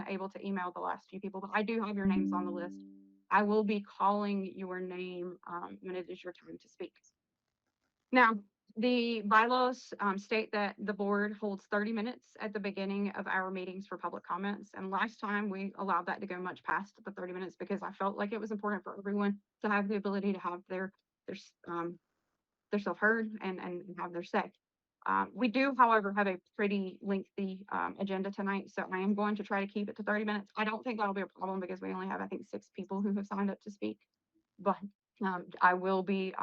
able to email the last few people, but I do have your names on the list. I will be calling your name when it is your time to speak. Now, the bylaws state that the board holds 30 minutes at the beginning of our meetings for public comments. And last time we allowed that to go much past the 30 minutes because I felt like it was important for everyone to have the ability to have their self heard and have their say. We do, however, have a pretty lengthy agenda tonight, so I am going to try to keep it to 30 minutes. I don't think that'll be a problem because we only have, I think, 6 people who have signed up to speak. But I will be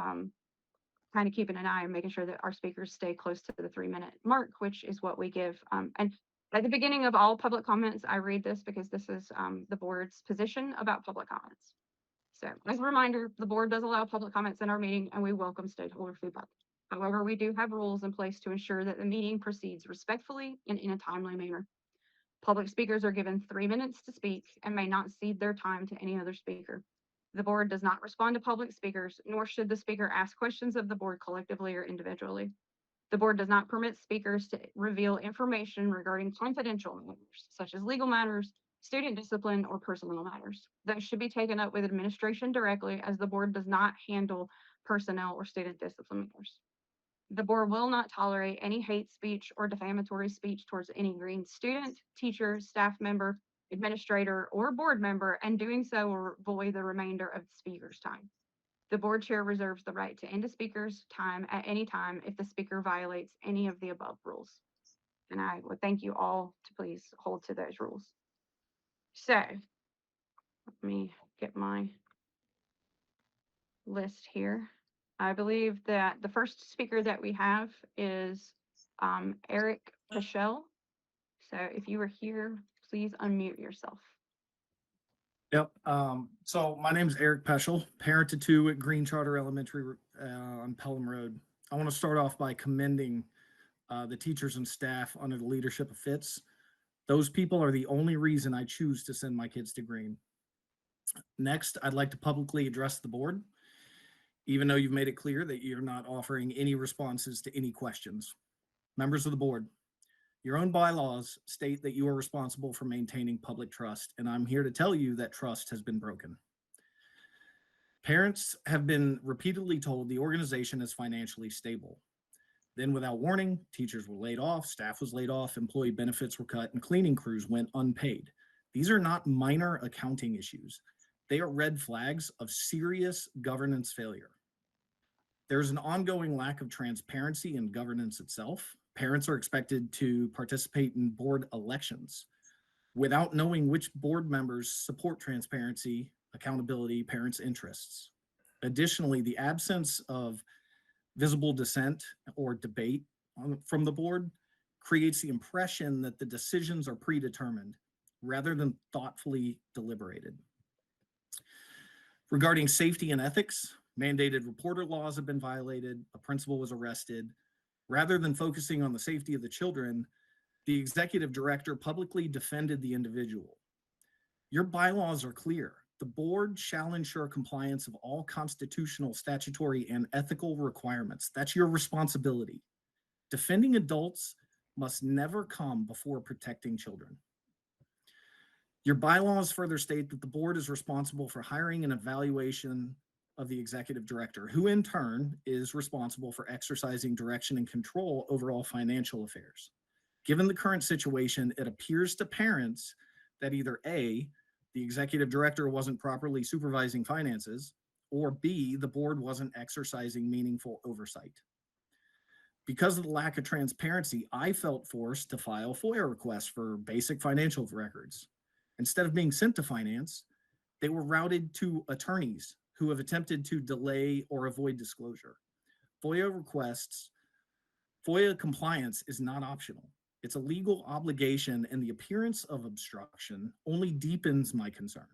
kind of keeping an eye and making sure that our speakers stay close to the 3-minute mark, which is what we give. And at the beginning of all public comments, I read this because this is the board's position about public comments. So as a reminder, the board does allow public comments in our meeting and we welcome stakeholder feedback. However, we do have rules in place to ensure that the meeting proceeds respectfully and in a timely manner. Public speakers are given 3 minutes to speak and may not cede their time to any other speaker. The board does not respond to public speakers, nor should the speaker ask questions of the board collectively or individually. The board does not permit speakers to reveal information regarding confidential matters, such as legal matters, student discipline, or personnel matters. Those should be taken up with administration directly, as the board does not handle personnel or student discipline matters. The board will not tolerate any hate speech or defamatory speech towards any Green student, teacher, staff member, administrator, or board member, and doing so will void the remainder of the speaker's time. The board chair reserves the right to end a speaker's time at any time if the speaker violates any of the above rules. And I would thank you all to please hold to those rules. So let me get my list here. I believe that the first speaker that we have is Eric Pichel. So if you are here, please unmute yourself. Yep. So my name is Eric Peschel, parent to 2 at Green Charter Elementary on Pelham Road. I want to start off by commending the teachers and staff under the leadership of Fitz. Those people are the only reason I choose to send my kids to Green. Next, I'd like to publicly address the board, even though you've made it clear that you're not offering any responses to any questions. Members of the board, your own bylaws state that you are responsible for maintaining public trust, and I'm here to tell you that trust has been broken. Parents have been repeatedly told the organization is financially stable. Then without warning, teachers were laid off, staff was laid off, employee benefits were cut, and cleaning crews went unpaid. These are not minor accounting issues. They are red flags of serious governance failure. There's an ongoing lack of transparency in governance itself. Parents are expected to participate in board elections without knowing which board members support transparency, accountability, parents' interests. Additionally, the absence of visible dissent or debate from the board creates the impression that the decisions are predetermined rather than thoughtfully deliberated. Regarding safety and ethics, mandated reporter laws have been violated, a principal was arrested. Rather than focusing on the safety of the children, the executive director publicly defended the individual. Your bylaws are clear. The board shall ensure compliance of all constitutional, statutory, and ethical requirements. That's your responsibility. Defending adults must never come before protecting children. Your bylaws further state that the board is responsible for hiring and evaluation of the executive director, who in turn is responsible for exercising direction and control over all financial affairs. Given the current situation, it appears to parents that either A, the executive director wasn't properly supervising finances, or B, the board wasn't exercising meaningful oversight. Because of the lack of transparency, I felt forced to file FOIA requests for basic financial records. Instead of being sent to finance, they were routed to attorneys who have attempted to delay or avoid disclosure. FOIA compliance is not optional. It's a legal obligation, and the appearance of obstruction only deepens my concern.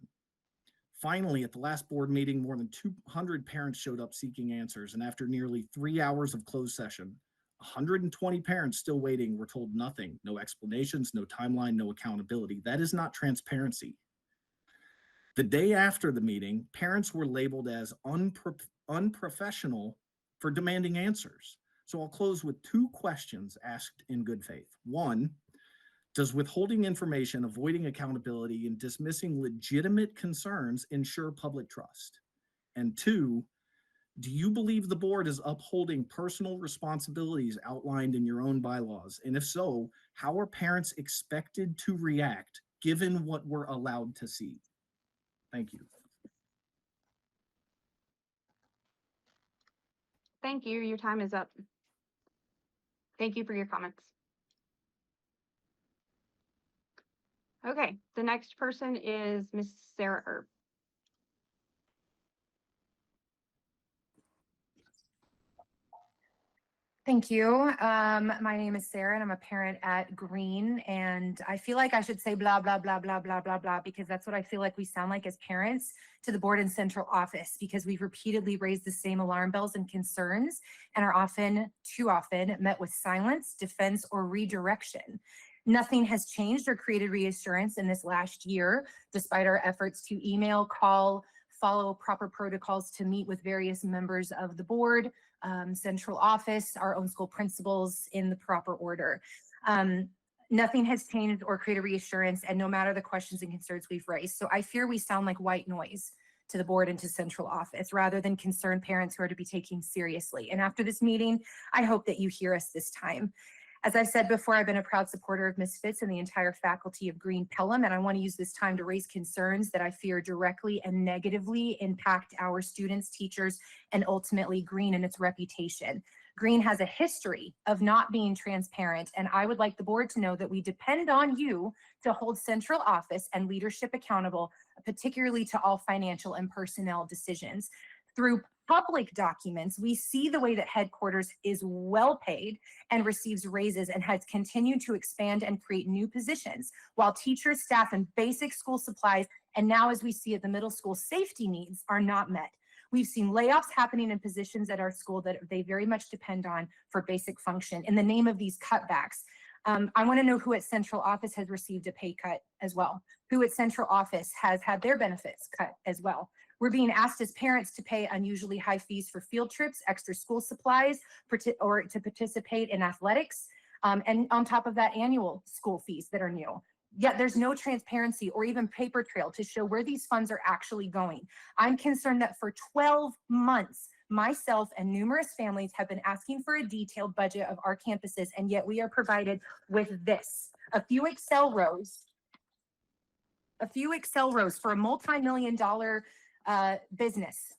Finally, at the last board meeting, more than 200 parents showed up seeking answers, and after nearly 3 hours of closed session, 120 parents still waiting were told nothing, no explanations, no timeline, no accountability. That is not transparency. The day after the meeting, parents were labeled as unprofessional for demanding answers. So I'll close with 2 questions asked in good faith. 1, Does withholding information, avoiding accountability, and dismissing legitimate concerns ensure public trust? And two, do you believe the board is upholding personal responsibilities outlined in your own bylaws? And if so, how are parents expected to react given what we're allowed to see? Thank you. Thank you. Your time is up. Thank you for your comments. Okay, the next person is Miss Sarah Erb. Thank you. My name is Sarah and I'm a parent at Green, and I feel like I should say blah, blah, blah, blah, blah, blah, blah, because that's what I feel like we sound like as parents to the board and central office, because we've repeatedly raised the same alarm bells and concerns and are often, too often, met with silence, defense, or redirection. Nothing has changed or created reassurance in this last year, despite our efforts to email, call, follow proper protocols to meet with various members of the board, central office, our own school principals in the proper order. Nothing has changed or created reassurance, and no matter the questions and concerns we've raised. So I fear we sound like white noise to the board and to central office rather than concerned parents who are to be taken seriously. And after this meeting, I hope that you hear us this time. As I said before, I've been a proud supporter of Ms. Fitz and the entire faculty of Green Pelham, and I want to use this time to raise concerns that I fear directly and negatively impact our students, teachers, and ultimately Green and its reputation. Green has a history of not being transparent, and I would like the board to know that we depend on you to hold central office and leadership accountable, particularly to all financial and personnel decisions. Through public documents, we see the way that headquarters is well paid and receives raises and has continued to expand and create new positions, while teachers, staff, and basic school supplies, and now as we see at the middle school, safety needs are not met. We've seen layoffs happening in positions at our school that they very much depend on for basic function in the name of these cutbacks. I want to know who at central office has received a pay cut as well, who at central office has had their benefits cut as well. We're being asked as parents to pay unusually high fees for field trips, extra school supplies, or to participate in athletics, and on top of that, annual school fees that are new. Yet there's no transparency or even paper trail to show where these funds are actually going. I'm concerned that for 12 months, myself and numerous families have been asking for a detailed budget of our campuses, and yet we are provided with this, a few Excel rows for a multi-million-dollar business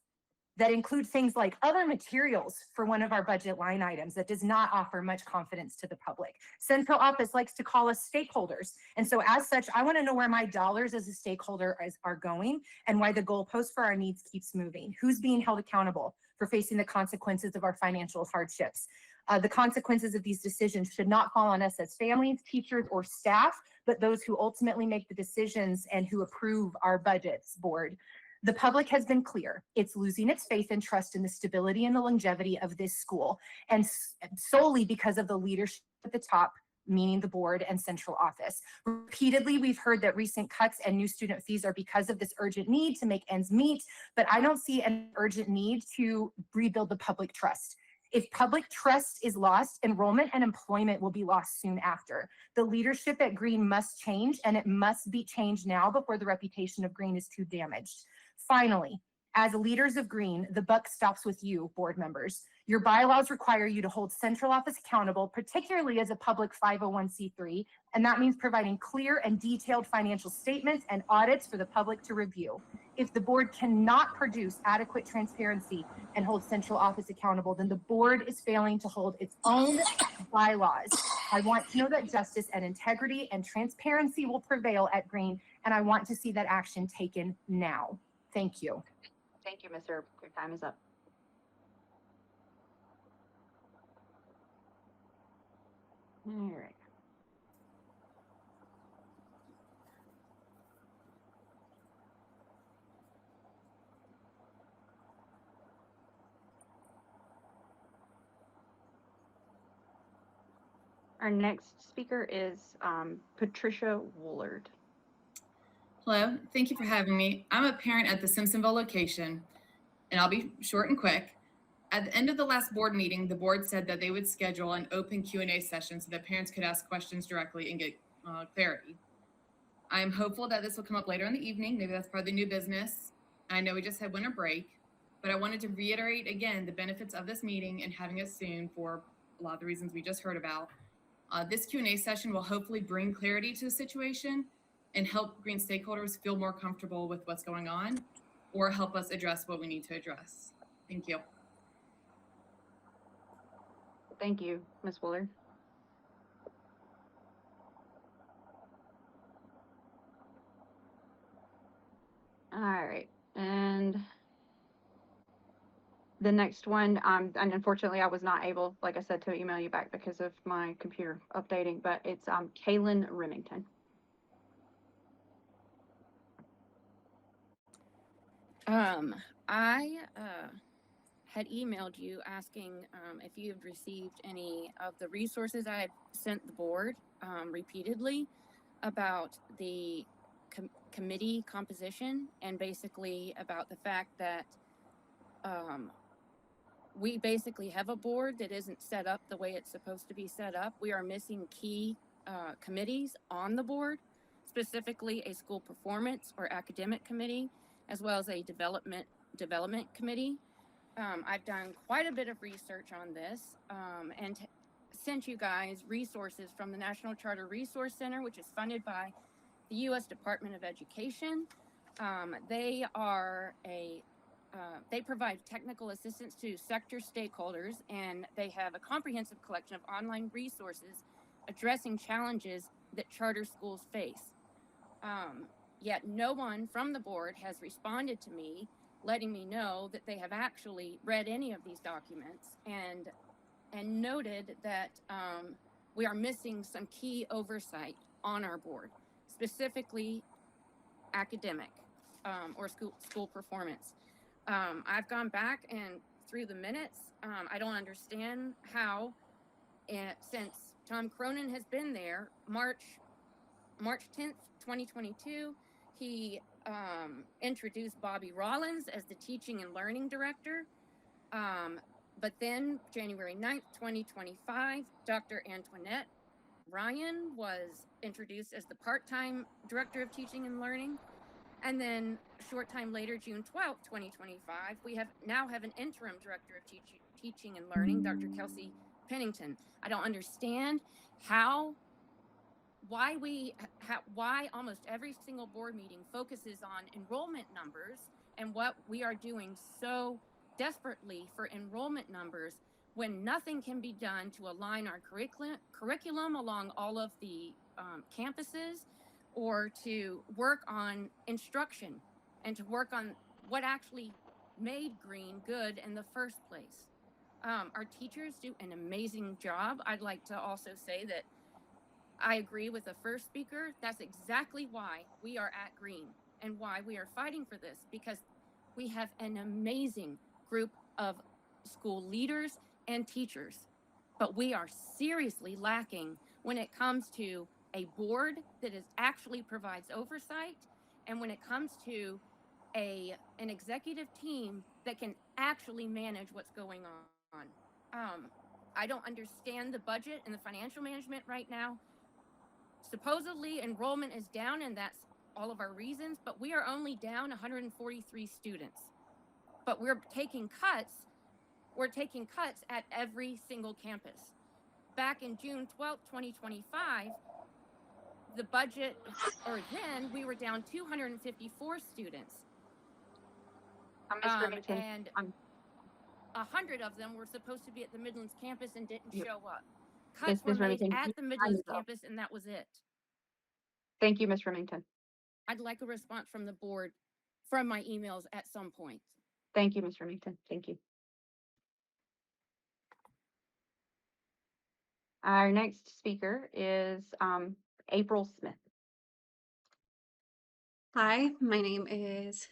that include things like other materials for one of our budget line items that does not offer much confidence to the public. Central office likes to call us stakeholders. And so as such, I want to know where my dollars as a stakeholder are going and why the goalpost for our needs keeps moving. Who's being held accountable for facing the consequences of our financial hardships? The consequences of these decisions should not fall on us as families, teachers, or staff, but those who ultimately make the decisions and who approve our budgets board. The public has been clear. It's losing its faith and trust in the stability and the longevity of this school, and solely because of the leadership at the top, meaning the board and central office. Repeatedly, we've heard that recent cuts and new student fees are because of this urgent need to make ends meet, but I don't see an urgent need to rebuild the public trust. If public trust is lost, enrollment and employment will be lost soon after. The leadership at Green must change, and it must be changed now before the reputation of Green is too damaged. Finally, as leaders of Green, the buck stops with you, board members. Your bylaws require you to hold central office accountable, particularly as a public 501c3, and that means providing clear and detailed financial statements and audits for the public to review. If the board cannot produce adequate transparency and hold central office accountable, then the board is failing to hold its own bylaws. I want to know that justice and integrity and transparency will prevail at Green, and I want to see that action taken now. Thank you. Thank you, Mr. Your time is up. All right. Our next speaker is Patricia Woolard. Hello, thank you for having me. I'm a parent at the Simpsonville location, and I'll be short and quick. At the end of the last board meeting, the board said that they would schedule an open Q&A session so that parents could ask questions directly and get clarity. I'm hopeful that this will come up later in the evening. Maybe that's part of the new business. I know we just had winter break, but I wanted to reiterate again the benefits of this meeting and having it soon for a lot of the reasons we just heard about. This Q&A session will hopefully bring clarity to the situation and help Green stakeholders feel more comfortable with what's going on, or help us address what we need to address. Thank you. Thank you, Ms. Wooler. All right, and the next one, and unfortunately I was not able, like I said, to email you back because of my computer updating, but it's Kaylin Remington. I had emailed you asking if you had received any of the resources I had sent the board repeatedly about the committee composition, and basically about the fact that we basically have a board that isn't set up the way it's supposed to be set up. We are missing key committees on the board, specifically a school performance or academic committee, as well as a development committee. I've done quite a bit of research on this and sent you guys resources from the National Charter Resource Center, which is funded by the U.S. Department of Education. They are they provide technical assistance to sector stakeholders, and they have a comprehensive collection of online resources addressing challenges that charter schools face. Yet no one from the board has responded to me, letting me know that they have actually read any of these documents, and noted that we are missing some key oversight on our board, specifically academic or school performance. I've gone back and through the minutes. I don't understand how, since Tom Cronin has been there, March 10th, 2022, he introduced Bobby Rollins as the teaching and learning director. But then January 9th, 2025, Dr. Antoinette Ryan was introduced as the part-time director of teaching and learning. And then a short time later, June 12th, 2025, we now have an interim director of teaching and learning, Dr. Kelsey Pennington. I don't understand why almost every single board meeting focuses on enrollment numbers and what we are doing so desperately for enrollment numbers when nothing can be done to align our curriculum along all of the campuses, or to work on instruction and to work on what actually made Green good in the first place. Our teachers do an amazing job. I'd like to also say that I agree with the first speaker. That's exactly why we are at Green and why we are fighting for this, because we have an amazing group of school leaders and teachers, but we are seriously lacking when it comes to a board that actually provides oversight, and when it comes to an executive team that can actually manage what's going on. I don't understand the budget and the financial management right now. Supposedly enrollment is down, and that's all of our reasons, but we are only down 143 students. But we're taking cuts at every single campus. Back in June 12th, 2025, the budget, or then we were down 254 students. Ms. Remington, And 100 of them were supposed to be at the Midlands campus and didn't show up. Cuts were Ms. made Remington, at the Midlands campus, and that was it. thank you, Ms. Remington. I'd like a response from the board from my emails at some point. Thank you, Ms. Remington. Thank you. Our next speaker is April Smith. Hi, my name is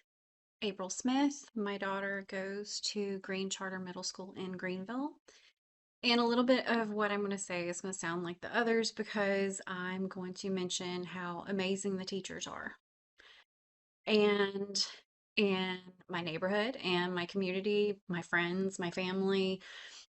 April Smith. My daughter goes to Green Charter Middle School in Greenville. And a little bit of what I'm going to say is going to sound like the others, because I'm going to mention how amazing the teachers are. And in my neighborhood and my community, my friends, my family,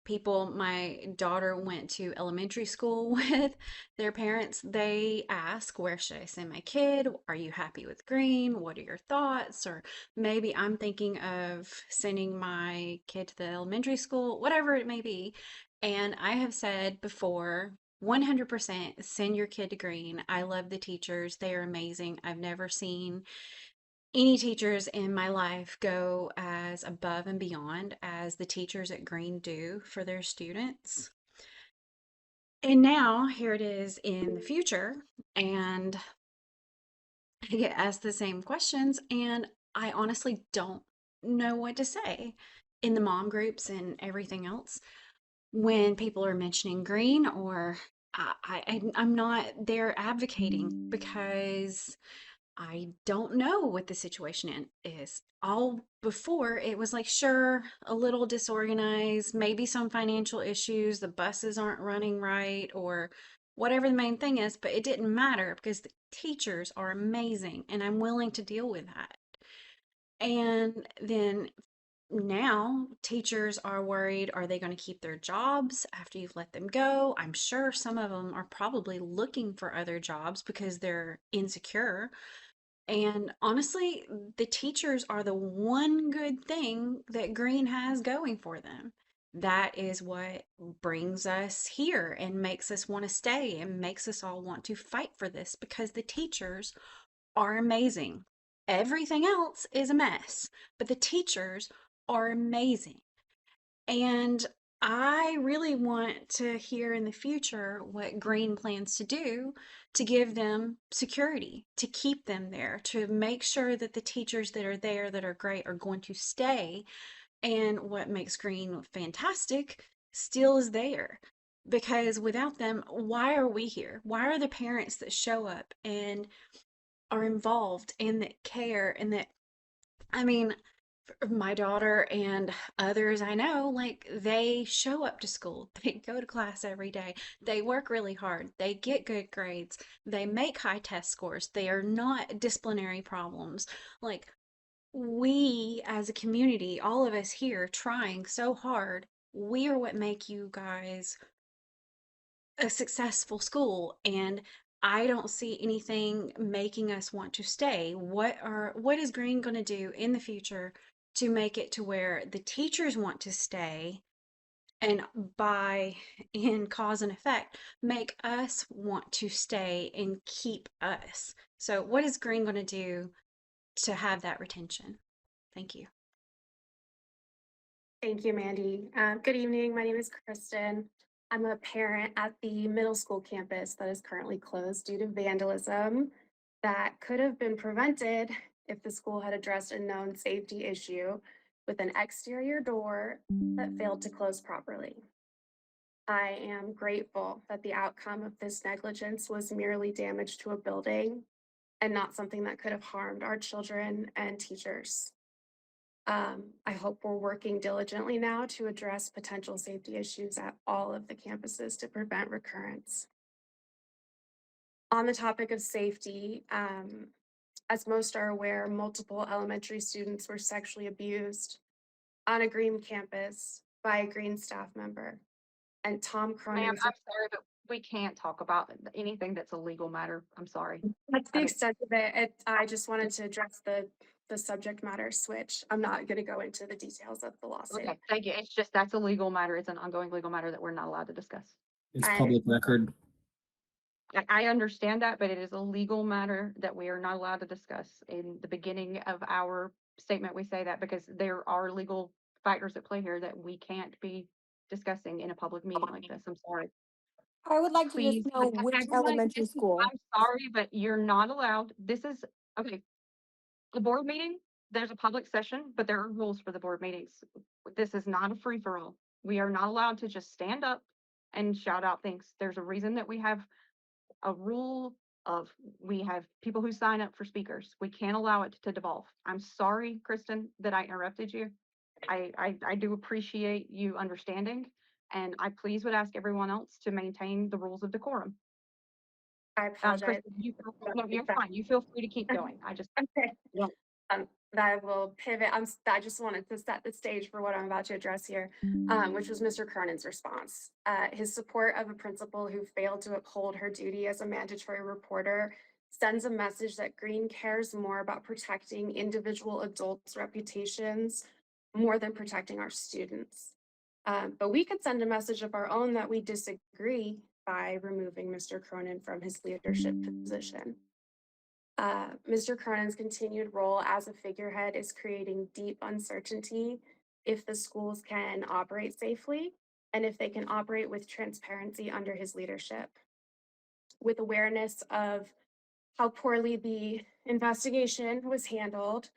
people my daughter went to elementary school with, their parents, they ask, where should I send my kid? Are you happy with Green? What are your thoughts? Or maybe I'm thinking of sending my kid to the elementary school, whatever it may be. And I have said before, 100% send your kid to Green. I love the teachers. They are amazing. I've never seen any teachers in my life go as above and beyond as the teachers at Green do for their students. And now here it is in the future, and I get asked the same questions, and I honestly don't know what to say in the mom groups and everything else when people are mentioning Green, or I'm not there advocating because I don't know what the situation is. All before it was like, sure, a little disorganized, maybe some financial issues, the buses aren't running right, or whatever the main thing is, but it didn't matter because the teachers are amazing and I'm willing to deal with that. And then now teachers are worried, are they going to keep their jobs after you've let them go? I'm sure some of them are probably looking for other jobs because they're insecure. And honestly, the teachers are the one good thing that Green has going for them. That is what brings us here and makes us want to stay and makes us all want to fight for this because the teachers are amazing. Everything else is a mess, but the teachers are amazing. And I really want to hear in the future what Green plans to do to give them security, to keep them there, to make sure that the teachers that are there that are great are going to stay. And what makes Green fantastic still is there. Because without them, why are we here? Why are the parents that show up and are involved and that care and that, I mean, my daughter and others I know, like they show up to school, they go to class every day, they work really hard, they get good grades, they make high test scores, they are not disciplinary problems. Like we as a community, all of us here trying so hard, we are what make you guys a successful school. And I don't see anything making us want to stay. What is Green going to do in the future to make it to where the teachers want to stay, and by in cause and effect make us want to stay and keep us? So what is Green going to do to have that retention? Thank you. Thank you, Mandy. Good evening. My name is Kristen. I'm a parent at the middle school campus that is currently closed due to vandalism that could have been prevented if the school had addressed a known safety issue with an exterior door that failed to close properly. I am grateful that the outcome of this negligence was merely damage to a building and not something that could have harmed our children and teachers. I hope we're working diligently now to address potential safety issues at all of the campuses to prevent recurrence. On the topic of safety, as most are aware, multiple elementary students were sexually abused on a Green campus by a Green staff member. And Tom Ma'am, Cronin, I'm sorry, but we can't talk about anything that's a legal matter. I'm sorry. that's I the don't- extent of it. I just wanted to address the subject matter switch. I'm not going to go into the details of the lawsuit. Okay, thank you. It's just, that's a legal matter. It's an ongoing legal matter that we're not allowed to discuss. It's I- public record. I understand that, but it is a legal matter that we are not allowed to discuss. In the beginning of our statement, we say that because there are legal factors at play here that we can't be discussing in a public meeting like this. I'm sorry. I would like to Please. just know which everyone, elementary this is- school. I'm sorry, but you're not allowed. This is, okay. The board meeting, there's a public session, but there are rules for the board meetings. This is not a free for all. We are not allowed to just stand up and shout out things. There's a reason that we have a rule of, we have people who sign up for speakers. We can't allow it to devolve. I'm sorry, Kristen, that I interrupted you. I do appreciate you understanding, and I please would ask everyone else to maintain the rules of decorum. I apologize. Kristen, no, you're fine. You feel free to keep going. I just, Okay. Yeah. that will pivot. I just wanted to set the stage for what I'm about to address here, which was Mr. Cronin's response. His support of a principal who failed to uphold her duty as a mandatory reporter sends a message that Green cares more about protecting individual adults' reputations more than protecting our students. But we could send a message of our own that we disagree by removing Mr. Cronin from his leadership position. Mr. Cronin's continued role as a figurehead is creating deep uncertainty if the schools can operate safely and if they can operate with transparency under his leadership. With awareness of how poorly the investigation was handled,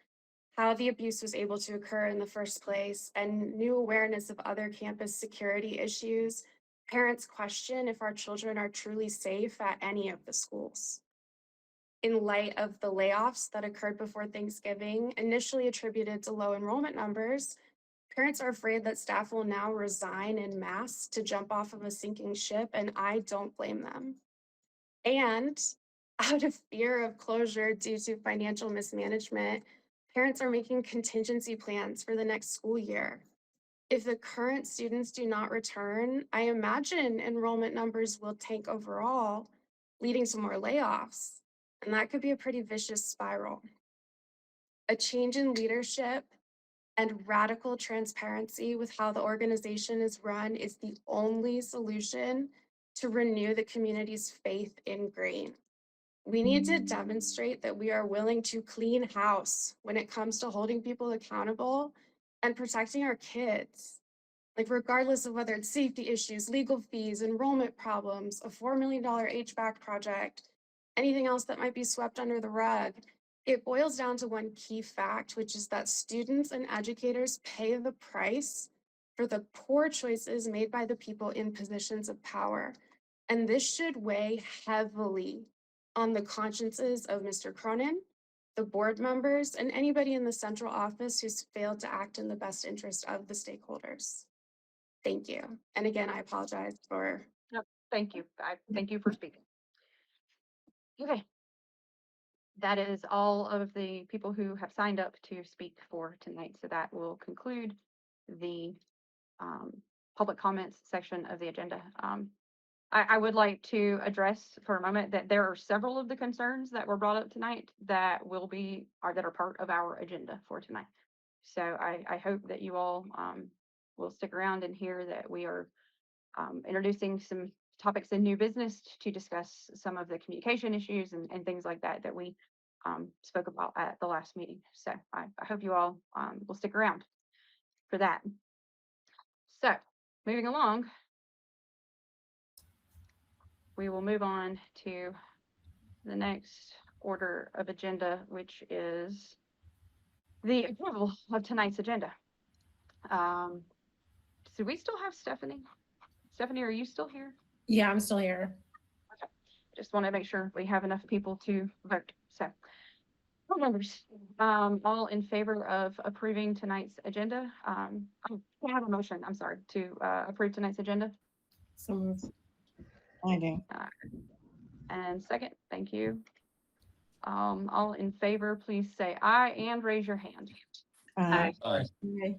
how the abuse was able to occur in the first place, and new awareness of other campus security issues, parents question if our children are truly safe at any of the schools. In light of the layoffs that occurred before Thanksgiving, initially attributed to low enrollment numbers, parents are afraid that staff will now resign en masse to jump off of a sinking ship, and I don't blame them. And out of fear of closure due to financial mismanagement, parents are making contingency plans for the next school year. If the current students do not return, I imagine enrollment numbers will tank overall, leading to more layoffs. And that could be a pretty vicious spiral. A change in leadership and radical transparency with how the organization is run is the only solution to renew the community's faith in Green. We need to demonstrate that we are willing to clean house when it comes to holding people accountable and protecting our kids. Like, regardless of whether it's safety issues, legal fees, enrollment problems, a $4 million HVAC project, anything else that might be swept under the rug, it boils down to one key fact, which is that students and educators pay the price for the poor choices made by the people in positions of power. And this should weigh heavily on the consciences of Mr. Cronin, the board members, and anybody in the central office who's failed to act in the best interest of the stakeholders. Thank you. And again, I apologize for. Thank you. Thank you for speaking. Okay. That is all of the people who have signed up to speak for tonight. So that will conclude the public comments section of the agenda. I would like to address for a moment that there are several of the concerns that were brought up tonight that that are part of our agenda for tonight. So I hope that you all will stick around and hear that we are introducing some topics in new business to discuss some of the communication issues and things like that that we spoke about at the last meeting. So I hope you all will stick around for that. So moving along, we will move on to the next order of agenda, which is the approval of tonight's agenda. So we still have Stephanie. Stephanie, are you still here? Yeah, I'm still here. Okay. Just want to make sure we have enough people to vote. So, board members, all in favor of approving tonight's agenda? I have a motion, I'm sorry, to approve tonight's agenda. So moved. I do. And second, thank you. All in favor, please say aye and raise your hand. Aye. Okay.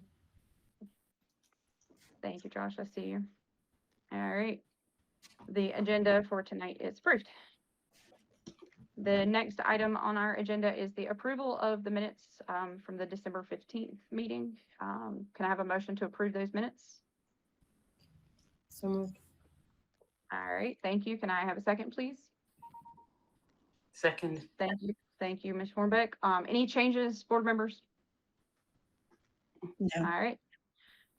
Thank you, Josh. I see you. All right. The agenda for tonight is approved. The next item on our agenda is the approval of the minutes from the December 15th meeting. Can I have a motion to approve those minutes? So moved. All right, thank you. Can I have a second, please? Second. Thank you. Thank you, Ms. Hornbeck. Any changes, board members? No. All right.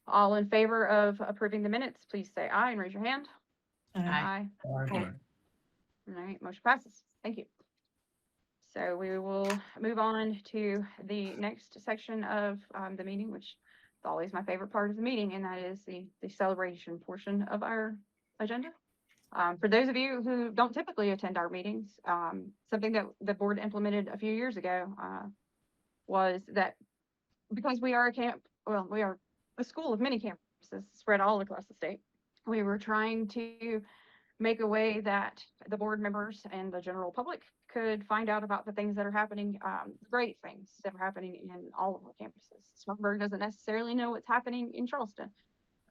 All in favor of approving the minutes, please say aye and raise your hand. Aye. All right, motion passes. Thank you. So we will move on to the next section of the meeting, which is always my favorite part of the meeting, and that is the celebration portion of our agenda. For those of you who don't typically attend our meetings, something that the board implemented a few years ago was that because we are we are a school of many campuses spread all across the state, we were trying to make a way that the board members and the general public could find out about the things that are happening, great things that are happening in all of our campuses. Spartanburg doesn't necessarily know what's happening in Charleston,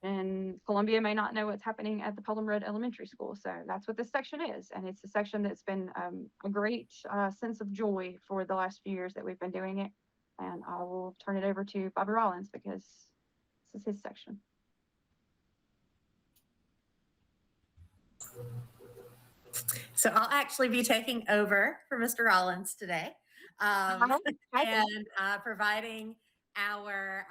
and Columbia may not know what's happening at the Pelham Road Elementary School. So that's what this section is. And it's a section that's been a great sense of joy for the last few years that we've been doing it. And I will turn it over to Bobby Rollins because this is his section. So I'll actually be taking over for Mr. Rollins today and providing our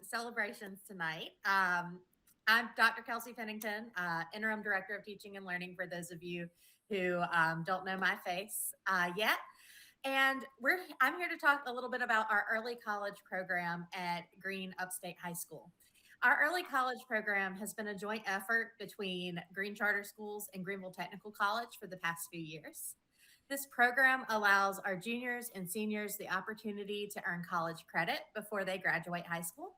celebrations tonight. I'm Dr. Kelsey Pennington, Interim Director of Teaching and Learning for those of you who don't know my face yet. And I'm here to talk a little bit about our early college program at Green Upstate High School. Our early college program has been a joint effort between Green Charter Schools and Greenville Technical College for the past few years. This program allows our juniors and seniors the opportunity to earn college credit before they graduate high school.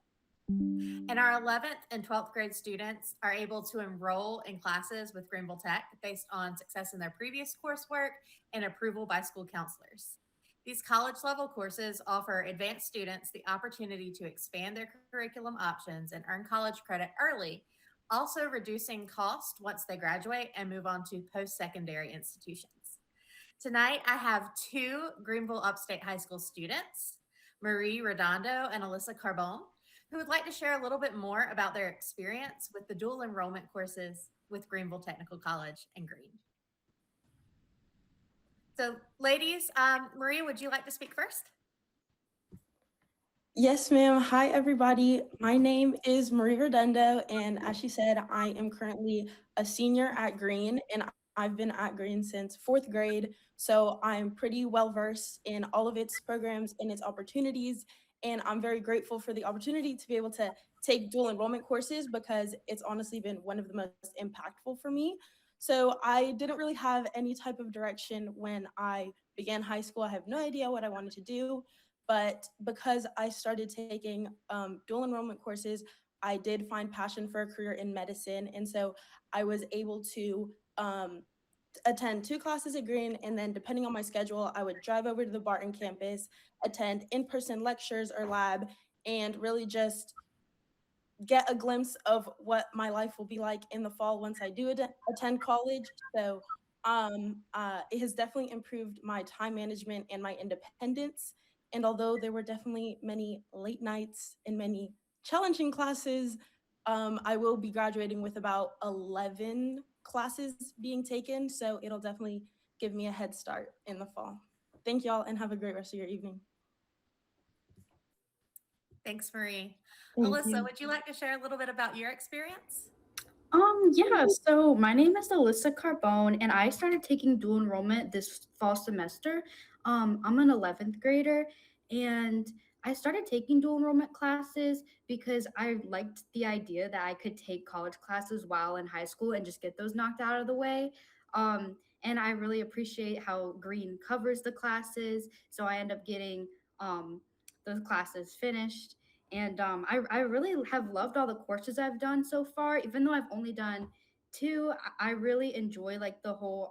And our 11th and 12th grade students are able to enroll in classes with Greenville Tech based on success in their previous coursework and approval by school counselors. These college-level courses offer advanced students the opportunity to expand their curriculum options and earn college credit early, also reducing cost once they graduate and move on to post-secondary institutions. Tonight, I have two Greenville Upstate High School students, Marie Redondo and Alyssa Carbone, who would like to share a little bit more about their experience with the dual enrollment courses with Greenville Technical College and Green. So ladies, Marie, would you like to speak first? Yes, ma'am. Hi, everybody. My name is Marie Redondo, and as she said, I am currently a senior at Green, and I've been at Green since 4th grade, so I'm pretty well versed in all of its programs and its opportunities, and I'm very grateful for the opportunity to be able to take dual enrollment courses because it's honestly been one of the most impactful for me. So I didn't really have any type of direction when I began high school. I have no idea what I wanted to do, but because I started taking dual enrollment courses, I did find passion for a career in medicine. And so I was able to attend 2 classes at Green, and then depending on my schedule, I would drive over to the Barton campus, attend in-person lectures or lab, and really just get a glimpse of what my life will be like in the fall once I do attend college. So it has definitely improved my time management and my independence. And although there were definitely many late nights and many challenging classes, I will be graduating with about 11 classes being taken. So it'll definitely give me a head start in the fall. Thank y'all and have a great rest of your evening. Thanks, Marie. Thank Alyssa, you. would you like to share a little bit about your experience? Yeah, so my name is Alyssa Carbone, and I started taking dual enrollment this fall semester. I'm an 11th grader, and I started taking dual enrollment classes because I liked the idea that I could take college classes while in high school and just get those knocked out of the way. And I really appreciate how Green covers the classes, so I end up getting those classes finished. And I really have loved all the courses I've done so far. Even though I've only done 2, I really enjoy like the whole,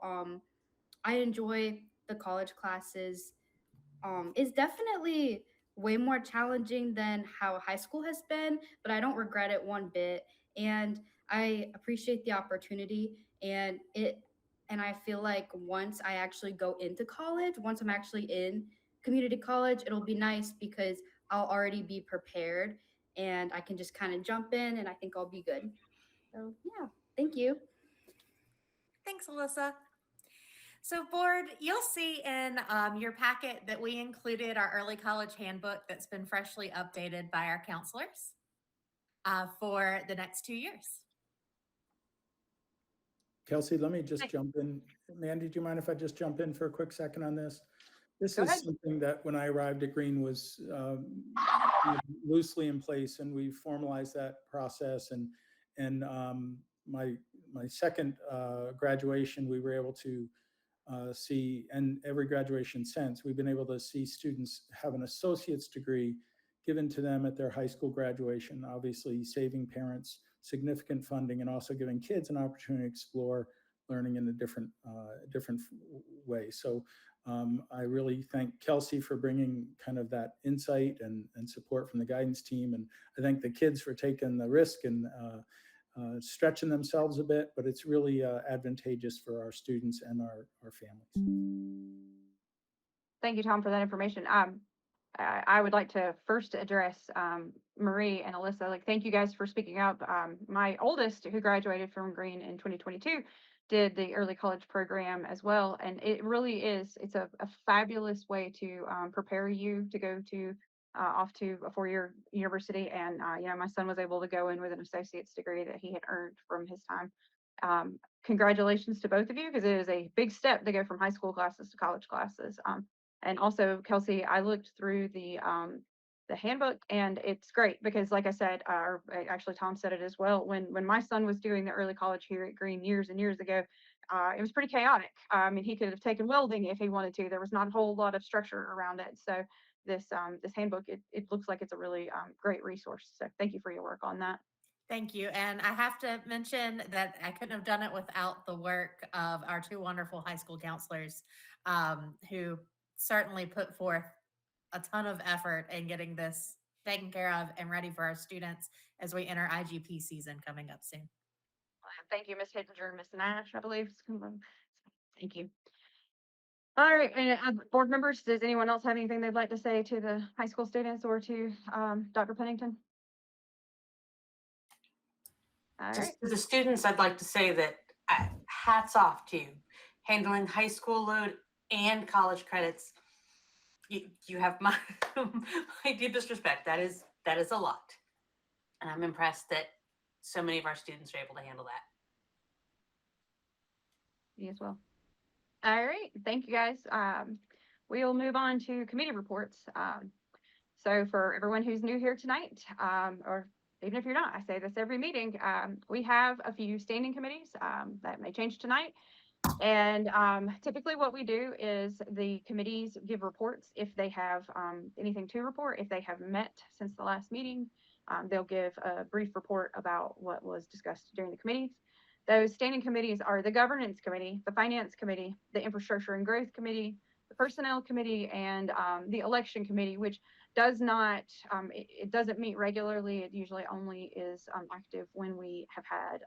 I enjoy the college classes. It's definitely way more challenging than how high school has been, but I don't regret it one bit. And I appreciate the opportunity and I feel like once I actually go into college, once I'm actually in community college, it'll be nice because I'll already be prepared and I can just kind of jump in and I think I'll be good. So yeah, thank you. Thanks, Alyssa. So board, you'll see in your packet that we included our early college handbook that's been freshly updated by our counselors for the next 2 years. Kelsey, let me just jump in. Mandy, do you mind if I just jump in for a quick second on this? This Go is ahead. something that when I arrived at Green was loosely in place, and we formalized that process. And my second graduation, we were able to see, and every graduation since, we've been able to see students have an associate's degree given to them at their high school graduation, obviously saving parents significant funding and also giving kids an opportunity to explore learning in a different way. So I really thank Kelsey for bringing kind of that insight and support from the guidance team. And I thank the kids for taking the risk and stretching themselves a bit, but it's really advantageous for our students and our families. Thank you, Tom, for that information. I would like to first address Marie and Alyssa. Like, thank you guys for speaking up. My oldest, who graduated from Green in 2022, did the early college program as well, and it really is. It's a fabulous way to prepare you to go to off to a 4-year university. And you know, my son was able to go in with an associate's degree that he had earned from his time. Congratulations to both of you, because it is a big step to go from high school classes to college classes. And also, Kelsey, I looked through the handbook, and it's great because, like I said, or actually Tom said it as well. When my son was doing the early college here at Green years and years ago, it was pretty chaotic. I mean, he could have taken welding if he wanted to. There was not a whole lot of structure around it. So this handbook, it looks like it's a really great resource. So thank you for your work on that. Thank you. And I have to mention that I couldn't have done it without the work of our two wonderful high school counselors, who certainly put forth a ton of effort in getting this taken care of and ready for our students as we enter IGP season coming up soon. Thank you, Ms. Hittinger and Ms. Nash, I believe. Thank you. All right, and board members, does anyone else have anything they'd like to say to the high school students or to Dr. Pennington? All right. Just to the students, I'd like to say that hats off to you. Handling high school load and college credits. You have my my deepest respect. That is a lot. And I'm impressed that so many of our students are able to handle that. Me as well. All right, thank you guys. We'll move on to committee reports. So for everyone who's new here tonight, or even if you're not, I say this every meeting, we have a few standing committees that may change tonight. And typically what we do is the committees give reports if they have anything to report. If they have met since the last meeting, they'll give a brief report about what was discussed during the committees. Those standing committees are the Governance Committee, the Finance Committee, the Infrastructure and Growth Committee, the Personnel Committee, and the Election Committee, which does not, it doesn't meet regularly. It usually only is active when we have had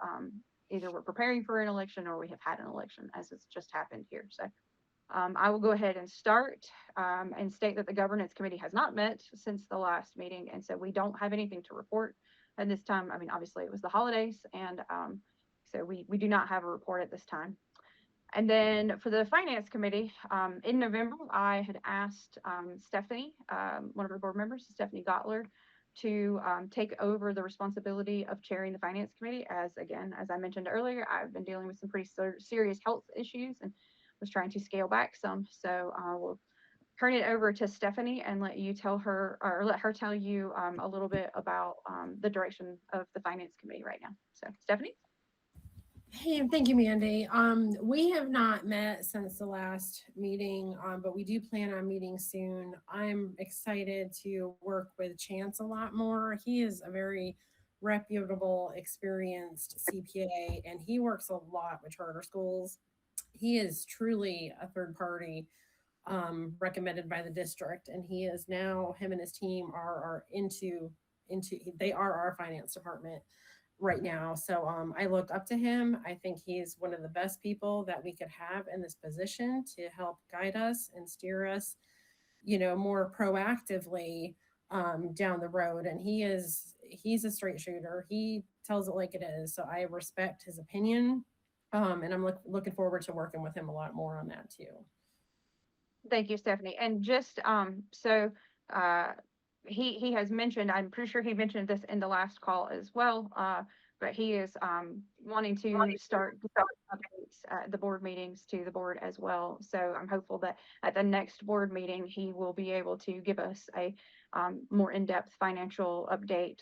either we're preparing for an election or we have had an election, as it's just happened here. So I will go ahead and start and state that the Governance Committee has not met since the last meeting, and so we don't have anything to report at this time. I mean, obviously it was the holidays, and so we do not have a report at this time. And then for the Finance Committee, in November, I had asked Stephanie, one of our board members, Stephanie Gottler, to take over the responsibility of chairing the Finance Committee. As I mentioned earlier, I've been dealing with some pretty serious health issues and was trying to scale back some. So I will turn it over to Stephanie and let you tell her, or let her tell you a little bit about the direction of the Finance Committee right now. So Stephanie. Hey, thank you, Mandy. We have not met since the last meeting, but we do plan on meeting soon. I'm excited to work with Chance a lot more. He is a very reputable, experienced CPA, and he works a lot with charter schools. He is truly a third party recommended by the district, and he is now, him and his team are they are our finance department right now. So I look up to him. I think he's one of the best people that we could have in this position to help guide us and steer us, more proactively down the road. And he's a straight shooter. He tells it like it is. So I respect his opinion. And I'm looking forward to working with him a lot more on that too. Thank you, Stephanie. And just he has mentioned, I'm pretty sure he mentioned this in the last call as well, but he is wanting to start updates at the board meetings to the board as well. So I'm hopeful that at the next board meeting, he will be able to give us a more in-depth financial update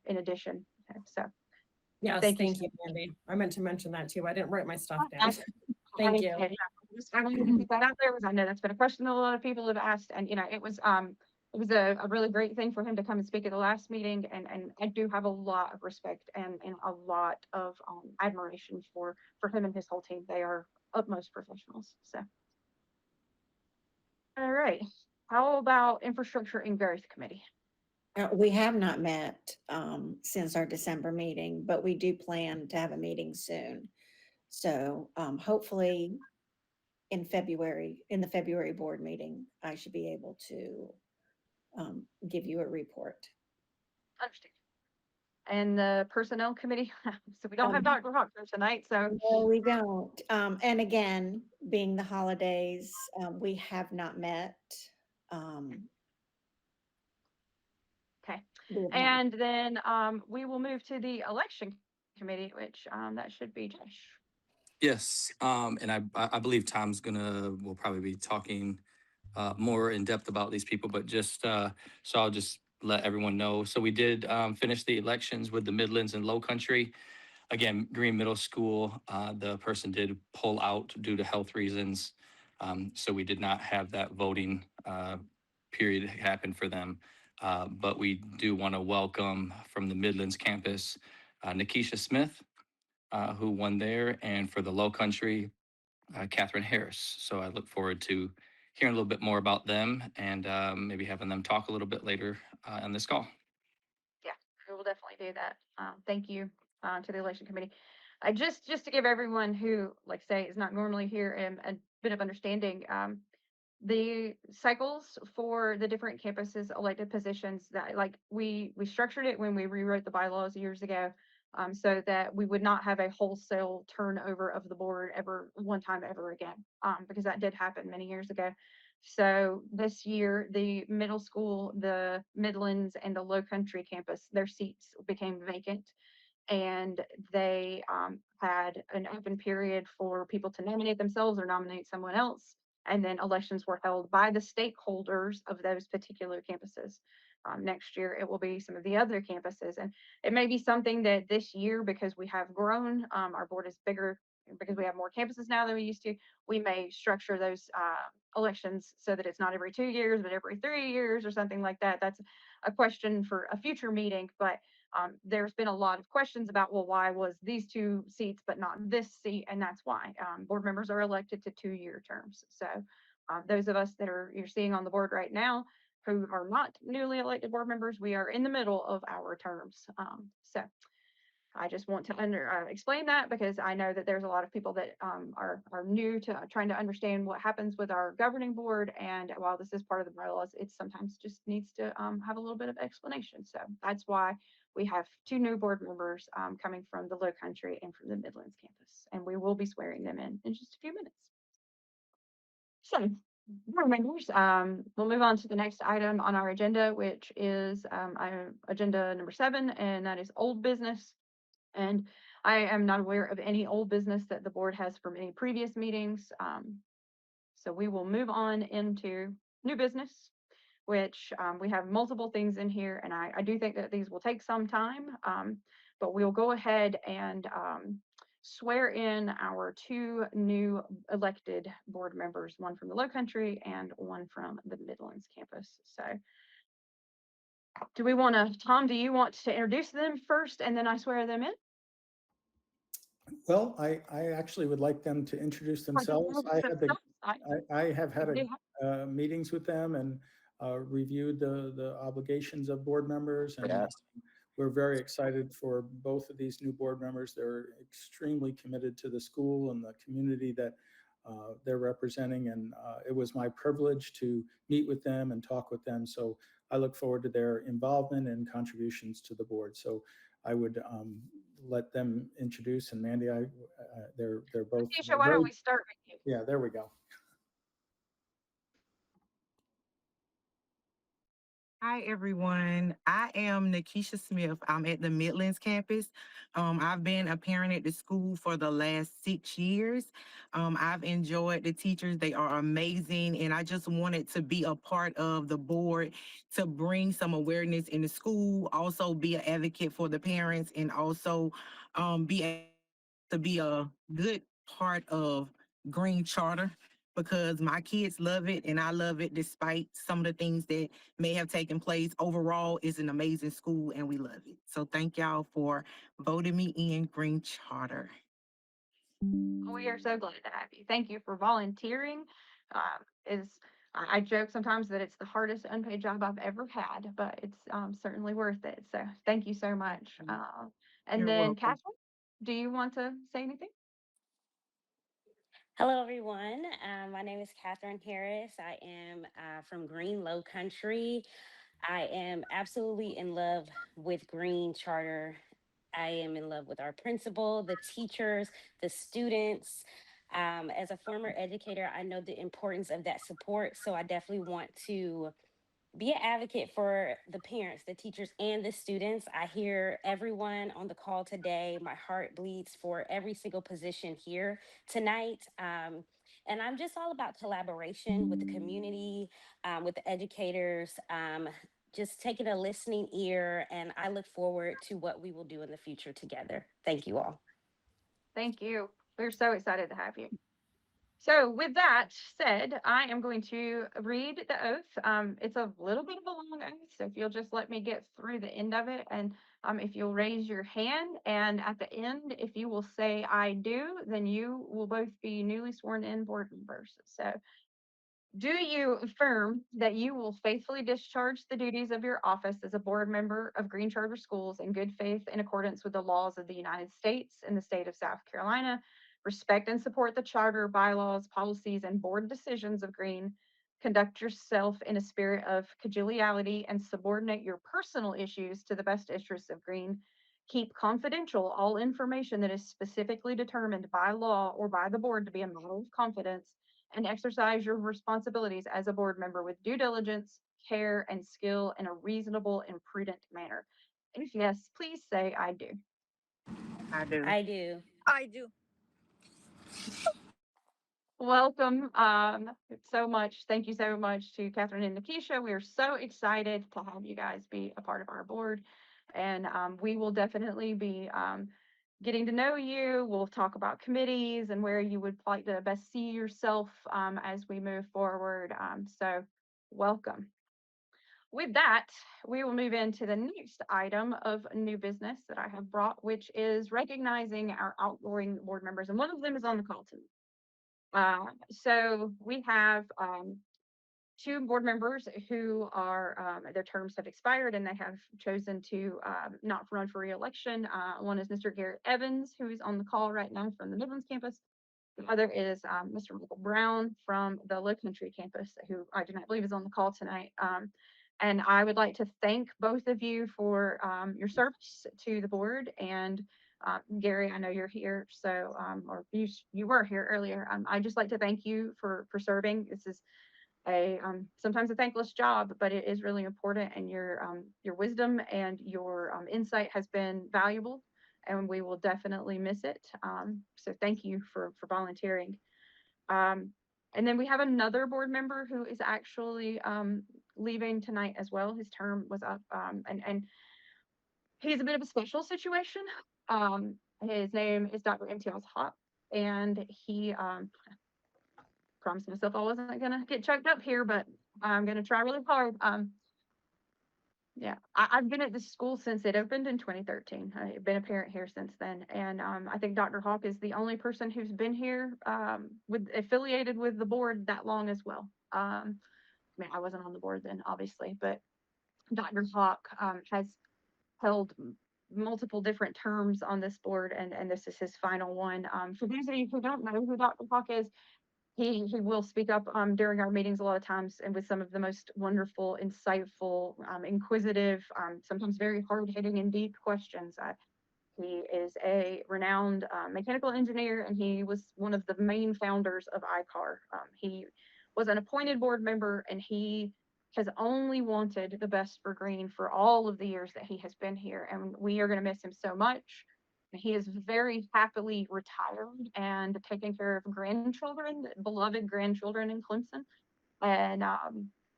in addition. So yes, thank you, Mandy. I meant to mention that too. I didn't write my stuff down. Thank you. I wanted to keep that out there because I know that's been a question that a lot of people have asked, and it was a really great thing for him to come and speak at the last meeting, and I do have a lot of respect and a lot of admiration for him and his whole team. They are utmost professionals. So All right. How about Infrastructure and Growth Committee? We have not met since our December meeting, but we do plan to have a meeting soon. So hopefully in the February board meeting, I should be able to give you a report. Understand. And the Personnel Committee, so we don't have Dr. Hawker tonight, so. No, we don't. And again, being the holidays, we have not met. Okay. we have not- And then we will move to the Election Committee, which that should be Josh. Yes, and I believe Tom's will probably be talking more in depth about these people, but just so I'll just let everyone know. So we did finish the elections with the Midlands and Low Country. Again, Green Middle School, the person did pull out due to health reasons. So we did not have that voting period happen for them. But we do want to welcome from the Midlands campus, Nikisha Smith, who won there, and for the Low Country, Catherine Harris. So I look forward to hearing a little bit more about them and maybe having them talk a little bit later on this call. Yeah, we will definitely do that. Thank you to the Election Committee. I just to give everyone who, like say, is not normally here a bit of understanding, the cycles for the different campuses elected positions that like we structured it when we rewrote the bylaws years ago, so that we would not have a wholesale turnover of the board ever one time ever again, because that did happen many years ago. So this year, the middle school, the Midlands, and the Low Country campus, their seats became vacant, and they had an open period for people to nominate themselves or nominate someone else. And then elections were held by the stakeholders of those particular campuses. Next year, it will be some of the other campuses. And it may be something that this year, because we have grown, our board is bigger, because we have more campuses now than we used to, we may structure those elections so that it's not every 2 years, but every 3 years or something like that. That's a question for a future meeting, but there's been a lot of questions about, well, why was these 2 seats but not this seat? And that's why board members are elected to 2-year terms. So those of us that you're seeing on the board right now who are not newly elected board members, we are in the middle of our terms. So I just want to explain that, because I know that there's a lot of people that are new to trying to understand what happens with our governing board. And while this is part of the bylaws, it sometimes just needs to have a little bit of explanation. So that's why we have 2 new board members coming from the Low Country and from the Midlands campus. And we will be swearing them in just a few minutes. So board members, we'll move on to the next item on our agenda, which is agenda number 7, and that is old business. And I am not aware of any old business that the board has from any previous meetings. So we will move on into new business, which we have multiple things in here. And I do think that these will take some time, but we'll go ahead and swear in our 2 new elected board members, one from the Low Country and one from the Midlands campus. So do we want to, Tom, do you want to introduce them first and then I swear them in? Well, I actually would like them to introduce themselves. I have had meetings with them and reviewed the obligations of board members, and we're very excited for both of these new board members. They're extremely committed to the school and the community that they're representing, and it was my privilege to meet with them and talk with them. So I look forward to their involvement and contributions to the board. So I would let them introduce, and Mandy, they're both. Tisha, why don't we start with you? Yeah, there we go. Hi, everyone. I am Nikisha Smith. I'm at the Midlands campus. I've been a parent at the school for the last 6 years. I've enjoyed the teachers. They are amazing. And I just wanted to be a part of the board to bring some awareness in the school, also be an advocate for the parents, and also be a good part of Green Charter, because my kids love it and I love it despite some of the things that may have taken place. Overall, it's an amazing school and we love it. So thank y'all for voting me in Green Charter. We are so glad to have you. Thank you for volunteering. Is I joke sometimes that it's the hardest unpaid job I've ever had, but it's certainly worth it. So thank you so much. And You're then welcome. Catherine, do you want to say anything? Hello, everyone. My name is Catherine Harris. I am from Green Low Country. I am absolutely in love with Green Charter. I am in love with our principal, the teachers, the students. As a former educator, I know the importance of that support. So I definitely want to be an advocate for the parents, the teachers, and the students. I hear everyone on the call today. My heart bleeds for every single position here tonight. And I'm just all about collaboration with the community, with the educators, just taking a listening ear. And I look forward to what we will do in the future together. Thank you all. Thank you. We're so excited to have you. So with that said, I am going to read the oath. It's a little bit of a long oath, so if you'll just let me get through the end of it, and if you'll raise your hand, and at the end, if you will say "I do," then you will both be newly sworn in board members. So, do you affirm that you will faithfully discharge the duties of your office as a board member of Green Charter Schools in good faith in accordance with the laws of the United States and the state of South Carolina, respect and support the charter, bylaws, policies, and board decisions of Green, conduct yourself in a spirit of collegiality, and subordinate your personal issues to the best interests of Green, keep confidential all information that is specifically determined by law or by the board to be a matter of confidence, and exercise your responsibilities as a board member with due diligence, care, and skill in a reasonable and prudent manner. And if yes, please say "I do." I do. I do. I do. Welcome so much. Thank you so much to Catherine and Nikisha. We are so excited to have you guys be a part of our board. And we will definitely be getting to know you. We'll talk about committees and where you would like to best see yourself as we move forward. So welcome. With that, we will move into the next item of new business that I have brought, which is recognizing our outgoing board members. And one of them is on the call tonight. So we have two board members who are their terms have expired and they have chosen to not run for re-election. One is Mr. Garrett Evans, who is on the call right now from the Midlands campus. The other is Mr. Michael Brown from the Low Country campus, who I do not believe is on the call tonight. And I would like to thank both of you for your service to the board. And Gary, I know you're here, so or you were here earlier. I'd just like to thank you for serving. This is a sometimes a thankless job, but it is really important, and your wisdom and your insight has been valuable, and we will definitely miss it. So thank you for volunteering. And then we have another board member who is actually leaving tonight as well. His term was up, and he's a bit of a special situation. His name is Dr. Imtiaz Haq, and he promised myself I wasn't gonna get choked up here, but I'm gonna try really hard. Yeah, I've been at this school since it opened in 2013. I've been a parent here since then, and I think Dr. Haq is the only person who's been here affiliated with the board that long as well. I mean, I wasn't on the board then, obviously, but Dr. Haq has held multiple different terms on this board, and this is his final one. For those of you who don't know who Dr. Haq is, he will speak up during our meetings a lot of times, and with some of the most wonderful, insightful, inquisitive, sometimes very hard-hitting and deep questions. He is a renowned mechanical engineer, and he was one of the main founders of ICAR. He was an appointed board member, and he has only wanted the best for Green for all of the years that he has been here, and we are going to miss him so much. He is very happily retired and taking care of grandchildren, beloved grandchildren in Clemson. And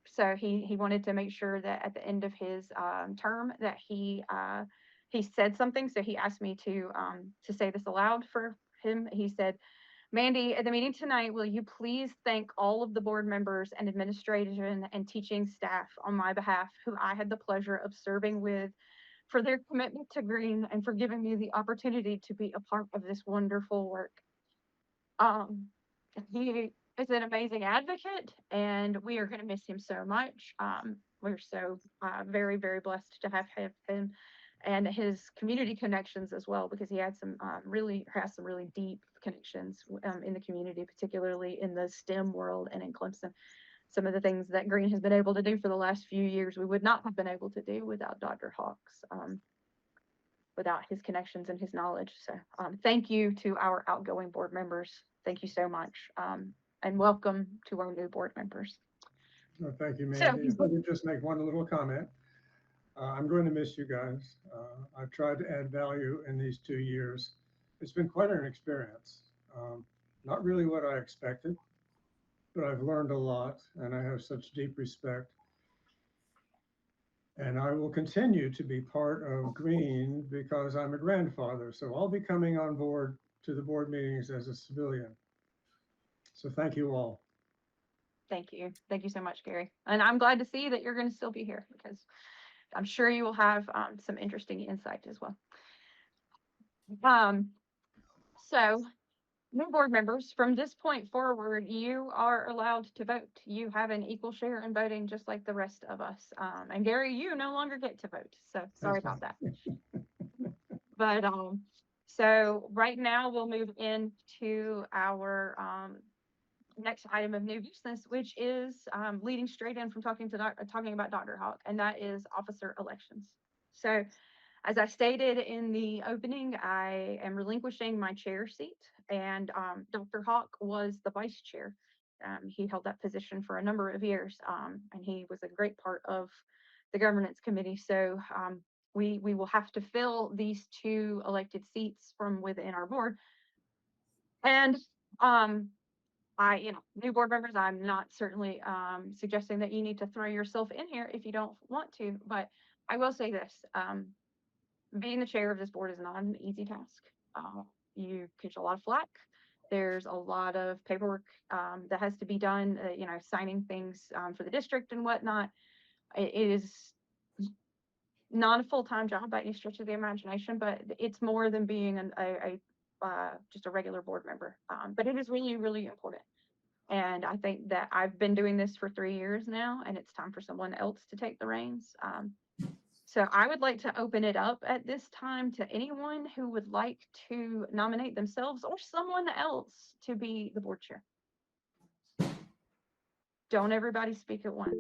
so he wanted to make sure that at the end of his term that he said something. So he asked me to say this aloud for him. He said, "Mandy, at the meeting tonight, will you please thank all of the board members and administration and teaching staff on my behalf who I had the pleasure of serving with, for their commitment to Green and for giving me the opportunity to be a part of this wonderful work." He is an amazing advocate, and we are going to miss him so much. We're so very, very blessed to have him and his community connections as well, because he had some has some really deep connections in the community, particularly in the STEM world and in Clemson. Some of the things that Green has been able to do for the last few years, we would not have been able to do without Dr. Hawks, without his connections and his knowledge. So thank you to our outgoing board members. Thank you so much. And welcome to our new board members. Well, thank you, So- Mandy. If I could just make one little comment. I'm going to miss you guys. I've tried to add value in these 2 years. It's been quite an experience. Not really what I expected, but I've learned a lot, and I have such deep respect. And I will continue to be part of Green because I'm a grandfather. So I'll be coming on board to the board meetings as a civilian. So thank you all. Thank you. Thank you so much, Gary. And I'm glad to see that you're going to still be here, because I'm sure you will have some interesting insight as well. So new board members, from this point forward, you are allowed to vote. You have an equal share in voting, just like the rest of us. And Gary, you no longer get to vote. So sorry about that. But so right now we'll move into our next item of new business, which is leading straight in from talking about Dr. Hawk, and that is officer elections. So as I stated in the opening, I am relinquishing my chair seat, and Dr. Hawk was the vice chair. He held that position for a number of years, and he was a great part of the governance committee. So we will have to fill these 2 elected seats from within our board. And new board members, I'm not certainly suggesting that you need to throw yourself in here if you don't want to, but I will say this. Being the chair of this board is not an easy task. You catch a lot of flack. There's a lot of paperwork that has to be done, signing things for the district and whatnot. It is not a full-time job by any stretch of the imagination, but it's more than being just a regular board member. But it is really, really important. And I think that I've been doing this for 3 years now, and it's time for someone else to take the reins. So I would like to open it up at this time to anyone who would like to nominate themselves or someone else to be the board chair. Don't everybody speak at once.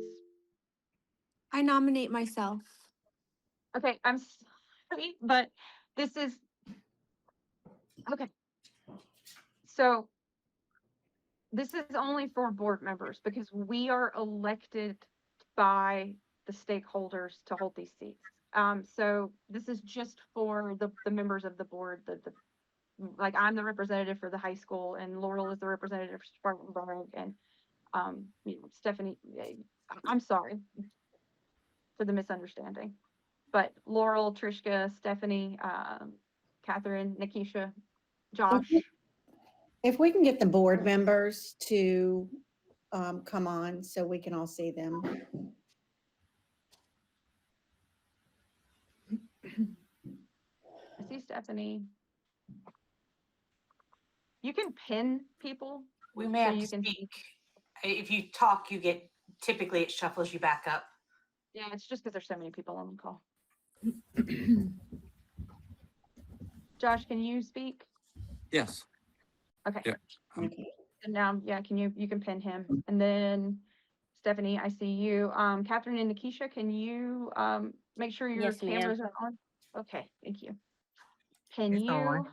I nominate myself. Okay, I'm sorry, but this is, okay. So this is only for board members, because we are elected by the stakeholders to hold these seats. So this is just for the members of the board, like I'm the representative for the high school, and Laurel is the representative for Spartanburg, and Stephanie, I'm sorry for the misunderstanding, but Laurel, Trishka, Stephanie, Catherine, Nikisha, Josh. If we can get the board members to come on so we can all see them. I see Stephanie. You can pin people. We may so have you to can speak. If you talk, typically it shuffles you back up. Yeah, it's just because there's so many people on the call. Josh, can you speak? Yes. Okay. Yeah. And now, yeah, you can pin him. And then Stephanie, I see you. Catherine and Nikisha, can you make sure your Yes, ma'am. cameras are on? Okay, thank you. Can It's you? on.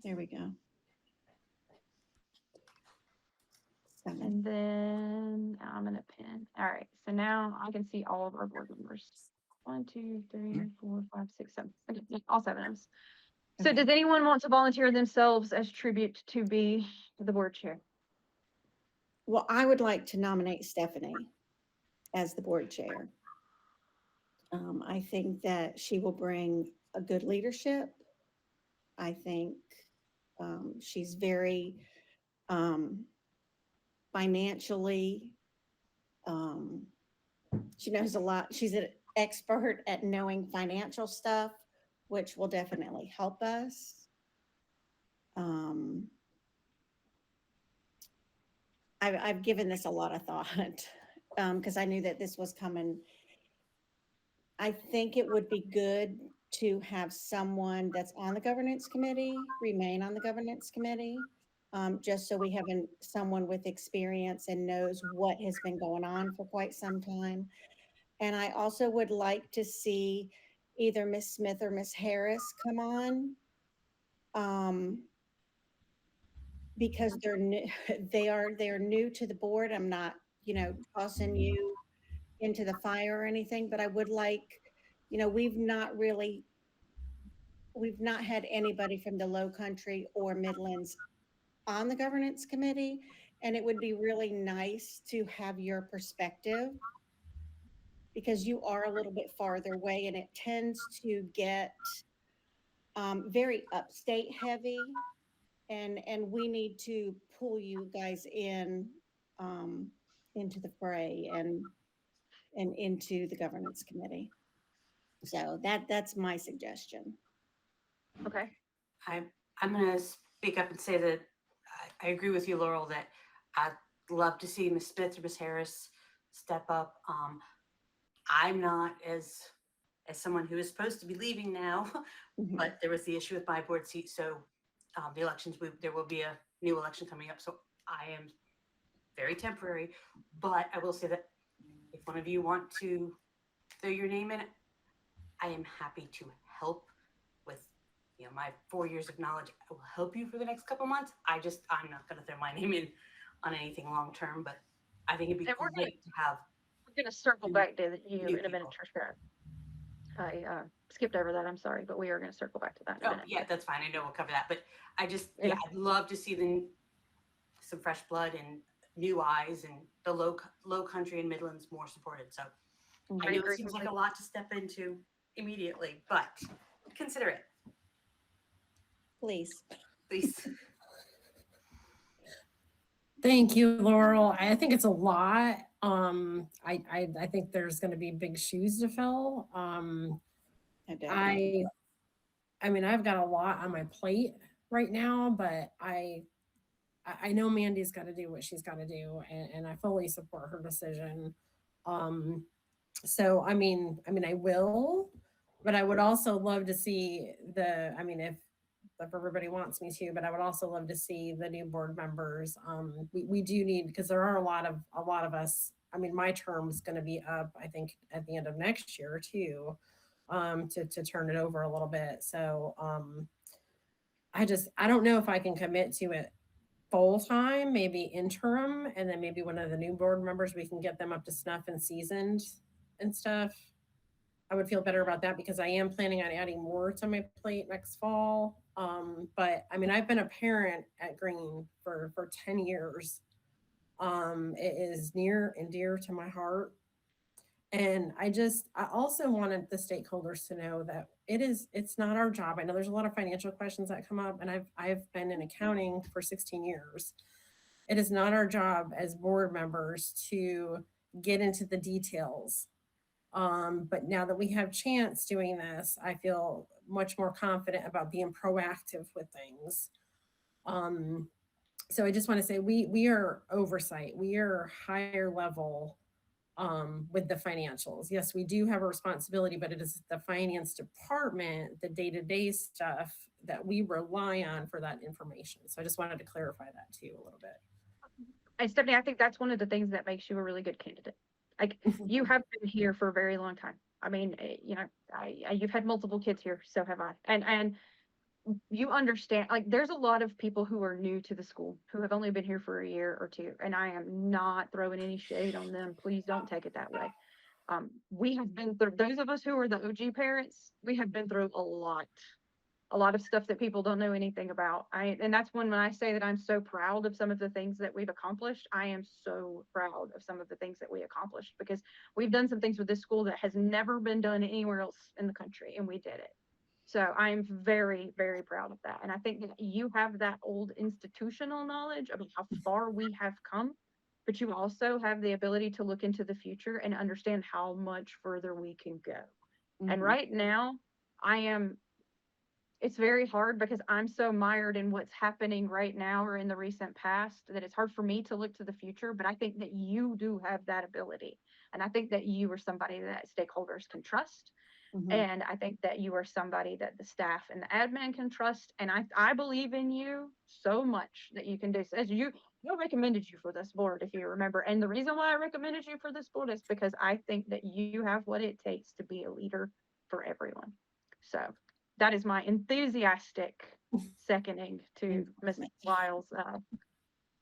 There we go. And then I'm gonna pin. All right, so now I can see all of our board members. 1, 2, 3, 4, 5, 6, 7. Okay, yeah, all 7 of us. So does anyone want to volunteer themselves as tribute to be the board chair? Well, I would like to nominate Stephanie as the board chair. I think that she will bring a good leadership. I think she's very financially, she knows a lot. She's an expert at knowing financial stuff, which will definitely help us. I've given this a lot of thought, because I knew that this was coming. I think it would be good to have someone that's on the governance committee, remain on the governance committee, just so we have someone with experience and knows what has been going on for quite some time. And I also would like to see either Miss Smith or Miss Harris come on. Because they're new, they're new to the board. I'm not, tossing you into the fire or anything, but I would like, we've not had anybody from the Low Country or Midlands on the governance committee. And it would be really nice to have your perspective, because you are a little bit farther away and it tends to get very upstate heavy. And we need to pull you guys in, into the fray and into the governance committee. So that's my suggestion. Okay. I'm gonna speak up and say that I agree with you, Laurel, that I'd love to see Ms. Smith or Ms. Harris step up. I'm not as someone who is supposed to be leaving now, but there was the issue with my board seat. So the elections, there will be a new election coming up. So I am very temporary, but I will say that if one of you want to throw your name in, I am happy to help with, my 4 years of knowledge. I will help you for the next couple months. I'm not going to throw my name in on anything long-term, but I think it'd be great to have. We're going to circle back to you new in a minute, people. Tricia. I skipped over that. I'm sorry, but we are going to circle back to that in a Oh, minute. yeah, that's fine. I know we'll cover that, but I just, Yeah. I'd love to see some fresh blood and new eyes and the low country and Midlands more supported. So I know it seems like a lot to step into immediately, but consider it. Please. Please. Thank you, Laurel. I think it's a lot. I think there's going to be big shoes to fill. I mean, I've got a lot on my plate right now, but I know Mandy's got to do what she's got to do, and I fully support her decision. So I mean, I will, but I would also love to see if everybody wants me to, but I would also love to see the new board members. We do need, because there are a lot of us. I mean, my term is going to be up, I think, at the end of next year too, to turn it over a little bit. So I don't know if I can commit to it full time, maybe interim, and then maybe one of the new board members, we can get them up to snuff and seasoned and stuff. I would feel better about that because I am planning on adding more to my plate next fall. But I mean, I've been a parent at Green for 10 years. It is near and dear to my heart. And I also wanted the stakeholders to know that it's not our job. I know there's a lot of financial questions that come up, and I've been in accounting for 16 years. It is not our job as board members to get into the details. But now that we have chance doing this, I feel much more confident about being proactive with things. So I just want to say we are oversight. We are higher level with the financials. Yes, we do have a responsibility, but it is the finance department, the day-to-day stuff that we rely on for that information. So I just wanted to clarify that to you a little bit. And Stephanie, I think that's one of the things that makes you a really good candidate. Like, you have been here for a very long time. I mean, you've had multiple kids here, so have I. And you understand, like, there's a lot of people who are new to the school who have only been here for a year or two, and I am not throwing any shade on them. Please don't take it that way. We have been through, those of us who are the OG parents, we have been through a lot of stuff that people don't know anything about. And that's when I say that I'm so proud of some of the things that we've accomplished. I am so proud of some of the things that we accomplished because we've done some things with this school that has never been done anywhere else in the country, and we did it. So I'm very, very proud of that. And I think that you have that old institutional knowledge about how far we have come, but you also have the ability to look into the future and understand how much further we can go. And right now, it's very hard because I'm so mired in what's happening right now or in the recent past that it's hard for me to look to the future, but I think that you do have that ability. And I think that you are somebody that stakeholders can trust. And I think that you are somebody that the staff and the admin can trust. And I believe in you so much that you can do. As I recommended you for this board, if you remember. And the reason why I recommended you for this board is because I think that you have what it takes to be a leader for everyone. So that is my enthusiastic seconding to Ms. Wiles.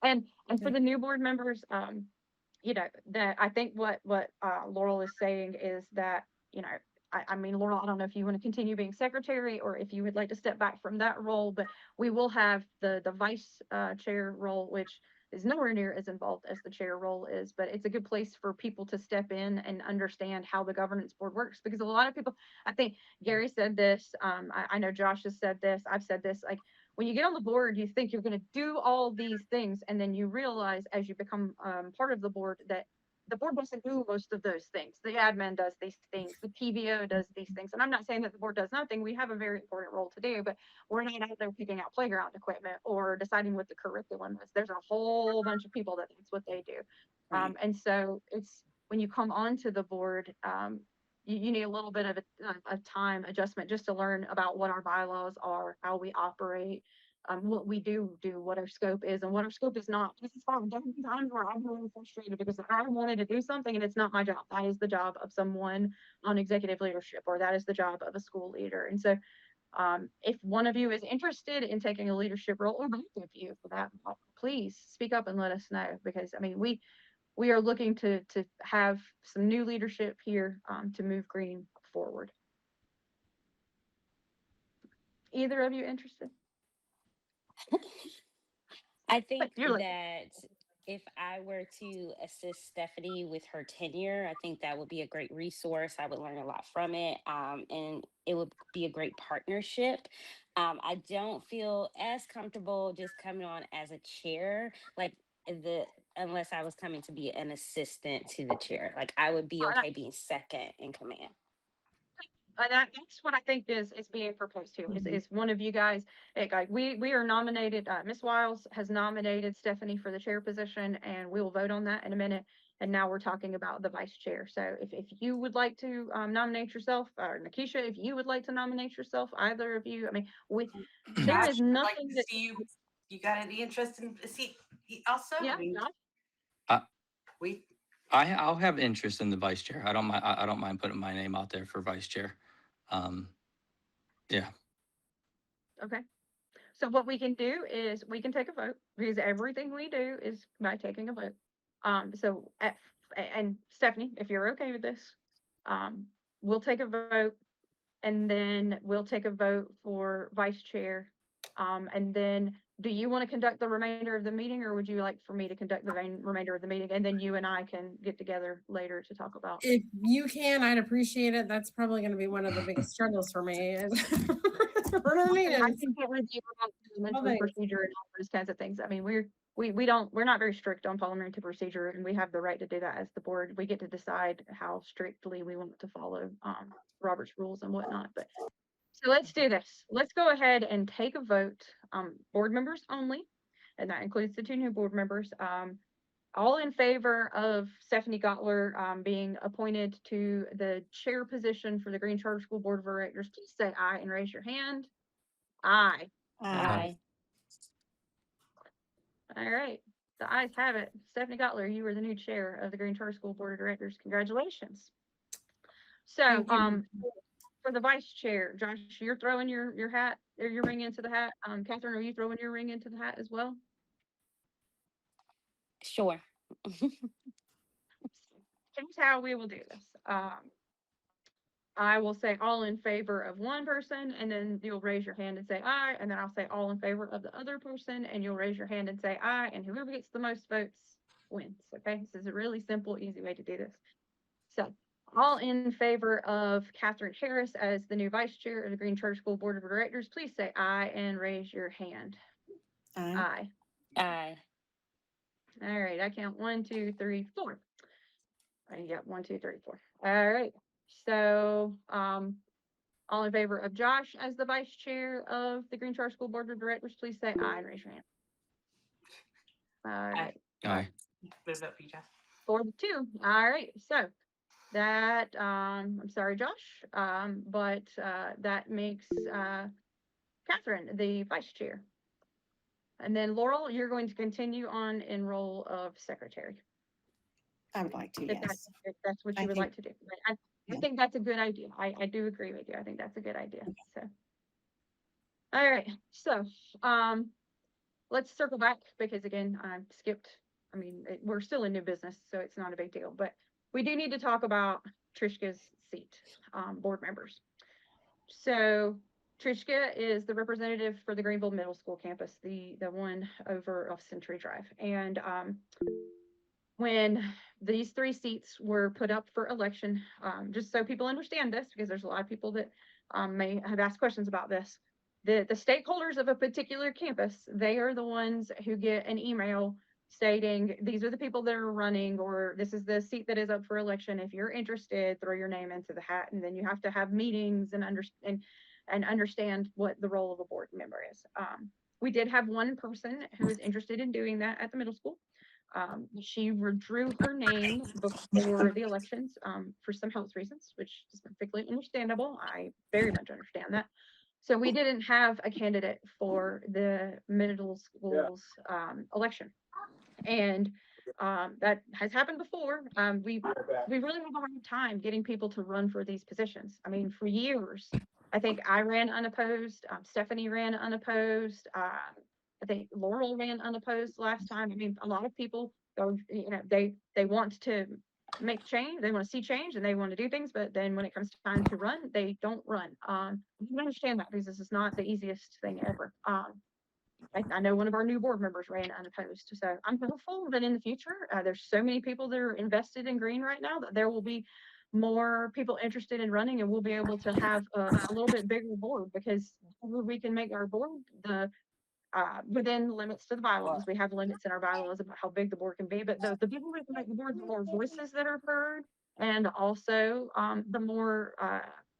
And for the new board members, you know, that I think what Laurel is saying is that, you know, I mean, Laurel, I don't know if you want to continue being secretary or if you would like to step back from that role, but we will have the vice chair role, which is nowhere near as involved as the chair role is, but it's a good place for people to step in and understand how the governance board works. Because a lot of people, I think Gary said this, I know Josh has said this, I've said this, like, when you get on the board, you think you're going to do all these things, and then you realize as you become part of the board that the board doesn't do most of those things. The admin does these things, the PVO does these things. And I'm not saying that the board does nothing. We have a very important role to do, but we're not out there picking out playground equipment or deciding what the curriculum is. There's a whole bunch of people that's what they do. Right. And so it's when you come onto the board, you need a little bit of a time adjustment just to learn about what our bylaws are, how we operate, what we do, what our scope is and what our scope is not. This is fine. There have been times where I'm really frustrated because I wanted to do something and it's not my job. That is the job of someone on executive leadership, or that is the job of a school leader. And so if one of you is interested in taking a leadership role, or both of you for that, please speak up and let us know, because I mean, we are looking to have some new leadership here to move Green forward. Either of you interested? I think You're like, that if I were to assist Stephanie with her tenure, I think that would be a great resource. I would learn a lot from it, and it would be a great partnership. I don't feel as comfortable just coming on as a chair, like unless I was coming to be an assistant to the chair. Like I would be okay being second in command. that's what I think is being proposed here. Is one of you guys, like we are nominated, Ms. Wiles has nominated Stephanie for the chair position, and we will vote on that in a minute. And now we're talking about the vice chair. So if you would like to nominate yourself, or Nikisha, if you would like to nominate yourself, either of you, I mean, there Josh, is I'd nothing like to that. see you. You got any interest in a seat also? Yeah, I mean, Uh, we I'll have interest in the vice chair. I don't mind. I don't mind putting my name out there for vice chair. Yeah. Okay. So what we can do is we can take a vote, because everything we do is by taking a vote. And Stephanie, if you're okay with this, we'll take a vote, and then we'll take a vote for vice chair. And then do you want to conduct the remainder of the meeting, or would you like for me to conduct the remainder of the meeting? And then you and I can get together later to talk about. If you can, I'd appreciate it. That's probably going to be one of the biggest struggles for me. Run of the I meetings. can get with you about parliamentary thanks. procedure and all those kinds of things. I mean, we're not very strict on parliamentary procedure, and we have the right to do that as the board. We get to decide how strictly we want to follow Robert's rules and whatnot. But so let's do this. Let's go ahead and take a vote. Board members only, and that includes the two new board members. All in favor of Stephanie Gottler being appointed to the chair position for the Green Charter School Board of Directors, please say aye and raise your hand. Aye. Aye. All right. The ayes have it. Stephanie Gottler, you are the new chair of the Green Charter School Board of Directors. Congratulations. So, for the vice chair, Josh, you're throwing your hat or your ring into the hat. Catherine, are you throwing your ring into the hat as well? Sure. Here's how we will do this. I will say all in favor of one person, and then you'll raise your hand and say aye, and then I'll say all in favor of the other person, and you'll raise your hand and say aye, and whoever gets the most votes wins. Okay, this is a really simple, easy way to do this. So, all in favor of Catherine Harris as the new vice chair of the Green Charter School Board of Directors, please say aye and raise your hand. Aye. Aye. All right, I count 1, 2, 3, 4. I got 1, 2, 3, 4. All right. So, All in favor of Josh as the vice chair of the Green Charter School Board of Directors, please say aye and raise your hand. All right. Aye. Move that for you, Jeff. 4-2. All right. So that, I'm sorry, Josh, but that makes Catherine the vice chair. And then Laurel, you're going to continue on in role of secretary. I would like to, If yes. that's what I you would think- like to do. But I think that's a good idea. I do agree with you. I think that's a good idea. So, all right. So, let's circle back because again, I skipped. I mean, we're still in new business, so it's not a big deal. But we do need to talk about Trishka's seat, board members. So Trishka is the representative for the Greenville Middle School campus, the one over off Century Drive. And when these 3 seats were put up for election, just so people understand this, because there's a lot of people that may have asked questions about this. The stakeholders of a particular campus, they are the ones who get an email stating these are the people that are running, or this is the seat that is up for election. If you're interested, throw your name into the hat, and then you have to have meetings and understand what the role of a board member is. We did have one person who was interested in doing that at the middle school. She withdrew her name before the elections for some health reasons, which is perfectly understandable. I very much understand that. So we didn't have a candidate for the middle school's election. And that has happened before. We really have a hard time getting people to run for these positions. I mean, for years, I think I ran unopposed. Stephanie ran unopposed. I think Laurel ran unopposed last time. I mean, a lot of people go, you know, they want to make change. They want to see change and they want to do things, but then when it comes time to run, they don't run. I understand that because this is not the easiest thing ever. I know one of our new board members ran unopposed. So I'm hopeful that in the future, there's so many people that are invested in Green right now that there will be more people interested in running, and we'll be able to have a little bit bigger board, because we can make our board within limits to the bylaws. We have limits in our bylaws about how big the board can be, but the bigger we can make the board, the more voices that are heard, and also the more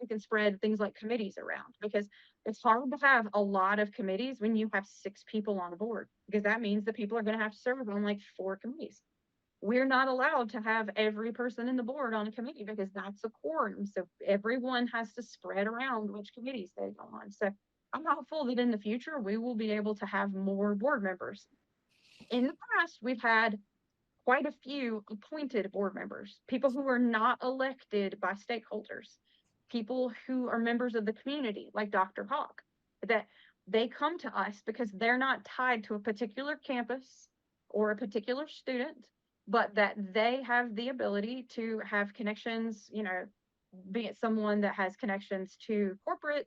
we can spread things like committees around, because it's hard to have a lot of committees when you have 6 people on a board, because that means that people are going to have to serve on like 4 committees. We're not allowed to have every person in the board on a committee because that's a quorum. So everyone has to spread around which committees they go on. So I'm hopeful that in the future, we will be able to have more board members. In the past, we've had quite a few appointed board members, people who are not elected by stakeholders, people who are members of the community, like Dr. Hawk, that they come to us because they're not tied to a particular campus or a particular student, but that they have the ability to have connections, you know, be it someone that has connections to corporate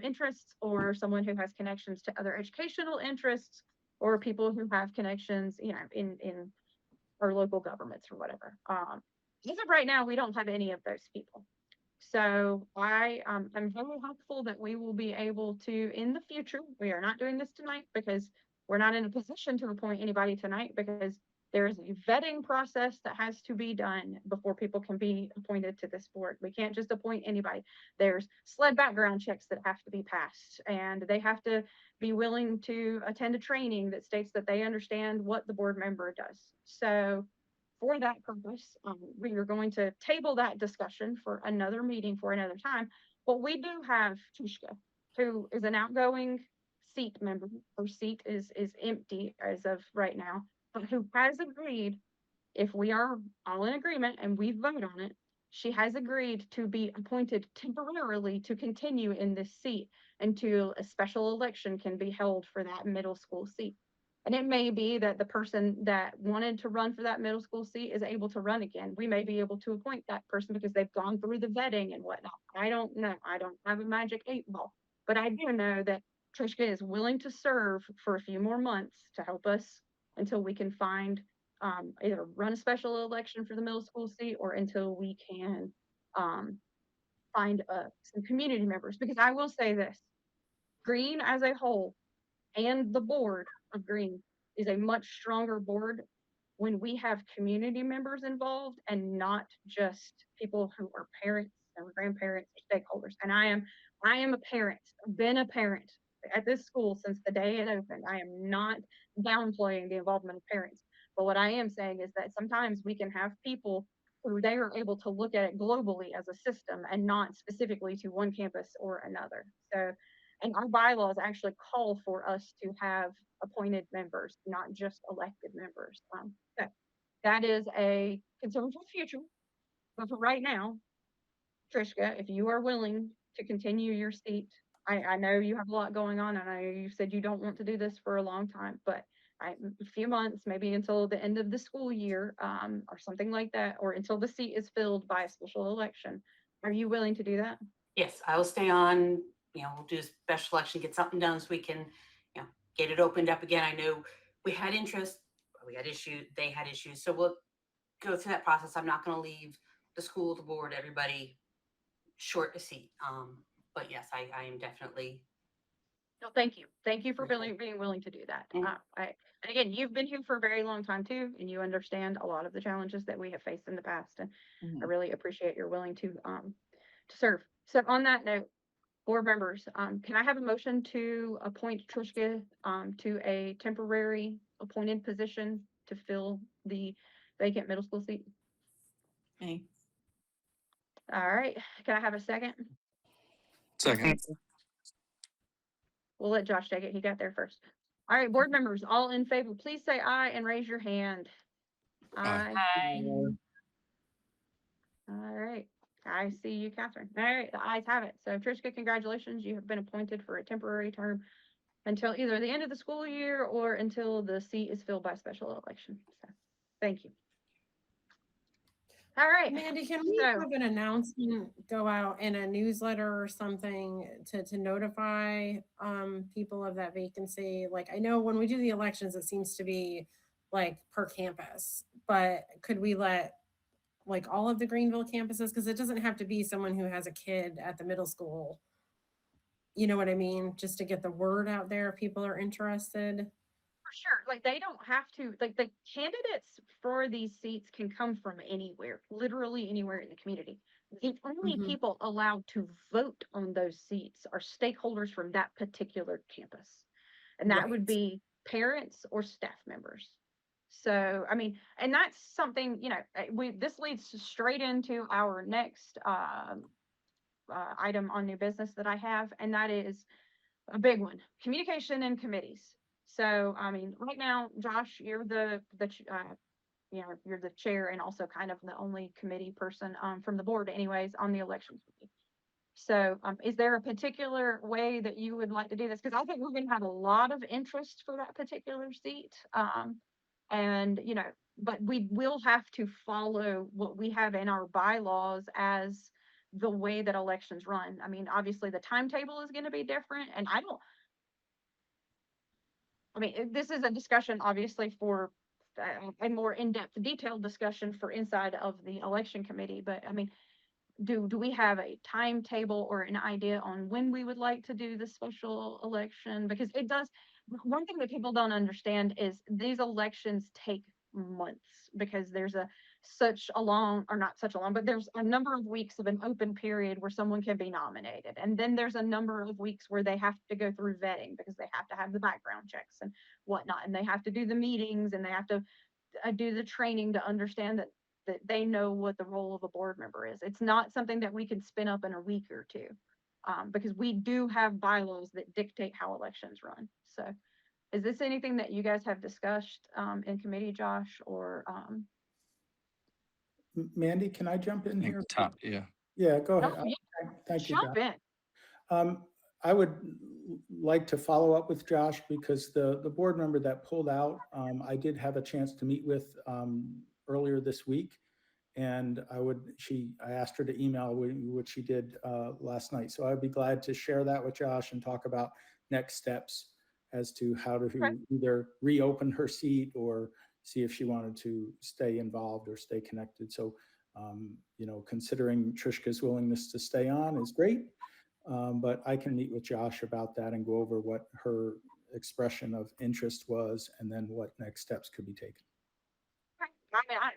interests, or someone who has connections to other educational interests, or people who have connections, you know, in our local governments or whatever. As of right now, we don't have any of those people. So I'm very hopeful that we will be able to, in the future, we are not doing this tonight because we're not in a position to appoint anybody tonight, because there is a vetting process that has to be done before people can be appointed to this board. We can't just appoint anybody. There's SLED background checks that have to be passed, and they have to be willing to attend a training that states that they understand what the board member does. So for that purpose, we are going to table that discussion for another meeting for another time. But we do have Trishka, who is an outgoing seat member. Her seat is empty as of right now, but who has agreed, if we are all in agreement and we vote on it, she has agreed to be appointed temporarily to continue in this seat until a special election can be held for that middle school seat. And it may be that the person that wanted to run for that middle school seat is able to run again. We may be able to appoint that person because they've gone through the vetting and whatnot. I don't know. I don't have a magic 8-ball, but I do know that Trishka is willing to serve for a few more months to help us until we can find either run a special election for the middle school seat, or until we can find some community members. Because I will say this, Green as a whole and the board of Green is a much stronger board when we have community members involved and not just people who are parents or grandparents or stakeholders. And I am I am a parent, been a parent at this school since the day it opened. I am not downplaying the involvement of parents. But what I am saying is that sometimes we can have people who they are able to look at it globally as a system and not specifically to one campus or another. So, and our bylaws actually call for us to have appointed members, not just elected members. So that is a concern for the future. But for right now, Trishka, if you are willing to continue your seat, I know you have a lot going on, and I know you said you don't want to do this for a long time, but a few months, maybe until the end of the school year, or something like that, or until the seat is filled by a special election. Are you willing to do that? Yes, I will stay on, we'll do a special election, get something done so we can, get it opened up again. I know we had interest, we had issues, they had issues. So we'll go through that process. I'm not going to leave the school, the board, everybody short a seat. But yes, I am definitely. No, thank you. Thank you for being willing to do that. And again, you've been here for a very long time too, and you understand a lot of the challenges that we have faced in the past. And I really appreciate you're willing to serve. So on that note, board members, can I have a motion to appoint Trishka to a temporary appointed position to fill the vacant middle school seat? Okay. All right. Can I have a second? Second. We'll let Josh take it. He got there first. All right, board members, all in favor, please say aye and raise your hand. Aye. All right. I see you, Catherine. All right, the ayes have it. So Trishka, congratulations. You have been appointed for a temporary term until either the end of the school year or until the seat is filled by special election. So thank you. All right. Mandy, can we have an announcement go out in a newsletter or something to notify people of that vacancy? Like, I know when we do the elections, it seems to be like per campus, but could we let like all of the Greenville campuses, because it doesn't have to be someone who has a kid at the middle school. You know what I mean? Just to get the word out there if people are interested. Sure, like they don't have to, like the candidates for these seats can come from anywhere, literally anywhere in the community. The only people allowed to vote on those seats are stakeholders from that particular campus. And that would be parents or staff members. So, I mean, and that's something, this leads straight into our next item on new business that I have, and that is a big one, communication in committees. So, I mean, right now, Josh, you're you're the chair and also kind of the only committee person from the board anyways on the elections committee. So is there a particular way that you would like to do this? Because I think we're going to have a lot of interest for that particular seat. But we will have to follow what we have in our bylaws as the way that elections run. I mean, obviously the timetable is going to be different, and this is a discussion obviously for a more in-depth detailed discussion for inside of the election committee. But I mean, do we have a timetable or an idea on when we would like to do the special election? Because one thing that people don't understand is these elections take months because there's there's a number of weeks of an open period where someone can be nominated. And then there's a number of weeks where they have to go through vetting because they have to have the background checks and whatnot. And they have to do the meetings and they have to do the training to understand that they know what the role of a board member is. It's not something that we can spin up in a week or two because we do have bylaws that dictate how elections run. So is this anything that you guys have discussed in committee, Josh, or? Mandy, can I jump in here? Yeah. Yeah, go ahead. Oh, yeah. Thank you. Jump in. I would like to follow up with Josh because the board member that pulled out, I did have a chance to meet with earlier this week, and I asked her to email, which she did last night. So I'd be glad to share that with Josh and talk about next steps as to how to either reopen her seat or see if she wanted to stay involved or stay connected. So, considering Trishka's willingness to stay on is great. But I can meet with Josh about that and go over what her expression of interest was and then what next steps could be taken.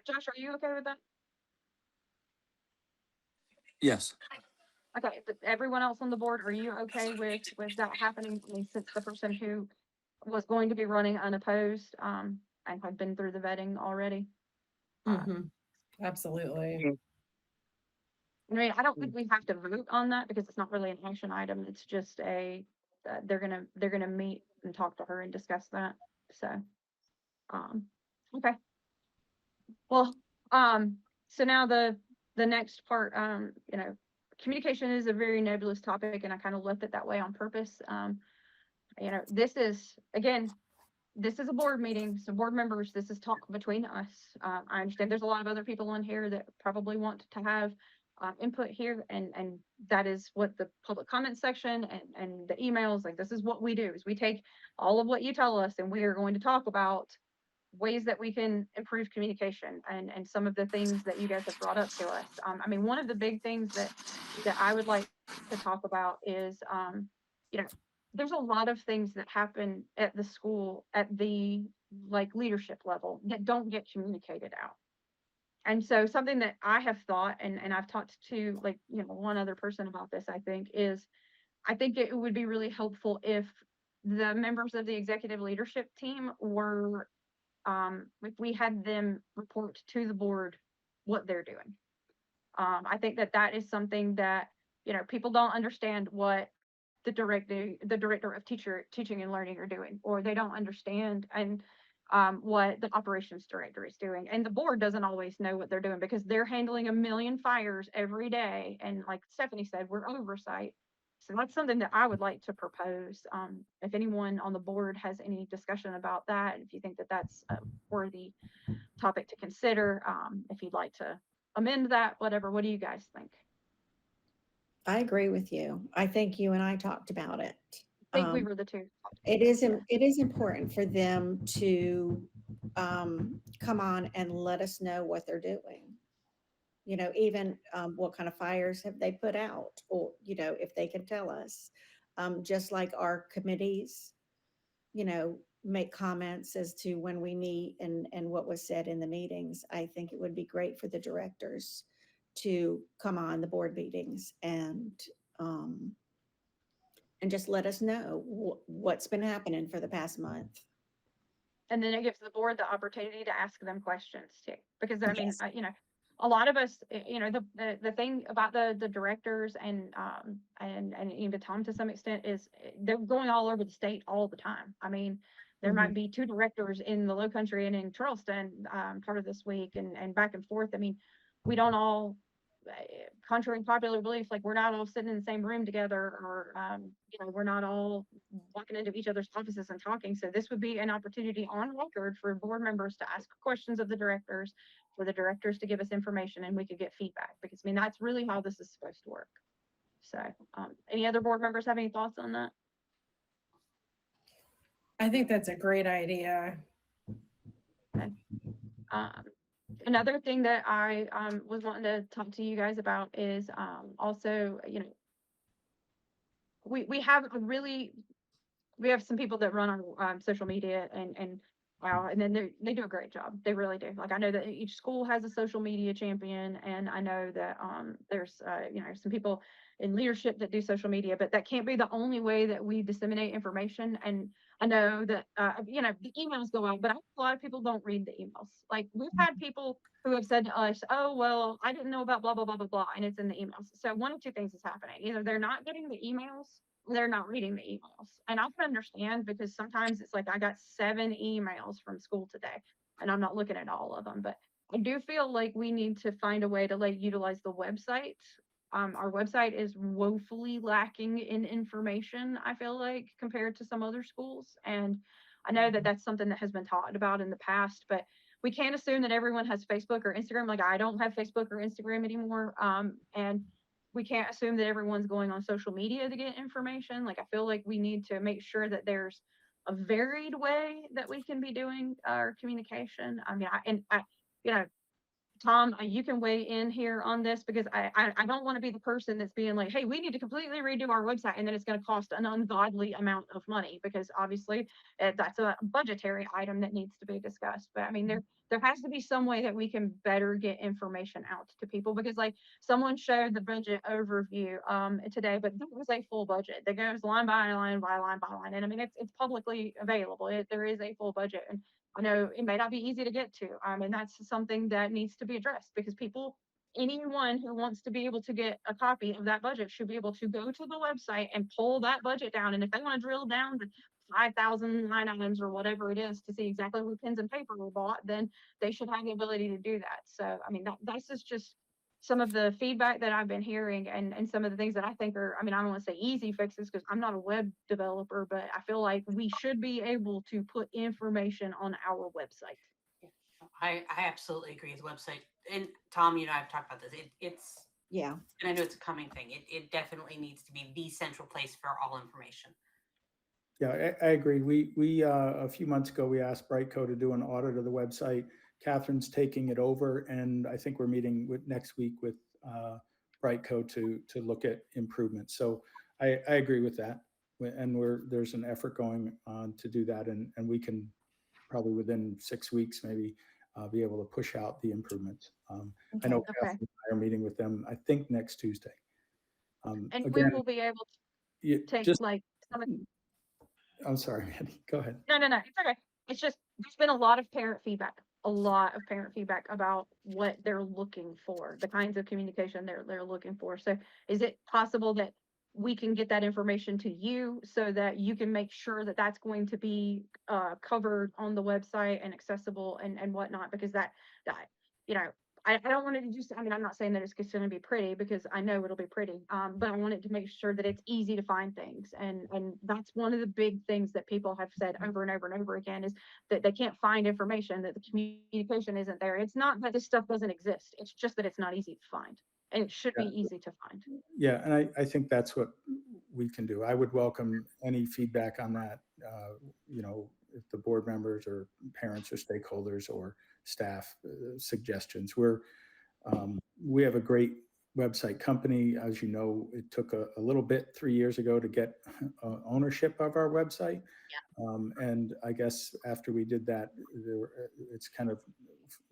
Josh, are you okay with that? Yes. Okay, but everyone else on the board, are you okay with that happening? I mean, since the person who was going to be running unopposed, and had been through the vetting already? Absolutely. I mean, I don't think we have to vote on that because it's not really an action item. It's just they're gonna meet and talk to her and discuss that. So, okay. Well, so now the next part, communication is a very nebulous topic and I kind of left it that way on purpose. This is, again, this is a board meeting, so board members, this is talk between us. I understand there's a lot of other people on here that probably want to have input here, and that is what the public comment section and the emails, like, this is what we do, is we take all of what you tell us and we are going to talk about ways that we can improve communication and some of the things that you guys have brought up to us. I mean, one of the big things that I would like to talk about is, there's a lot of things that happen at the school at the leadership level that don't get communicated out. And so something that I have thought, and I've talked to one other person about this, I think it would be really helpful if the members of the executive leadership team were, if we had them report to the board what they're doing. I think that is something that, people don't understand what the director of teaching and learning are doing, or they don't understand what the operations director is doing. And the board doesn't always know what they're doing because they're handling a million fires every day. And like Stephanie said, we're oversight. So that's something that I would like to propose. If anyone on the board has any discussion about that, if you think that that's a worthy topic to consider, if you'd like to amend that, whatever, what do you guys think? I agree with you. I think you and I talked about it. I think we were the two. It is important for them to come on and let us know what they're doing. Even what kind of fires have they put out, or, if they can tell us, just like our committees, make comments as to when we meet and what was said in the meetings. I think it would be great for the directors to come on the board meetings and just let us know what's been happening for the past month. And then it gives the board the opportunity to ask them questions too, because I mean, Yes. A lot of us, the thing about the directors and even Tom to some extent is they're going all over the state all the time. I mean, there might be two directors in the Low Country and in Charleston part of this week and back and forth. I mean, we don't all, contrary to popular belief, like we're not all sitting in the same room together, or we're not all walking into each other's offices and talking. So this would be an opportunity on record for board members to ask questions of the directors, for the directors to give us information, and we could get feedback, because I mean that's really how this is supposed to work. So any other board members have any thoughts on that? I think that's a great idea. Okay. Another thing that I was wanting to talk to you guys about is also, we have some people that run our social media and wow, and then they do a great job. They really do. Like, I know that each school has a social media champion, and I know that there's some people in leadership that do social media, but that can't be the only way that we disseminate information. And I know that the emails go out, but a lot of people don't read the emails. Like, we've had people who have said to us, "Oh, well, I didn't know about blah blah blah blah blah," and it's in the emails. So one of two things is happening: either they're not getting the emails, they're not reading the emails. And I can understand, because sometimes it's like I got 7 emails from school today and I'm not looking at all of them. But I do feel like we need to find a way to utilize the website. Our website is woefully lacking in information, I feel like, compared to some other schools. And I know that that's something that has been talked about in the past, but we can't assume that everyone has Facebook or Instagram. Like, I don't have Facebook or Instagram anymore. And we can't assume that everyone's going on social media to get information. Like, I feel like we need to make sure that there's a varied way that we can be doing our communication. I mean, Tom, you can weigh in here on this because I don't want to be the person that's being like, hey, we need to completely redo our website and then it's going to cost an ungodly amount of money because obviously that's a budgetary item that needs to be discussed. But I mean, there has to be some way that we can better get information out to people because like someone showed the budget overview today, but there was a full budget that goes line by line by line by line. And I mean, it's publicly available. There is a full budget. And I know it may not be easy to get to. And that's something that needs to be addressed because anyone who wants to be able to get a copy of that budget should be able to go to the website and pull that budget down. And if they want to drill down to 5,000 line items or whatever it is to see exactly what pens and paper were bought, then they should have the ability to do that. So, I mean, this is just some of the feedback that I've been hearing and some of the things that I think are, I mean, I don't want to say easy fixes because I'm not a web developer, but I feel like we should be able to put information on our website. I absolutely agree with the website. And Tom, you know, I've talked about this. It's Yeah. and I know it's a coming thing. It definitely needs to be the central place for all information. Yeah, I agree. We a few months ago, we asked Brightco to do an audit of the website. Catherine's taking it over, and I think we're meeting next week with Brightco to look at improvements. So I agree with that. And there's an effort going on to do that, and we can probably within 6 weeks maybe be able to push out the improvements. I know Catherine and I are meeting with them, I think next Tuesday. And again, we will be able to take like some of I'm sorry, Mandy, go ahead. No, it's okay. It's just, there's been a lot of parent feedback about what they're looking for, the kinds of communication they're looking for. So is it possible that we can get that information to you so that you can make sure that that's going to be covered on the website and accessible and whatnot? Because that, you know, I don't want it to just, I mean, I'm not saying that it's going to be pretty because I know it'll be pretty, but I want it to make sure that it's easy to find things. And that's one of the big things that people have said over and over and over again is that they can't find information, that the communication isn't there. It's not that this stuff doesn't exist. It's just that it's not easy to find. And it should be easy to find. Yeah, and I think that's what we can do. I would welcome any feedback on that, you know, if the board members or parents or stakeholders or staff suggestions. We have a great website company. As you know, it took a little bit 3 years ago to get ownership of our website. And I guess after we did that, it's kind of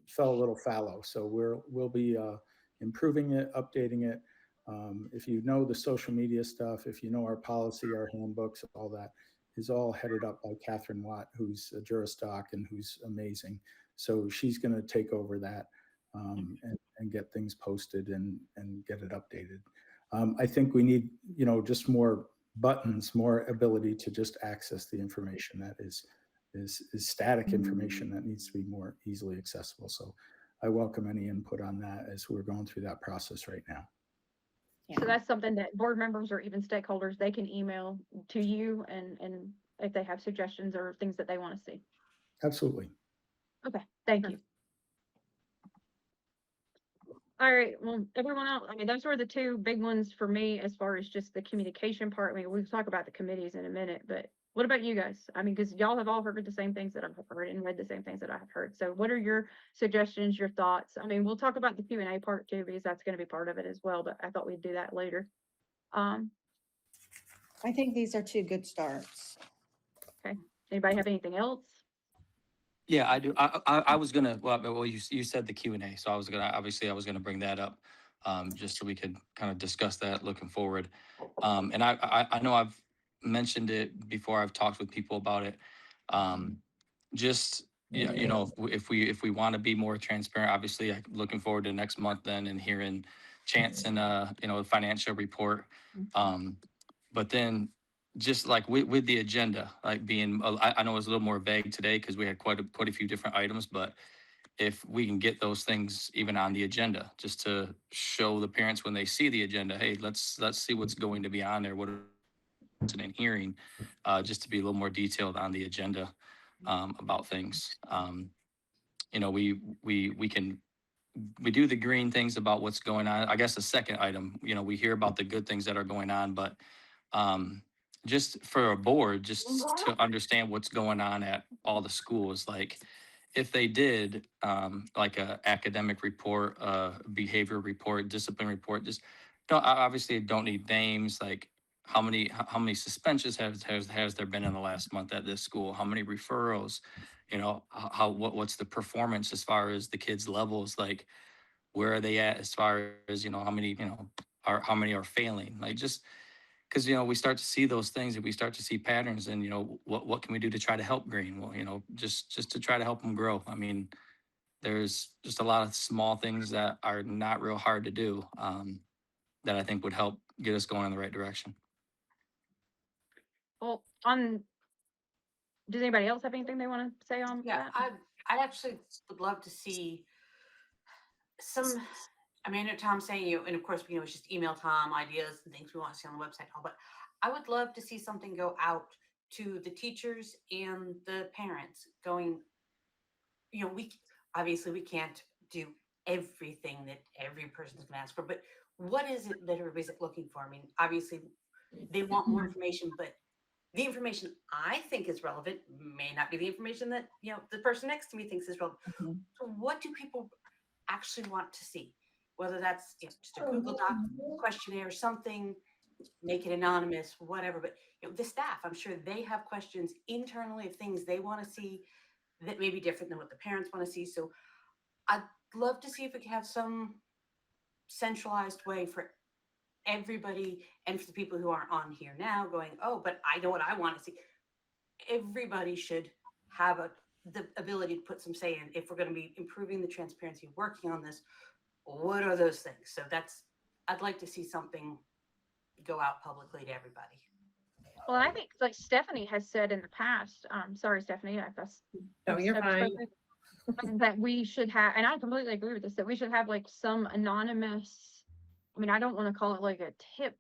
fell a little fallow. So we'll be improving it, updating it. If you know the social media stuff, if you know our policy, our handbooks, all that is all headed up by Catherine Watt, who's a Juristoc and who's amazing. So she's going to take over that and get things posted and get it updated. I think we need, you know, just more buttons, more ability to just access the information that is static information that needs to be more easily accessible. So I welcome any input on that as we're going through that process right now. So that's something that board members or even stakeholders, they can email to you and if they have suggestions or things that they want to see. Absolutely. Okay, thank you. All right, well, everyone else, I mean, those were the two big ones for me as far as just the communication part. I mean, we'll talk about the committees in a minute, but what about you guys? I mean, because y'all have all heard the same things that I've heard and read the same things that I've heard. So what are your suggestions, your thoughts? I mean, we'll talk about the Q&A part too, because that's going to be part of it as well, but I thought we'd do that later. I think these are two good starts. Okay, anybody have anything else? Yeah, I do. I was gonna, well, you said the Q&A, so I was gonna bring that up, just so we could kind of discuss that looking forward. And I know I've mentioned it before. I've talked with people about it. Just, you know, if we want to be more transparent, obviously, I'm looking forward to next month then and hearing Chance and you know, the financial report. But then just like with the agenda, like being, I know it's a little more vague today because we had quite a few different items, but if we can get those things even on the agenda, just to show the parents when they see the agenda, hey, let's see what's going to be on there, what in hearing, just to be a little more detailed on the agenda about things. You know, we do the green things about what's going on. I guess the second item, you know, we hear about the good things that are going on, but just for a board, just to understand what's going on at all the schools, like if they did, like a academic report, behavior report, discipline report, just don't, obviously don't need names, like how many suspensions has there been in the last month at this school? How many referrals? You know, what's the performance as far as the kids' levels? Like, where are they at as far as, you know, how many, you know, how many are failing? Like, just because, you know, we start to see those things and we start to see patterns, and, you know, what can we do to try to help Green? Well, you know, just to try to help them grow. I mean, there's just a lot of small things that are not real hard to do, that I think would help get us going in the right direction. Well, does anybody else have anything they want to say on Yeah, that? I actually would love to see some. I mean, I know Tom's saying you, and of course, you know, it's just email Tom ideas and things we want to see on the website and all, but I would love to see something go out to the teachers and the parents going, you know, obviously we can't do everything that every person's gonna ask for, but what is it that everybody's looking for? I mean, obviously they want more information, but the information I think is relevant may not be the information that, you know, the person next to me thinks is relevant. So what do people actually want to see? Whether that's, you know, just a Google Doc questionnaire or something, make it anonymous, whatever. But, you know, the staff, I'm sure they have questions internally of things they want to see that may be different than what the parents want to see. So I'd love to see if we could have some centralized way for everybody, and for the people who aren't on here now going, oh, but I know what I want to see. Everybody should have the ability to put some say in. If we're going to be improving the transparency, working on this, what are those things? So I'd like to see something go out publicly to everybody. Well, I think like Stephanie has said in the past, sorry, Stephanie, if that's. No, you're fine. That we should have, and I completely agree with this, that we should have like some anonymous, I mean, I don't want to call it like a tip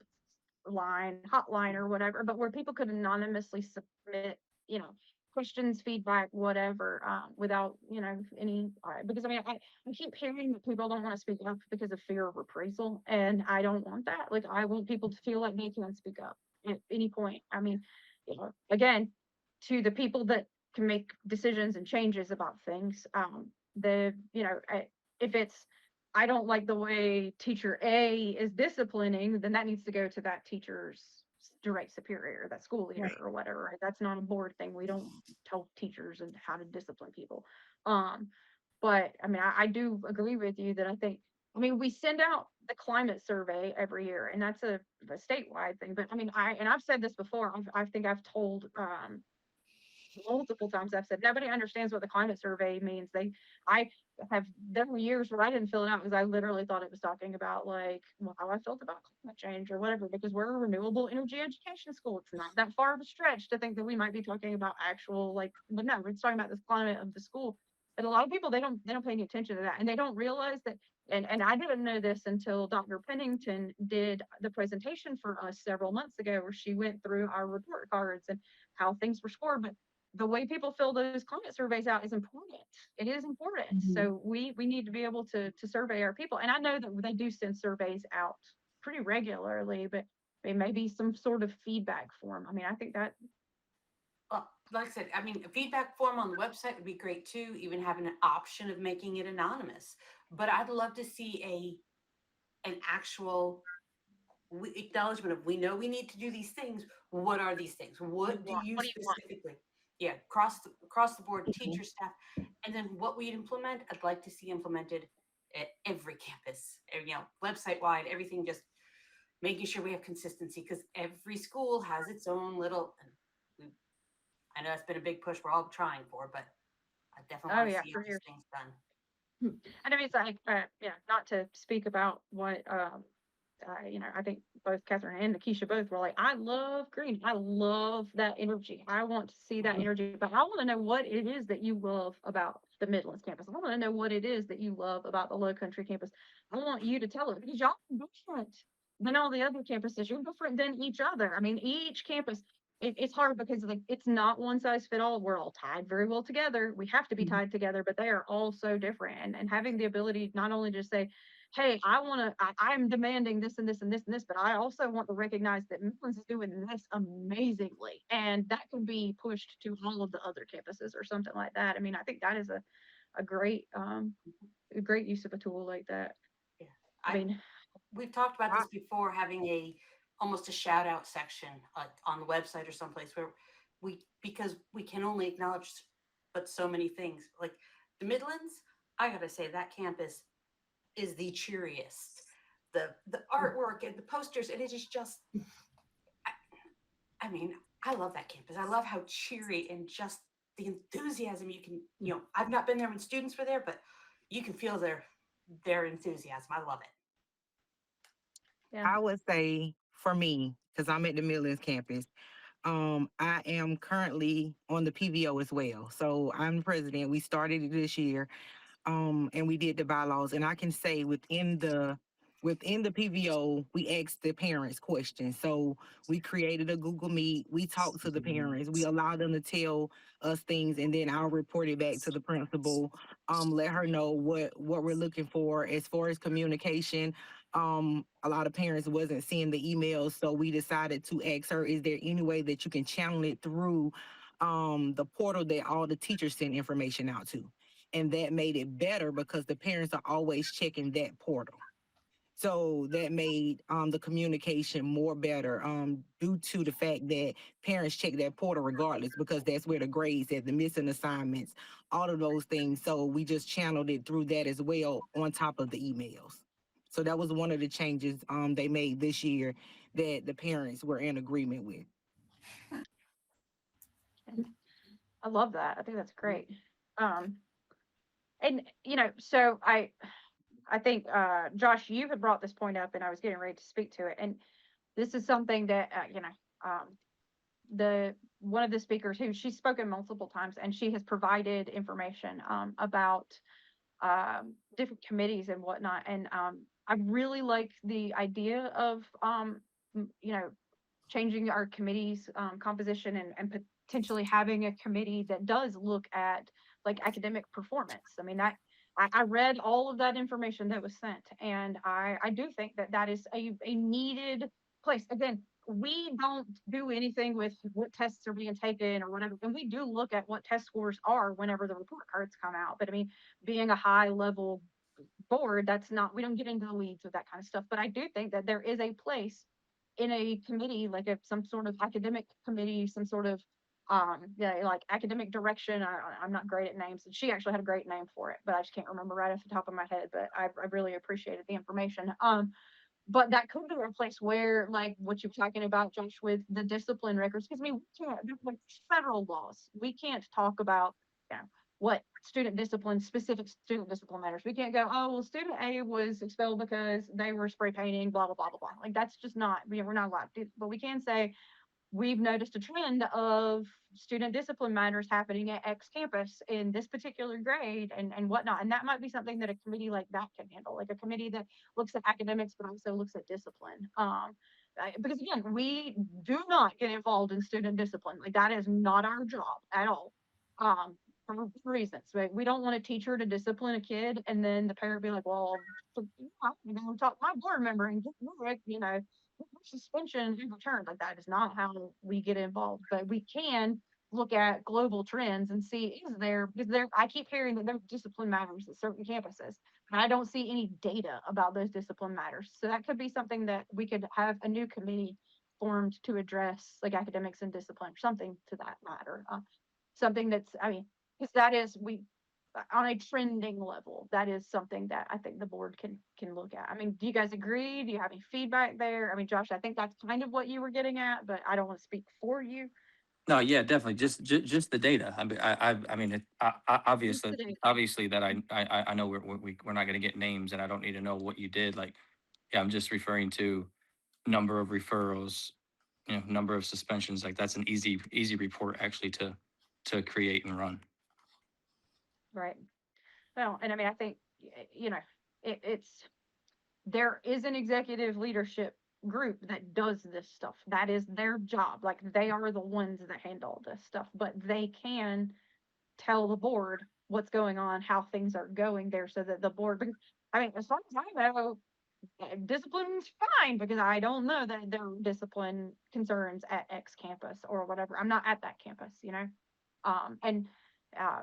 line, hotline or whatever, but where people could anonymously submit, you know, questions, feedback, whatever, without, you know, any, because I mean, I keep hearing that people don't want to speak up because of fear of reprisal, and I don't want that. Like, I want people to feel like they can speak up at any point. I mean, you know, again, to the people that can make decisions and changes about things, you know, if it's, I don't like the way teacher A is disciplining, then that needs to go to that teacher's direct superior, that school leader or whatever. Right? That's not a board thing. We don't tell teachers and how to discipline people. But I mean, I do agree with you that I mean, we send out the climate survey every year, and that's a statewide thing. But I mean, I've said this before. I think I've told multiple times, I've said nobody understands what the climate survey means. There were years where I didn't fill it out because I literally thought it was talking about like, well, how I felt about climate change or whatever, because we're a renewable energy education school. It's not that far of a stretch to think that we might be talking about actual, like, but no, we're talking about the climate of the school. But a lot of people, they don't pay any attention to that, and they don't realize that. And I didn't know this until Dr. Pennington did the presentation for us several months ago, where she went through our report cards and how things were scored. But the way people fill those climate surveys out is important. It is important. So we need to be able to survey our people. And I know that they do send surveys out pretty regularly, but maybe some sort of feedback form. I mean, I think that. Well, like I said, I mean, a feedback form on the website would be great too, even having an option of making it anonymous. But I'd love to see an actual acknowledgement of, we know we need to do these things. What are these things? What do you specifically? Yeah, across the board, teacher, staff, and then what we'd implement, I'd like to see implemented at every campus, you know, website wide, everything, just making sure we have consistency, because every school has its own little, I know that's been a big push we're all trying for, but I definitely want to see all these things done. And I mean, it's like, not to speak about what, you know, I think both Catherine and Nakisha both were like, I love Green. I love that energy. I want to see that energy, but I want to know what it is that you love about the Midlands campus. I want to know what it is that you love about the Low Country campus. I want you to tell it, because y'all are different than all the other campuses. You're different than each other. I mean, each campus, it's hard because like it's not one size fit all. We're all tied very well together. We have to be tied together, but they are all so different. And having the ability not only to say, hey, I'm demanding this and this and this and this, but I also want to recognize that Midlands is doing this amazingly. And that can be pushed to all of the other campuses or something like that. I mean, I think that is a great use of a tool like that. Yeah. I mean, We've talked about this before, having almost a shout out section on the website or someplace where because we can only acknowledge but so many things. Like the Midlands, I gotta say that campus is the cheeriest. The artwork and the posters, and it is just, I mean, I love that campus. I love how cheery and just the enthusiasm you can, I've not been there when students were there, but you can feel their enthusiasm. I love it. Yeah. I would say for me, because I'm at the Midlands campus, I am currently on the PVO as well. So I'm the president. We started it this year, and we did the bylaws. And I can say within the PVO, we asked the parents questions. So we created a Google Meet. We talked to the parents. We allowed them to tell us things, and then I'll report it back to the principal. Let her know what we're looking for as far as communication. A lot of parents wasn't seeing the emails, so we decided to ask her, is there any way that you can channel it through the portal that all the teachers send information out to? And that made it better because the parents are always checking that portal. So that made the communication more better due to the fact that parents check that portal regardless, because that's where the grades at, the missing assignments, all of those things. So we just channeled it through that as well on top of the emails. So that was one of the changes they made this year that the parents were in agreement with. I love that. I think that's great. And so I think Josh, you had brought this point up, and I was getting ready to speak to it. And this is something that one of the speakers who she's spoken multiple times, and she has provided information about different committees and whatnot. And I really like the idea of changing our committee's composition and potentially having a committee that does look at like academic performance. I mean, I read all of that information that was sent, and I do think that is a needed place. Again, we don't do anything with what tests are being taken or whatever, and we do look at what test scores are whenever the report cards come out. But I mean, being a high level board, we don't get into the weeds with that kind of stuff. But I do think that there is a place in a committee, like some sort of academic committee, some sort of like academic direction. I'm not great at names, and she actually had a great name for it, but I just can't remember right off the top of my head. But I really appreciated the information. But that could be a place where, like what you're talking about, Josh, with the discipline records, because I mean, there's like federal laws. We can't talk about what specific student discipline matters. We can't go, oh, well, student A was expelled because they were spray painting, blah, blah, blah, blah, blah. Like, that's just not, we're not allowed to do, but we can say, we've noticed a trend of student discipline matters happening at X campus in this particular grade and whatnot. And that might be something that a committee like that can handle, like a committee that looks at academics, but also looks at discipline. Because again, we do not get involved in student discipline. Like, that is not our job at all. For reasons. Right? We don't want a teacher to discipline a kid and then the parent be like, well, talk to my board member and get suspension overturned. Like, that is not how we get involved. But we can look at global trends and see, I keep hearing that there are discipline matters at certain campuses, but I don't see any data about those discipline matters. So that could be something that we could have a new committee formed to address, like academics and discipline, or something to that matter. Something that's, because that is, on a trending level, that is something that I think the board can look at. I mean, do you guys agree? Do you have any feedback there? I mean, Josh, I think that's kind of what you were getting at, but I don't want to speak for you. No, yeah, definitely. Just the data. I mean, obviously that I know we're not going to get names, and I don't need to know what you did. Like, yeah, I'm just referring to number of referrals, number of suspensions. Like, that's an easy report actually to create and run. Right. Well, and I mean, I think, there is an executive leadership group that does this stuff. That is their job. Like, they are the ones that handle this stuff, but they can tell the board what's going on, how things are going there, so that the board, because I mean, as far as I know, discipline's fine because I don't know that there are discipline concerns at X campus or whatever. I'm not at that campus, you know?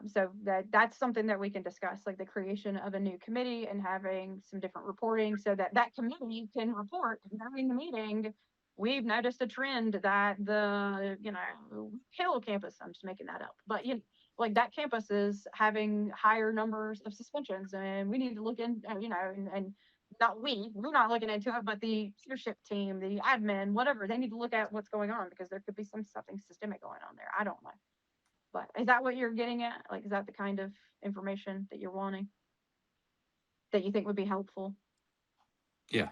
So that's something that we can discuss, like the creation of a new committee and having some different reporting so that that committee can report during the meeting. We've noticed a trend that the, Hill campus, I'm just making that up, but like that campus is having higher numbers of suspensions and we need to look in, and not we're not looking into it, but the leadership team, the admin, whatever, they need to look at what's going on because there could be something systemic going on there. I don't know. But is that what you're getting at? Like, is that the kind of information that you're wanting? That you think would be helpful? Yeah.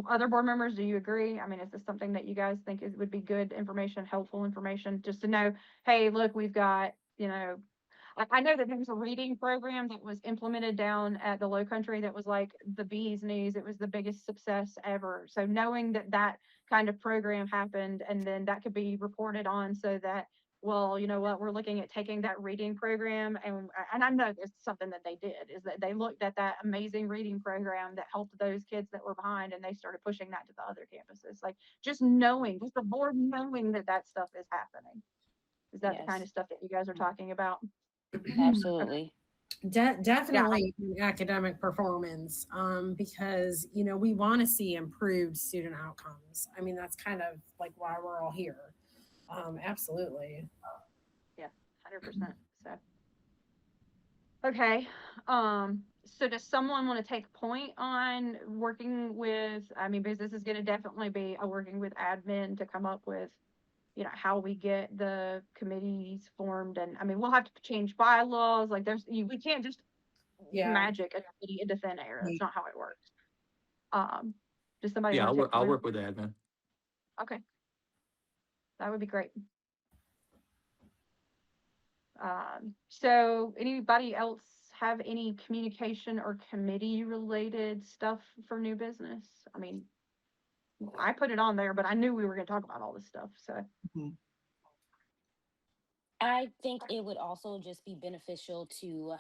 Other board members, do you agree? I mean, is this something that you guys think would be good information, helpful information, just to know, hey, look, we've got, I know that there was a reading program that was implemented down at the Low Country that was like the bee's knees. It was the biggest success ever. So knowing that that kind of program happened and then that could be reported on so that, well, you know what, we're looking at taking that reading program and I know it's something that they did is that they looked at that amazing reading program that helped those kids that were behind and they started pushing that to the other campuses. Like just the board knowing that that stuff is happening. Is that the kind of stuff that you guys are talking about? Absolutely. Definitely academic performance, because, we want to see improved student outcomes. I mean, that's kind of like why we're all here. Absolutely. Yeah, 100%. So, okay. So does someone want to take point on working with, because this is going to definitely be a working with admin to come up with, how we get the committees formed. And we'll have to change bylaws. Like we can't just magic a committee into thin air. That's not how it works. Does somebody Yeah, want to I'll work with the admin. Okay. That would be great. So anybody else have any communication or committee related stuff for new business? I put it on there, but I knew we were going to talk about all this stuff. So I think it would also just be beneficial to,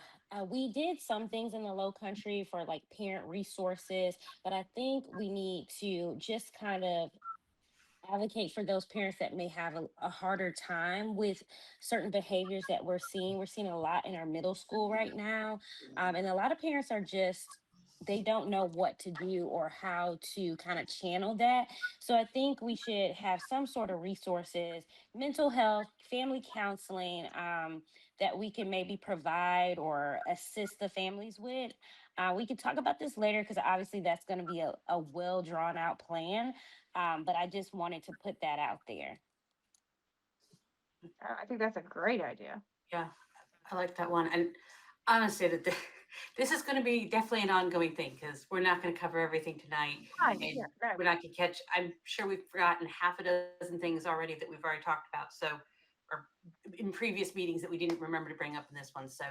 we did some things in the Low Country for like parent resources, but I think we need to just kind of advocate for those parents that may have a harder time with certain behaviors that we're seeing. We're seeing a lot in our middle school right now. And a lot of parents are they don't know what to do or how to kind of channel that. So I think we should have some sort of resources, mental health, family counseling, that we can maybe provide or assist the families with. We can talk about this later because obviously that's going to be a well drawn out plan. But I just wanted to put that out there. I think that's a great idea. Yeah, I like that one. And I'm gonna say that this is going to be definitely an ongoing thing because we're not going to cover everything tonight. Right, And yeah, right. we're not going to catch, I'm sure we've forgotten half a dozen things already that we've already talked about. So, or in previous meetings that we didn't remember to bring up in this one. So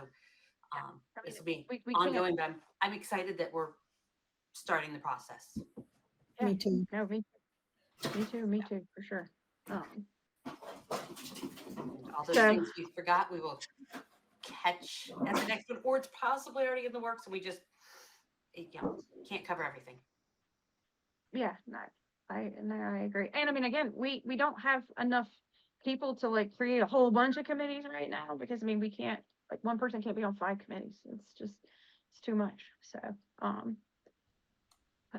this will be we ongoing, but I'm excited that we're starting the process. Yeah. Me too. No, me too, for sure. All those So- things we forgot, we will catch at the next one, or it's possibly already in the works, and we just can't cover everything. Yeah, no, I agree. And again, we don't have enough people to like create a whole bunch of committees right now because we can't, like one person can't be on 5 committees. It's too much. So,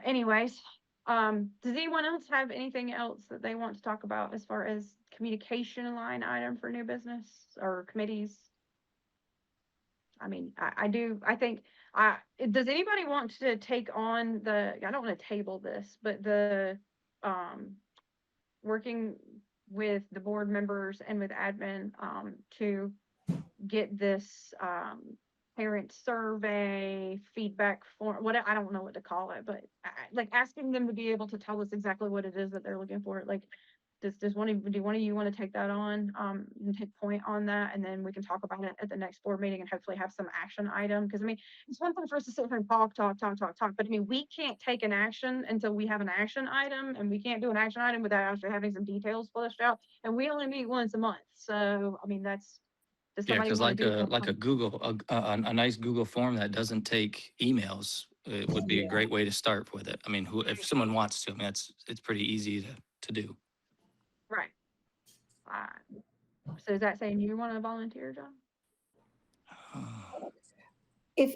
anyways, does anyone else have anything else that they want to talk about as far as communication line item for new business or committees? Does anybody want to take on I don't want to table this, but the working with the board members and with admin to get this parent survey feedback form, I don't know what to call it, but like asking them to be able to tell us exactly what it is that they're looking for. Like, do one of you want to take that on and take point on that, and then we can talk about it at the next board meeting and hopefully have some action item? Because it's one thing for us to sit here and talk, but we can't take an action until we have an action item, and we can't do an action item without actually having some details fleshed out. And we only meet once a month, so that's Does Yeah, somebody because want to do like a Google, a nice Google form that doesn't take emails, it would be a great way to start with it. I mean, if someone wants to, I mean, it's pretty easy to do. Right. So is that saying you want to volunteer, John? If,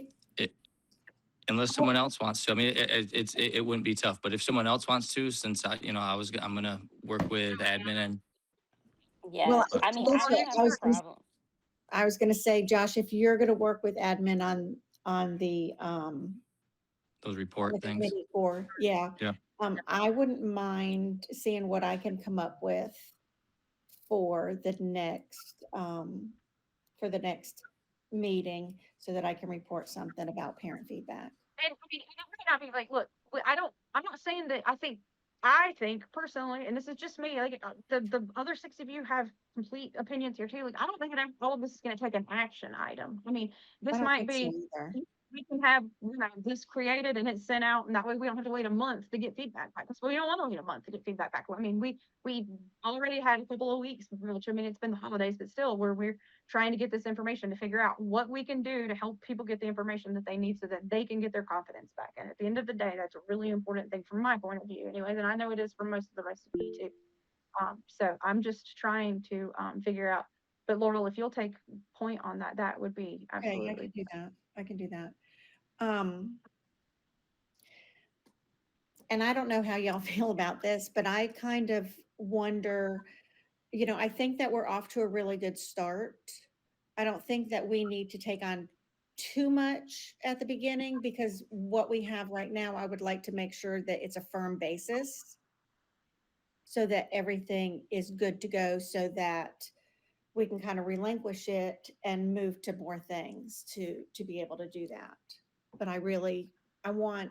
Unless someone else wants to, I mean, it wouldn't be tough, but if someone else wants to, since I'm gonna work with admin and. Yeah, well, I mean, that's I what don't have I a was, problem. I was gonna say, Josh, if you're gonna work with admin on the, Those on report the things. committee for, yeah. Yeah. I wouldn't mind seeing what I can come up with for the next meeting so that I can report something about parent feedback. And I mean, it might not be like, look, I'm not saying that I think personally, and this is just me, like the other 6 of you have complete opinions here too. Like, I don't think that all of this is going to take an action item. I mean, I this don't might think so be, either. we can have, this created and it's sent out, and that way we don't have to wait a month to get feedback back. That's why we don't want to wait a month to get feedback back. I mean, we already had a couple of weeks, which, I mean, it's been the holidays, but still, where we're trying to get this information to figure out what we can do to help people get the information that they need so that they can get their confidence back. And at the end of the day, that's a really important thing from my point of view anyways, and I know it is for most of the rest of you too. So I'm just trying to figure out, but Laurel, if you'll take point on that, that would be absolutely. Okay, I can do that. I can do that. And I don't know how y'all feel about this, but I kind of wonder, I think that we're off to a really good start. I don't think that we need to take on too much at the beginning, because what we have right now, I would like to make sure that it's a firm basis so that everything is good to go, so that we can kind of relinquish it and move to more things to be able to do that. But I want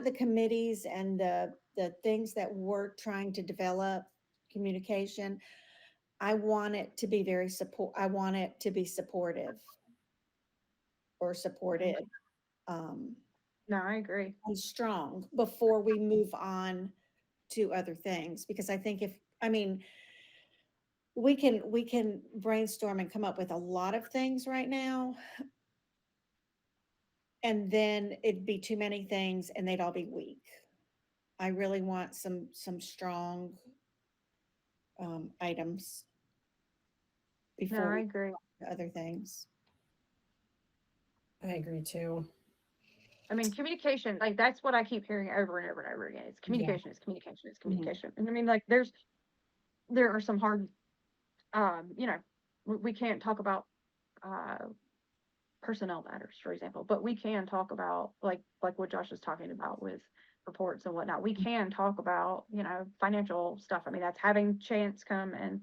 the committees and the things that we're trying to develop, communication, I want it to be I want it to be supportive or supported. No, I agree. And strong before we move on to other things, because I think we can brainstorm and come up with a lot of things right now, and then it'd be too many things and they'd all be weak. I really want some strong items No, before I we agree. go to other things. I agree too. I mean, communication, like that's what I keep hearing over and over and over again. It's communication, it's communication, it's communication. And I mean, like there are some hard, we can't talk about personnel matters, for example, but we can talk about like what Josh is talking about with reports and whatnot. We can talk about, financial stuff. I mean, that's having Chance come and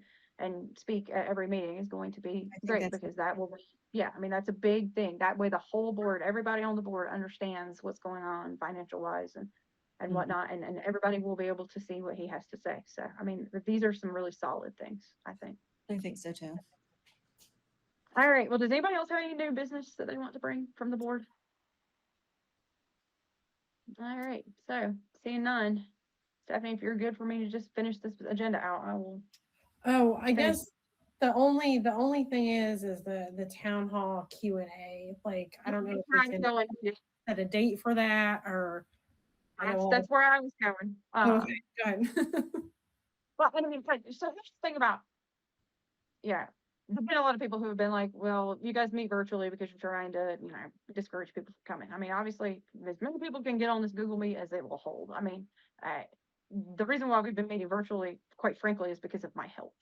speak at every meeting is going to be great, because that will be, I mean, that's a big thing. That way the whole board, everybody on the board understands what's going on financial wise and whatnot, and everybody will be able to see what he has to say. So, I mean, these are some really solid things, I think. I think so too. All right. Well, does anybody else have any new business that they want to bring from the board? All right. So, seeing none, Stephanie, if you're good for me to just finish this agenda out, I will. Oh, I guess the only thing is the town hall Q&A. Like, I don't know if we can set a date for that, or That's where I was going. Okay, go ahead. Well, I mean, so here's the thing about, there's been a lot of people who have been like, well, you guys meet virtually because you're trying to, discourage people from coming. I mean, obviously, as many people can get on this Google Meet as it will hold. I mean, the reason why we've been meeting virtually, quite frankly, is because of my health.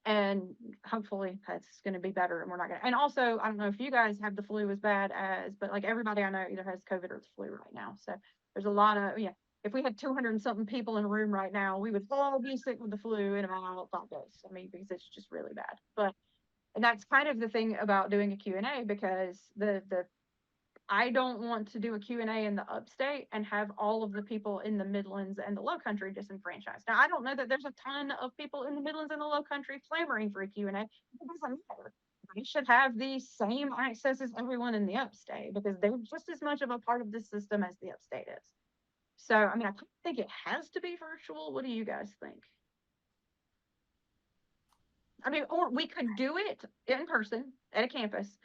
And hopefully that's going to be better, and we're not going to, and also, I don't know if you guys have the flu as bad as, but like everybody I know either has COVID or the flu right now. So there's a lot of, if we had 200 and something people in a room right now, we would all be sick with the flu in about 5 days. I mean, because it's just really bad. But, and that's kind of the thing about doing a Q&A, because I don't want to do a Q&A in the upstate and have all of the people in the Midlands and the Low Country disenfranchised. Now, I don't know that there's a ton of people in the Midlands and the Low Country clamoring for a Q&A. It doesn't matter. They should have the same access as everyone in the upstate, because they're just as much of a part of the system as the upstate is. So, I mean, I think it has to be virtual. What do you guys think? I mean, or we could do it in person at a campus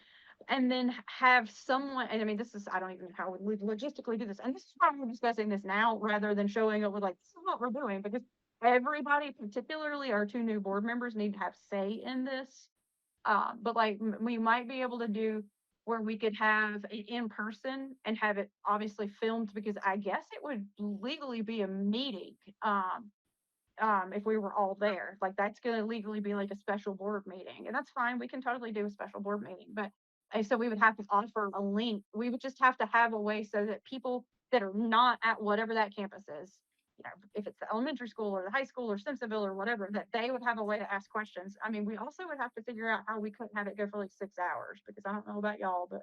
and then have someone, and I mean, this is, I don't even know how we logistically do this. And this is why we're discussing this now rather than showing up with like, this is what we're doing, because everybody, particularly our two new board members, need to have say in this. But like, we might be able to do where we could have it in person and have it obviously filmed, because I guess it would legally be a meeting. If we were all there, like that's gonna legally be like a special board meeting, and that's fine. We can totally do a special board meeting, but so we would have to offer a link. We would just have to have a way so that people that are not at whatever that campus is, you know, if it's the elementary school or the high school or Simpsonville or whatever, that they would have a way to ask questions. I mean, we also would have to figure out how we couldn't have it go for like 6 hours, because I don't know about y'all, but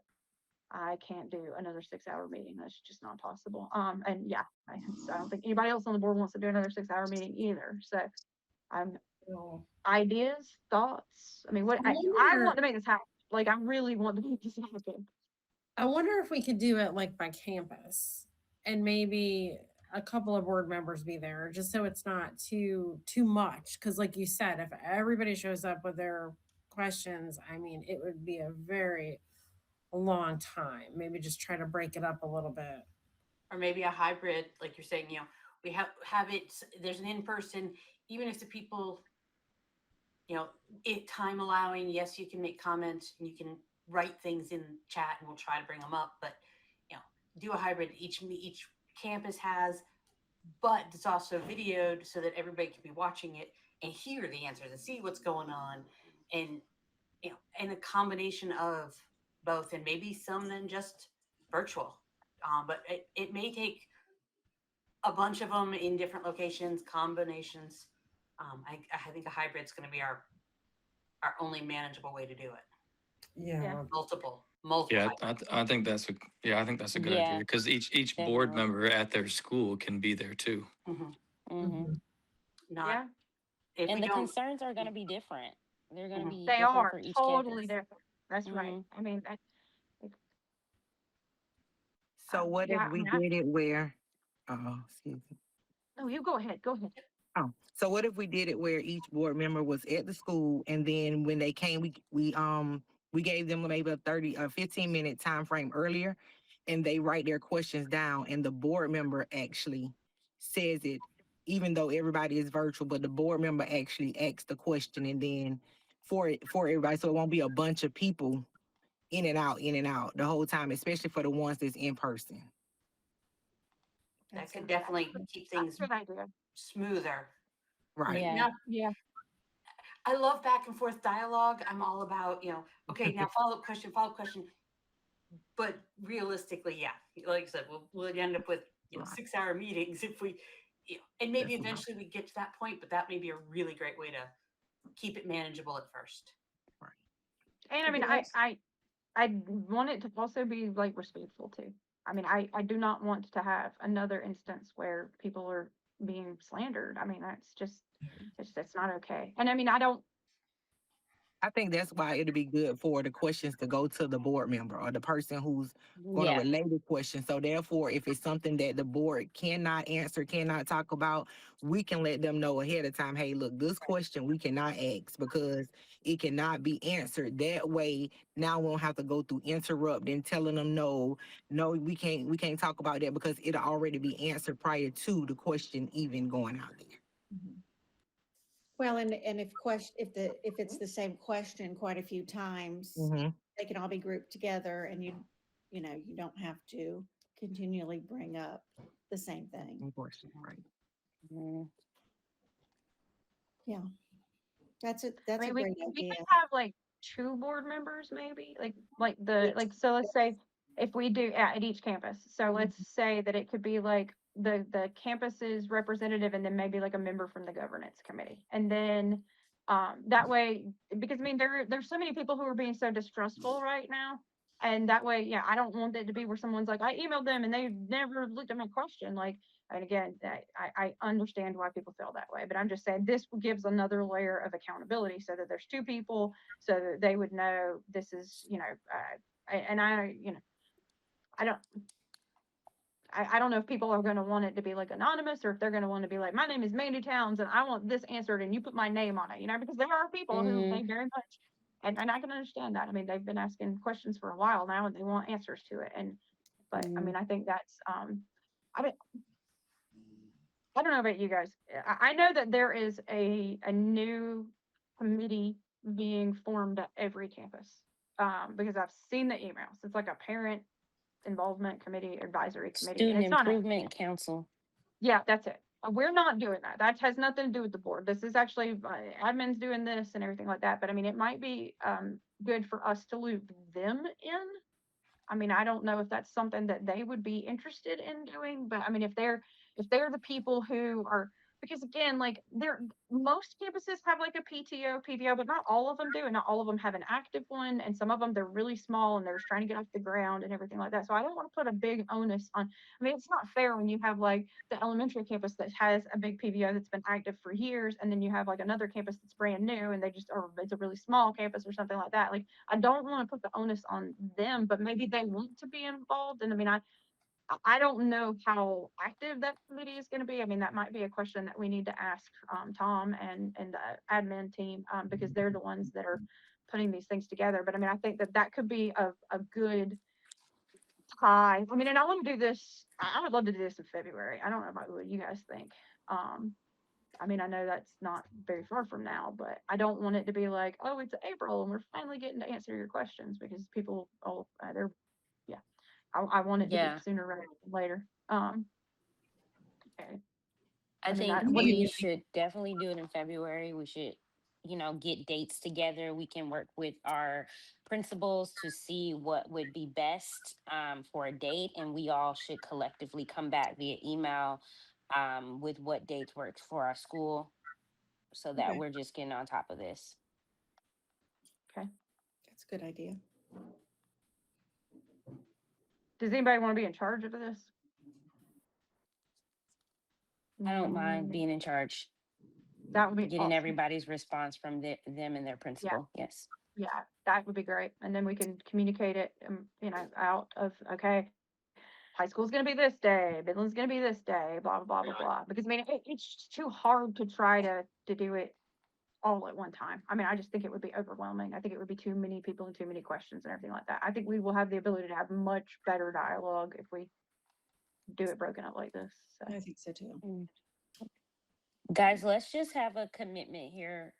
I can't do another 6 hour meeting. That's just not possible. And yeah, so I don't think anybody else on the board wants to do another 6 hour meeting either. So ideas, thoughts. I mean, what I wonder- want to make this happen. Like, I really want to make this happen. I wonder if we could do it like by campus and maybe a couple of board members be there, just so it's not too much. Cause like you said, if everybody shows up with their questions, I mean, it would be a very long time. Maybe just try to break it up a little bit. Or maybe a hybrid, like you're saying, you know, we have it, there's an in-person, even if the people, you know, if time allowing, yes, you can make comments and you can write things in chat and we'll try to bring them up, but you know, do a hybrid. Each campus has, but it's also videoed so that everybody can be watching it and hear the answers and see what's going on, and you know, and a combination of both, and maybe some then just virtual. But it may take a bunch of them in different locations, combinations. I think a hybrid's going to be our only manageable way to do it. Yeah. Multiple. Yeah, hybrids. I think that's a good idea, because each board definitely. member at their school can be there too. Not Yeah, if And we the don't. concerns are going to be different. They're going to be they different are for each totally campus. different. That's right. I mean, that, So what if yeah, I we mean, I, did it where, oh, excuse me. no, you go ahead. Go ahead. Oh, so what if we did it where each board member was at the school, and then when they came, we gave them maybe a 30 or 15-minute time frame earlier, and they write their questions down, and the board member actually says it, even though everybody is virtual, but the board member actually asks the question, and then for everybody, so it won't be a bunch of people in and out the whole time, especially for the ones that's in person. That could definitely keep things That's a good idea. smoother. Right. Yeah. Now, Yeah. I love back and forth dialogue. I'm all about, you know, okay, now follow-up question. But realistically, yeah, like I said, we'll end up with, you know, 6 hour meetings if we, you know, and maybe eventually we get to that point, but that may be a really great way to keep it manageable at first. And I mean, I want it to also be like respectful too. I mean, I do not want to have another instance where people are being slandered. I mean, that's just, it's not okay. And I mean, I think that's why it'll be good for the questions to go to the board member or the person who's going to Yeah. relay the question. So therefore, if it's something that the board cannot answer, cannot talk about, we can let them know ahead of time, hey, look, this question we cannot ask because it cannot be answered. That way, now we don't have to go through interrupt and telling them no, we can't talk about that because it'll already be answered prior to the question even going out there. Well, and if it's the same question quite a few times, they can all be grouped together, and you don't have to continually bring up the same thing. Unfortunately, right. Yeah, that's I a mean, great we idea. could have like 2 board members maybe, so let's say if we do at each campus, so let's say that it could be like the campus's representative and then maybe like a member from the governance committee. And then that way, because I mean, there's so many people who are being so distrustful right now. And that way, yeah, I don't want it to be where someone's like, I emailed them and they never looked at my question. Like, and again, I understand why people feel that way, but I'm just saying this gives another layer of accountability so that there's 2 people so that they would know this is, you know, and I, you know, I don't know if people are gonna want it to be like anonymous, or if they're gonna want to be like, my name is Mandy Towns and I want this answered and you put my name on it, you know, because there are people who they very much, and I can understand that. I mean, they've been asking questions for a while now and they want answers to it. But I mean, I think that's, I don't know about you guys. I know that there is a new committee being formed at every campus. Because I've seen the emails. It's like a parent involvement committee, advisory committee, and Student it's not. Improvement Council. Yeah, that's it. We're not doing that. That has nothing to do with the board. This is actually, admin's doing this and everything like that. But I mean, it might be, good for us to loop them in. I mean, I don't know if that's something that they would be interested in doing, but I mean, if they're the people who are, because again, like most campuses have like a PTO, PVO, but not all of them do, and not all of them have an active one, and some of them they're really small and they're just trying to get off the ground and everything like that. So I don't want to put a big onus on. I mean, it's not fair when you have like the elementary campus that has a big PVO that's been active for years, and then you have like another campus that's brand new and they just, or it's a really small campus or something like that. Like, I don't want to put the onus on them, but maybe they want to be involved. And I mean, I don't know how active that committee is going to be. I mean, that might be a question that we need to ask Tom and the admin team, because they're the ones that are putting these things together. But I mean, I think that could be a good tie. I mean, and I want to do this. I would love to do this in February. I don't know about what you guys think. I mean, I know that's not very far from now, but I don't want it to be like, oh, it's April and we're finally getting to answer your questions, because people, they're, yeah. I want it to Yeah. be sooner rather than later. Okay. I mean, think what do you we think? should definitely do it in February. We should, get dates together. We can work with our principals to see what would be best for a date, and we all should collectively come back via email with what dates works for our school, so that Okay. we're just getting on top of this. Okay. That's a good idea. Does anybody want to be in charge of this? I don't mind being in charge. That would be Getting awesome. everybody's response from them and their principal. Yes. Yeah, that would be great. And then we can communicate it, out of, okay, high school's gonna be this day, Midland's gonna be this day, blah, blah, blah, blah, blah. Because I mean, it's too hard to try to do it all at one time. I mean, I just think it would be overwhelming. I think it would be too many people and too many questions and everything like that. I think we will have the ability to have much better dialogue if we do it broken up like this. So. I think so too. Guys, let's just have a commitment here.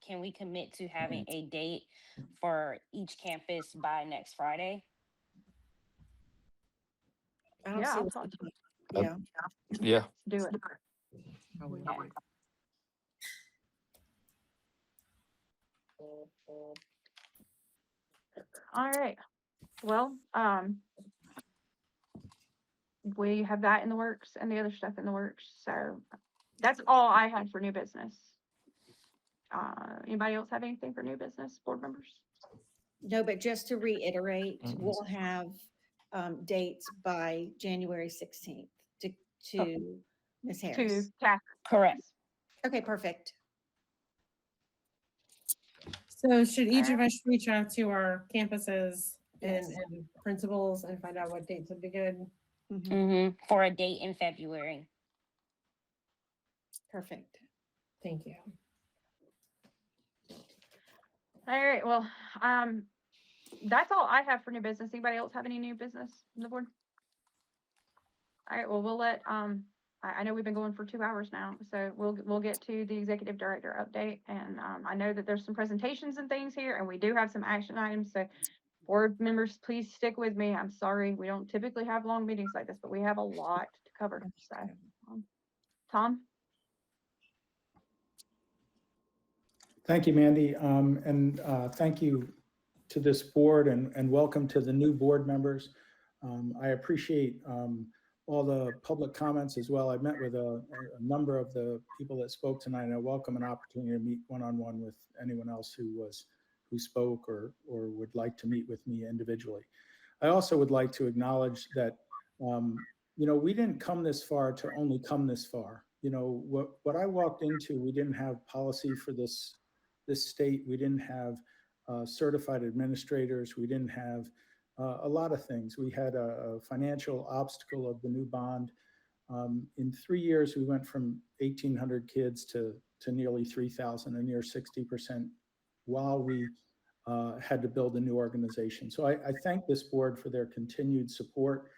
Can we commit to having a date for each campus by next Friday? I don't Yeah, see I'll what's talk the to point. Yeah. Yeah. do it. All right. Well, we have that in the works and the other stuff in the works. So that's all I had for new business. Anybody else have anything for new business, board members? No, but just to reiterate, Mm-mm. we'll have dates by January 16th to Ms. To Harris. Catherine. Correct. Okay, perfect. So should each of us reach out to our campuses and Yes. principals and find out what dates would be good? For a date in February. Perfect. Thank you. All right. Well, that's all I have for new business. Anybody else have any new business on the board? All right. Well, we'll let, I know we've been going for 2 hours now, so we'll get to the executive director update. And I know that there's some presentations and things here, and we do have some action items. So board members, please stick with me. I'm sorry, we don't typically have long meetings like this, but we have a lot to cover. So, Tom? Thank you, Mandy. And thank you to this board and welcome to the new board members. I appreciate all the public comments as well. I met with a number of the people that spoke tonight, and I welcome an opportunity to meet one-on-one with anyone else who spoke or would like to meet with me individually. I also would like to acknowledge that, we didn't come this far to only come this far. What I walked into, we didn't have policy for this state. We didn't have certified administrators. We didn't have a lot of things. We had a financial obstacle of the new bond. In 3 years, we went from 1,800 kids to nearly 3,000, a near 60%, while we had to build a new organization. So I thank this board for their continued support,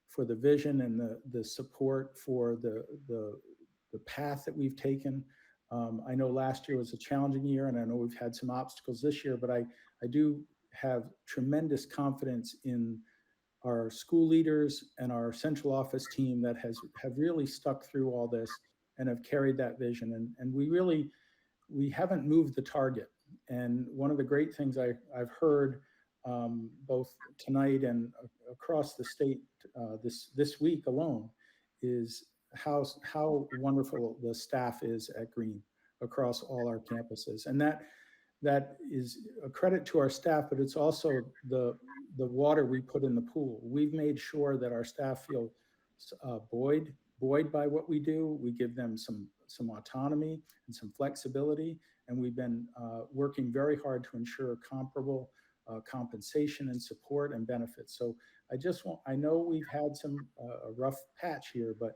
for the vision and the support for the path that we've taken. I know last year was a challenging year, and I know we've had some obstacles this year, but I do have tremendous confidence in our school leaders and our central office team that have really stuck through all this and have carried that vision. And we haven't moved the target. And one of the great things I've heard both tonight and across the state this week alone is how wonderful the staff is at Green across all our campuses. And that is a credit to our staff, but it's also the water we put in the pool. We've made sure that our staff feel buoyed by what we do. We give them some autonomy and some flexibility, and we've been working very hard to ensure comparable compensation and support and benefits. So I know we've had a rough patch here, but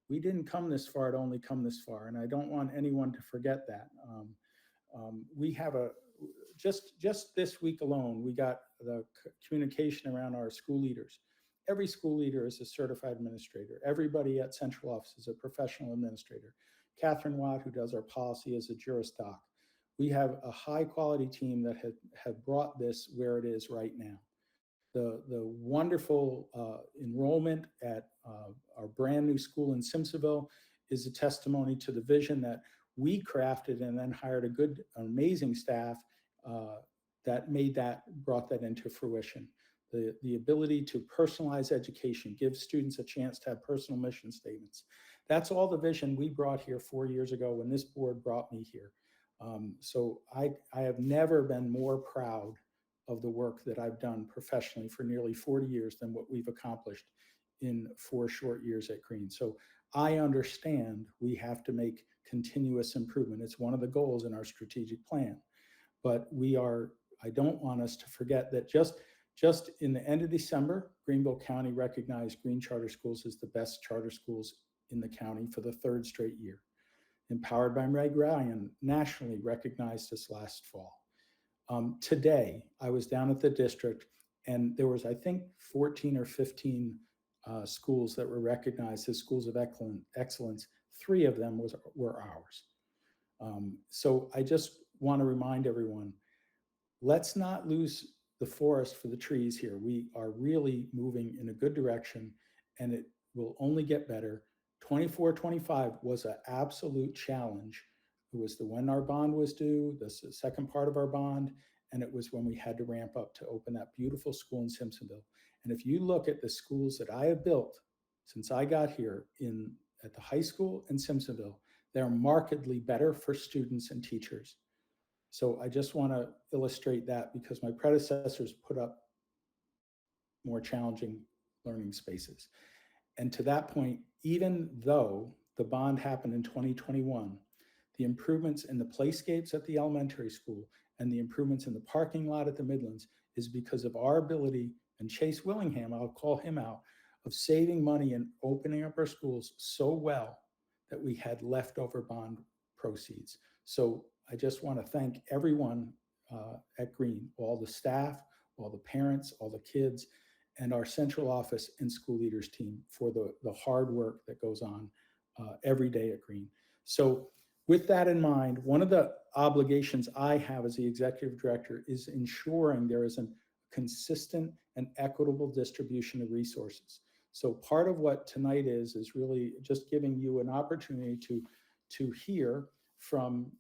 we didn't come this far to only come this far, and I don't want anyone to forget that. We have just this week alone, we got the communication around our school leaders. Every school leader is a certified administrator. Everybody at central office is a professional administrator. Catherine Watt, who does our policy, is a Juris Doc. We have a high quality team that have brought this where it is right now. The wonderful enrollment at our brand new school in Simpsonville is a testimony to the vision that we crafted and then hired an amazing staff that brought that into fruition. The ability to personalize education, give students a chance to have personal mission statements. That's all the vision we brought here 4 years ago when this board brought me here. So I have never been more proud of the work that I've done professionally for nearly 40 years than what we've accomplished in 4 short years at Green. So I understand we have to make continuous improvement. It's one of the goals in our strategic plan. But I don't want us to forget that just in the end of December, Greenville County recognized Green Charter Schools as the best charter schools in the county for the 3rd straight year. Empowered by Meg Ryan nationally recognized us last fall. Today, I was down at the district and there was, I think, 14 or 15 schools that were recognized as schools of excellence. 3 of them were ours. So I just want to remind everyone, let's not lose the forest for the trees here. We are really moving in a good direction and it will only get better. 24-25 was an absolute challenge. It was when our bond was due, the second part of our bond, and it was when we had to ramp up to open that beautiful school in Simpsonville. And if you look at the schools that I have built since I got here at the high school in Simpsonville, they're markedly better for students and teachers. So I just want to illustrate that because my predecessors put up more challenging learning spaces. And to that point, even though the bond happened in 2021, the improvements in the playscapes at the elementary school and the improvements in the parking lot at the Midlands is because of our ability, and Chase Willingham, I'll call him out, of saving money and opening up our schools so well that we had leftover bond proceeds. So I just want to thank everyone at Green, all the staff, all the parents, all the kids, and our central office and school leaders team for the hard work that goes on every day at Green. So with that in mind, one of the obligations I have as the executive director is ensuring there is a consistent and equitable distribution of resources. So part of what tonight is really just giving you an opportunity to hear from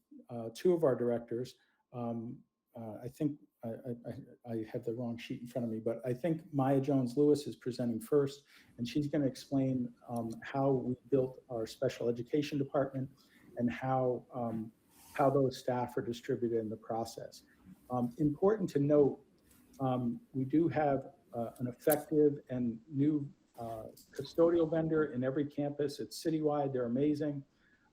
2 of our directors. I think I have the wrong sheet in front of me, but I think Maya Jones-Lewis is presenting first, and she's going to explain how we built our special education department and how those staff are distributed in the process. Important to note, we do have an effective and new custodial vendor in every campus. It's citywide. They're amazing.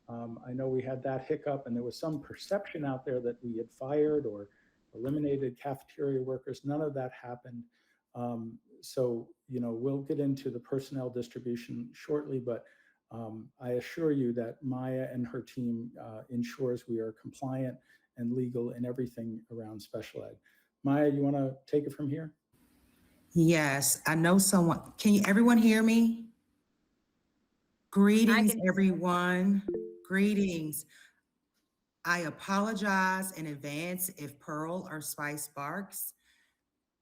I know we had that hiccup and there was some perception out there that we had fired or eliminated cafeteria workers. None of that happened. So, you know, we'll get into the personnel distribution shortly, but I assure you that Maya and her team ensures we are compliant and legal in everything around special ed. Maya, you want to take it from here? Yes, I know someone. Everyone hear me? Greetings, everyone. Greetings. I apologize in advance if Pearl or Spice barks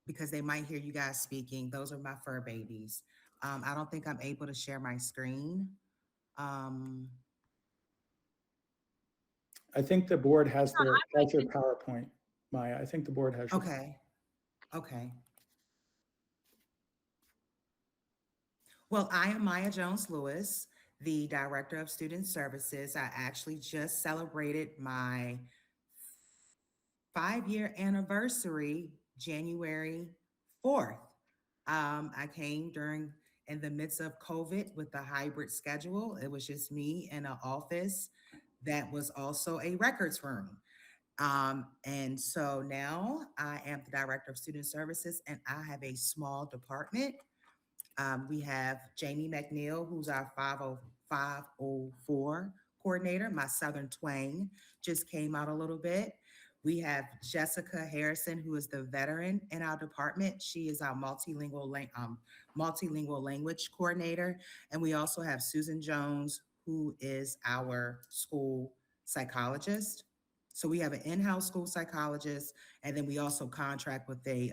because they might hear you guys speaking. Those are my fur babies. I don't think I'm able to share my screen. I think the board has your PowerPoint, Maya. I think the board has your. Okay. Okay. Well, I am Maya Jones-Lewis, the Director of Student Services. I actually just celebrated my 5-year anniversary, January 4th. I came in the midst of COVID with the hybrid schedule. It was just me in an office that was also a records room. And so now I am the Director of Student Services, and I have a small department. We have Jamie McNeil, who's our 504 coordinator. My Southern twang just came out a little bit. We have Jessica Harrison, who is the veteran in our department. She is our multilingual language coordinator. And we also have Susan Jones, who is our school psychologist. So we have an in-house school psychologist, and then we also contract with a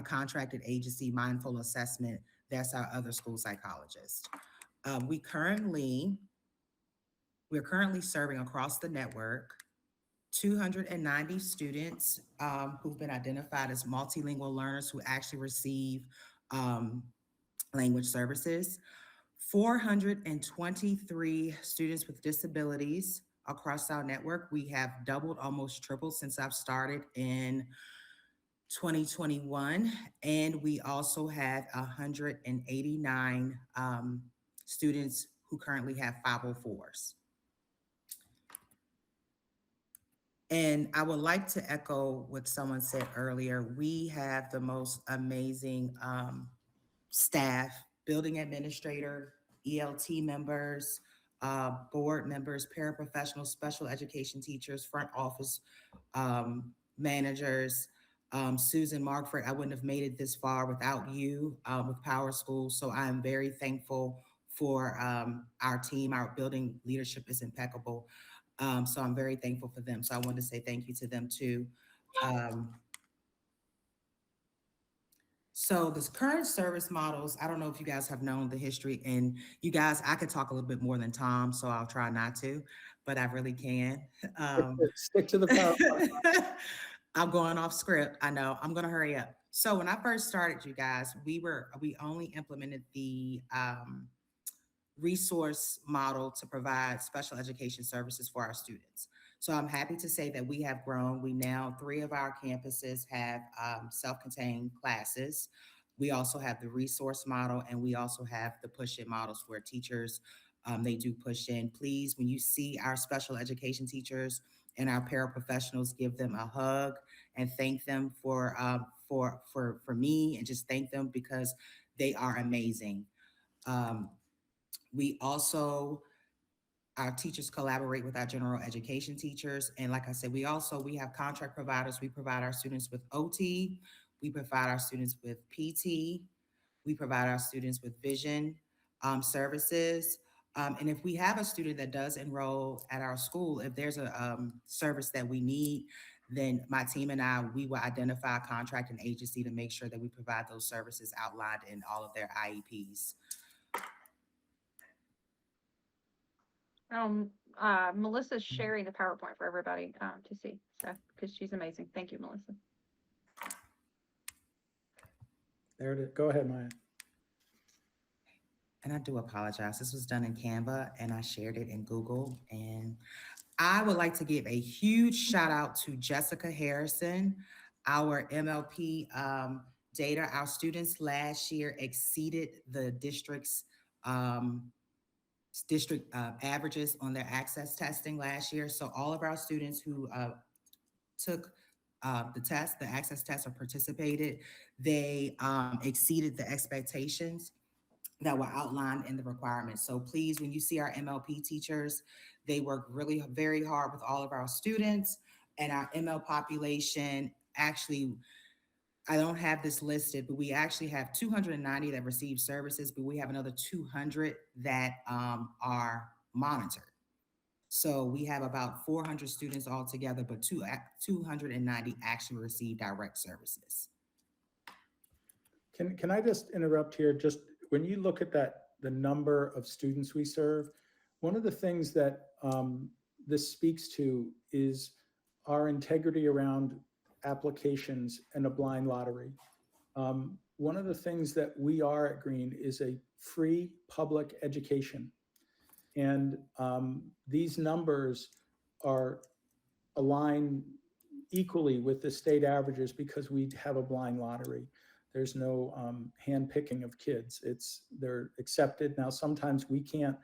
contracted agency, Mindful Assessment. That's our other school psychologist. We're currently serving across the network 290 students who've been identified as multilingual learners who actually receive language services, 423 students with disabilities across our network. We have doubled, almost tripled since I've started in 2021. And we also have 189 students who currently have 504s. And I would like to echo what someone said earlier. We have the most amazing staff, building administrator, ELT members, board members, paraprofessionals, special education teachers, front office managers. Susan Markford, I wouldn't have made it this far without you with Power School. So I am very thankful for our team. Our building leadership is impeccable. So I'm very thankful for them. So I wanted to say thank you to them too. So this current service models, I don't know if you guys have known the history, and you guys, I could talk a little bit more than Tom, so I'll try not to, but I really can. Stick to the PowerPoint. I'm going off script. I know. I'm going to hurry up. So when I first started, you guys, we only implemented the resource model to provide special education services for our students. So I'm happy to say that we have grown. We now, 3 of our campuses have self-contained classes. We also have the resource model, and we also have the push-in models where teachers, they do push in. Please, when you see our special education teachers and our paraprofessionals, give them a hug and thank them for me, and just thank them because they are amazing. We also, our teachers collaborate with our general education teachers. And like I said, we have contract providers. We provide our students with OT. We provide our students with PT. We provide our students with vision services. And if we have a student that does enroll at our school, if there's a service that we need, then my team and I, we will identify a contracting agency to make sure that we provide those services outlined in all of their IEPs. Melissa's sharing the PowerPoint for everybody to see, so because she's amazing. Thank you, Melissa. There it is. Go ahead, Maya. And I do apologize. This was done in Canva, and I shared it in Google. And I would like to give a huge shout out to Jessica Harrison, our MLP data. Our students last year exceeded the district's averages on their access testing last year. So all of our students who took the access tests or participated, they exceeded the expectations that were outlined in the requirements. So please, when you see our MLP teachers, they work really very hard with all of our students, and our ML population actually, I don't have this listed, but we actually have 290 that receive services, but we have another 200 that are monitored. So we have about 400 students altogether, but 290 actually receive direct services. Can I just interrupt here? Just when you look at that, the number of students we serve, one of the things that this speaks to is our integrity around applications and a blind lottery. One of the things that we are at Green is a free public education. And these numbers are aligned equally with the state averages because we have a blind lottery. There's no hand picking of kids. They're accepted. Now, sometimes we can't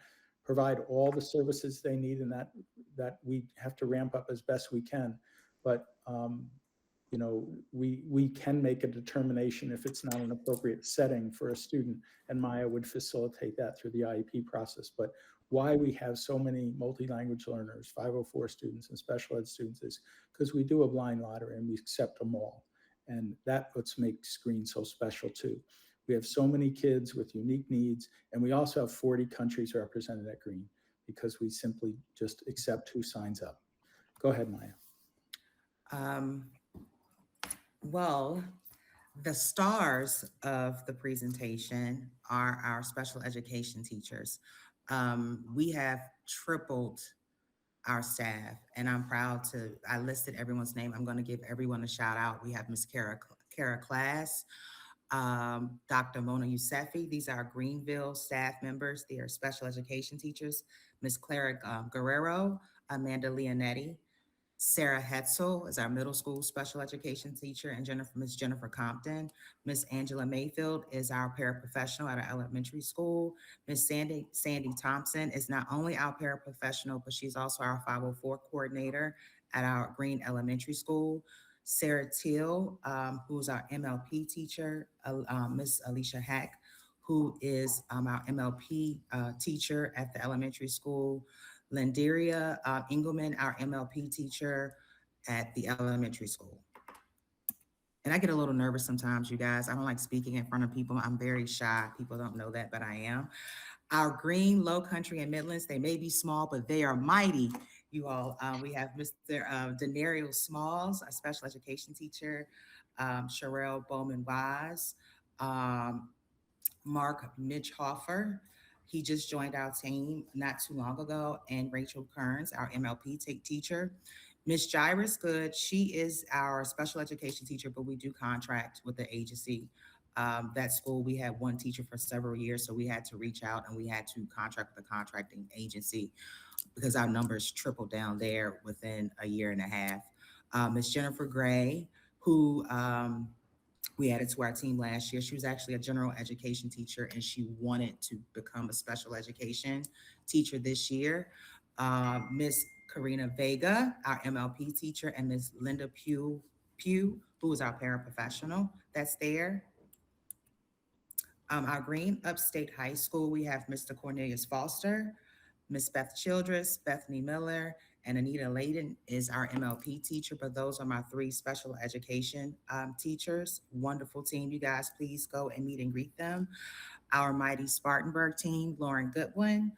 provide all the services they need, and that we have to ramp up as best we can. But you know, we can make a determination if it's not an appropriate setting for a student, and Maya would facilitate that through the IEP process. But why we have so many multi-language learners, 504 students and special ed students is because we do a blind lottery and we accept them all. And that what makes Green so special too. We have so many kids with unique needs, and we also have 40 countries represented at Green because we simply just accept who signs up. Go ahead, Maya. Well, the stars of the presentation are our special education teachers. We have tripled our staff, and I'm proud to, I listed everyone's name. I'm going to give everyone a shout out. We have Ms. Kara Class, Dr. Mona Yousefi. These are our Greenville staff members. They are special education teachers. Ms. Clara Guerrero, Amanda Leonetti, Sarah Hetzel is our middle school special education teacher, and Ms. Jennifer Compton. Ms. Angela Mayfield is our paraprofessional at our elementary school. Ms. Sandy Thompson is not only our paraprofessional, but she's also our 504 coordinator at our Green Elementary School. Sarah Teal, who's our MLP teacher. Ms. Alicia Hack, who is our MLP teacher at the elementary school. Lindaria Engelman, our MLP teacher at the elementary school. And I get a little nervous sometimes, you guys. I don't like speaking in front of people. I'm very shy. People don't know that, but I am. Our Green, Low Country, and Midlands, they may be small, but they are mighty, you all. We have Mr. Denario Smalls, a special education teacher, Sherelle Bowman-Wise, Mark Mitchhoffer. He just joined our team not too long ago, and Rachel Kearns, our MLP teacher. Ms. Jairus Good, she is our special education teacher, but we do contract with the agency. That school, we had one teacher for several years, so we had to reach out and we had to contract with the contracting agency because our numbers tripled down there within a year and a half. Ms. Jennifer Gray, who we added to our team last year. She was actually a general education teacher, and she wanted to become a special education teacher this year. Ms. Karina Vega, our MLP teacher, and Ms. Linda Pugh, who is our paraprofessional that's there. Our Green Upstate High School, we have Mr. Cornelius Foster, Ms. Beth Childress, Bethany Miller, and Anita Layden is our MLP teacher, but those are my three special education teachers. Wonderful team. You guys, please go and meet and greet them. Our mighty Spartanburg team, Lauren Goodwin,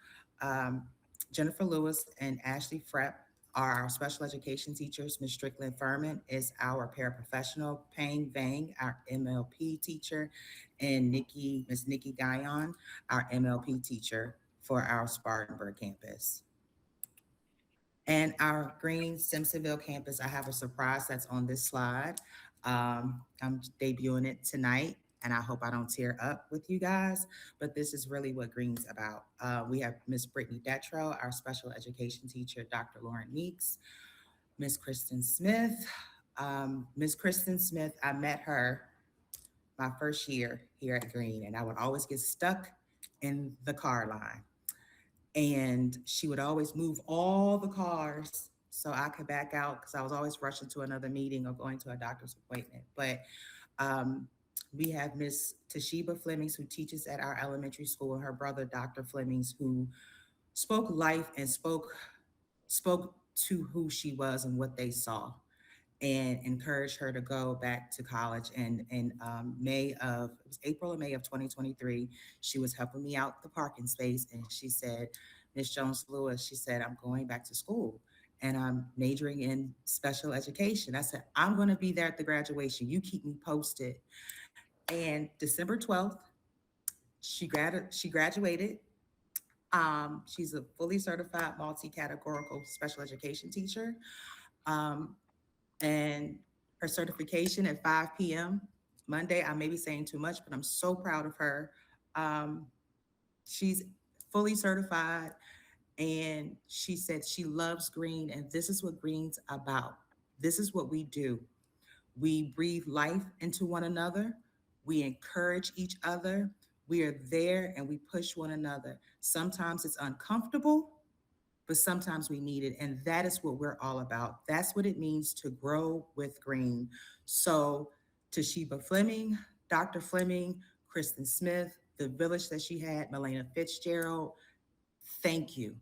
Jennifer Lewis, and Ashley Frepp are our special education teachers. Ms. Strickland Furman is our paraprofessional. Pang Vang, our MLP teacher, and Ms. Nikki Guyon, our MLP teacher for our Spartanburg campus. And our Green Simpsonville campus, I have a surprise that's on this slide. I'm debuting it tonight, and I hope I don't tear up with you guys, but this is really what Green's about. We have Miss Brittany Detro, our special education teacher, Dr. Lauren Meeks, Miss Kristen Smith. Miss Kristen Smith, I met her my first year here at Green, and I would always get stuck in the car line. And she would always move all the cars so I could back out because I was always rushing to another meeting or going to a doctor's appointment. But we have Miss Toshiba Flemings, who teaches at our elementary school, and her brother, Dr. Flemings, who spoke life and spoke to who she was and what they saw, and encouraged her to go back to college. And in April or May of 2023, she was helping me out the parking space, and she said, Miss Jones Lewis, she said, I'm going back to school and I'm majoring in special education. I said, I'm going to be there at the graduation. You keep me posted. And December 12th, she graduated. She's a fully certified multi-categorical special education teacher. And her certification at 5 p.m. Monday. I may be saying too much, but I'm so proud of her. She's fully certified, and she said she loves Green, and this is what Green's about. This is what we do. We breathe life into one another. We encourage each other. We are there and we push one another. Sometimes it's uncomfortable, but sometimes we need it. And that is what we're all about. That's what it means to grow with Green. So Toshiba Fleming, Dr. Fleming, Kristen Smith, the village that she had, Melena Fitzgerald, thank you.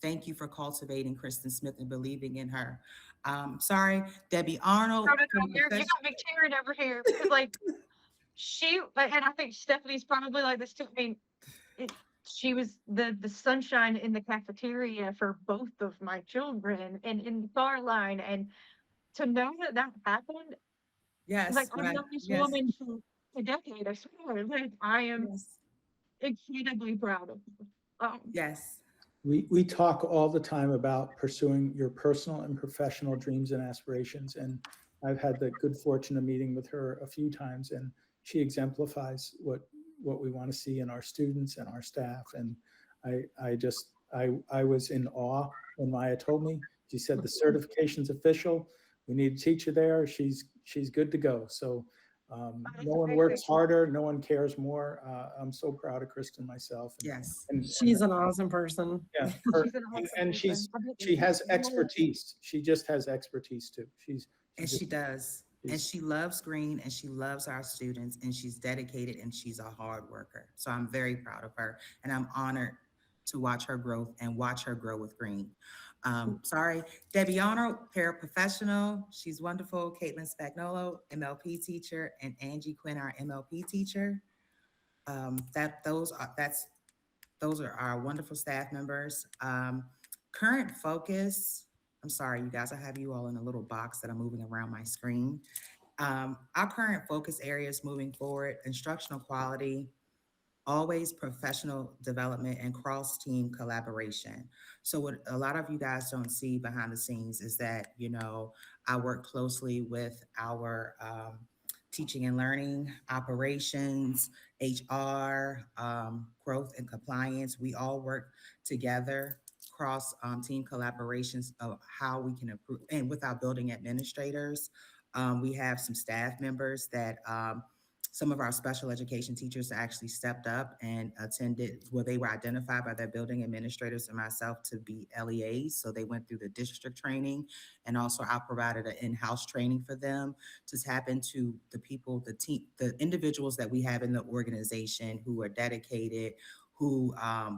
Thank you for cultivating Kristen Smith and believing in her. Sorry, Debbie Arnold. No, you got me tearing over here because, like, and I think Stephanie's probably like this too. I mean, she was the sunshine in the cafeteria for both of my children and in the car line, and to know that happened. Yes, Like, I've known this woman for a decade, I swear. Like, I am incredibly proud of her. Yes. We talk all the time about pursuing your personal and professional dreams and aspirations. And I've had the good fortune of meeting with her a few times, and she exemplifies what we want to see in our students and our staff. And I was in awe when Maya told me. She said the certification's official. We need a teacher there. She's good to go. So no one works harder. No one cares more. I'm so proud of Kristen myself. Yes. She's an awesome person. Yeah. And she has expertise. She just has expertise too. She does. And she loves Green, and she loves our students, and she's dedicated, and she's a hard worker. So I'm very proud of her, and I'm honored to watch her growth and watch her grow with Green. Sorry, Debbie Arnold, paraprofessional. She's wonderful. Caitlin Spagnolo, MLP teacher, and Angie Quinn, our MLP teacher. Those are our wonderful staff members. Current focus. I'm sorry, you guys, I have you all in a little box that I'm moving around my screen. Our current focus areas moving forward: instructional quality, always professional development, and cross-team collaboration. So what a lot of you guys don't see behind the scenes is that, I work closely with our teaching and learning, operations, HR, growth and compliance. We all work together, cross team collaborations of how we can improve. And with our building administrators, we have some staff members that some of our special education teachers actually stepped up and attended where they were identified by their building administrators and myself to be LEAs. So they went through the district training, and also I provided an in-house training for them to tap into the people, the team, the individuals that we have in the organization who are dedicated, who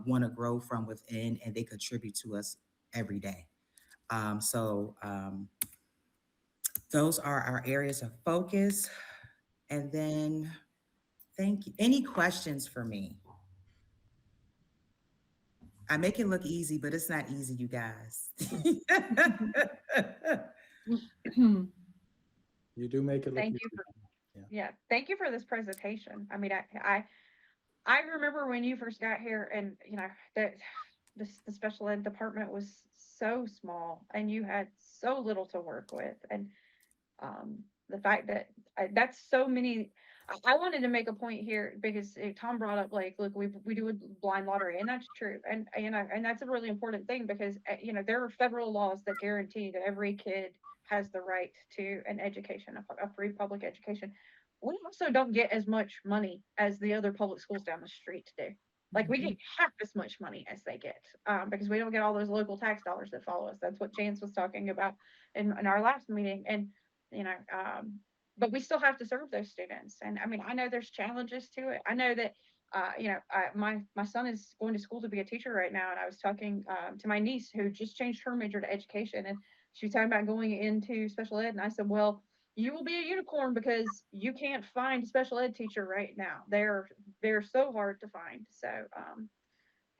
want to grow from within, and they contribute to us every day. Those are our areas of focus. And then, thank you. Any questions for me? I make it look easy, but it's not easy, you guys. You do make it look Thank easy. you. Thank you for this presentation. I mean, I remember when you first got here, and that the special ed department was so small, and you had so little to work with, and the fact that that's so many. I wanted to make a point here because Tom brought up, like, look, we do a blind lottery, and that's true, and that's a really important thing because there are federal laws that guarantee that every kid has the right to an education, a free public education. We also don't get as much money as the other public schools down the street do. Like we get half as much money as they get, because we don't get all those local tax dollars that follow us. That's what Chance was talking about in our last meeting. And, you know, but we still have to serve those students. And I mean, I know there's challenges to it. I know that, you know, my son is going to school to be a teacher right now. And I was talking to my niece who just changed her major to education. And she was talking about going into special ed. And I said, well, you will be a unicorn because you can't find a special ed teacher right now. They're so hard to find. So,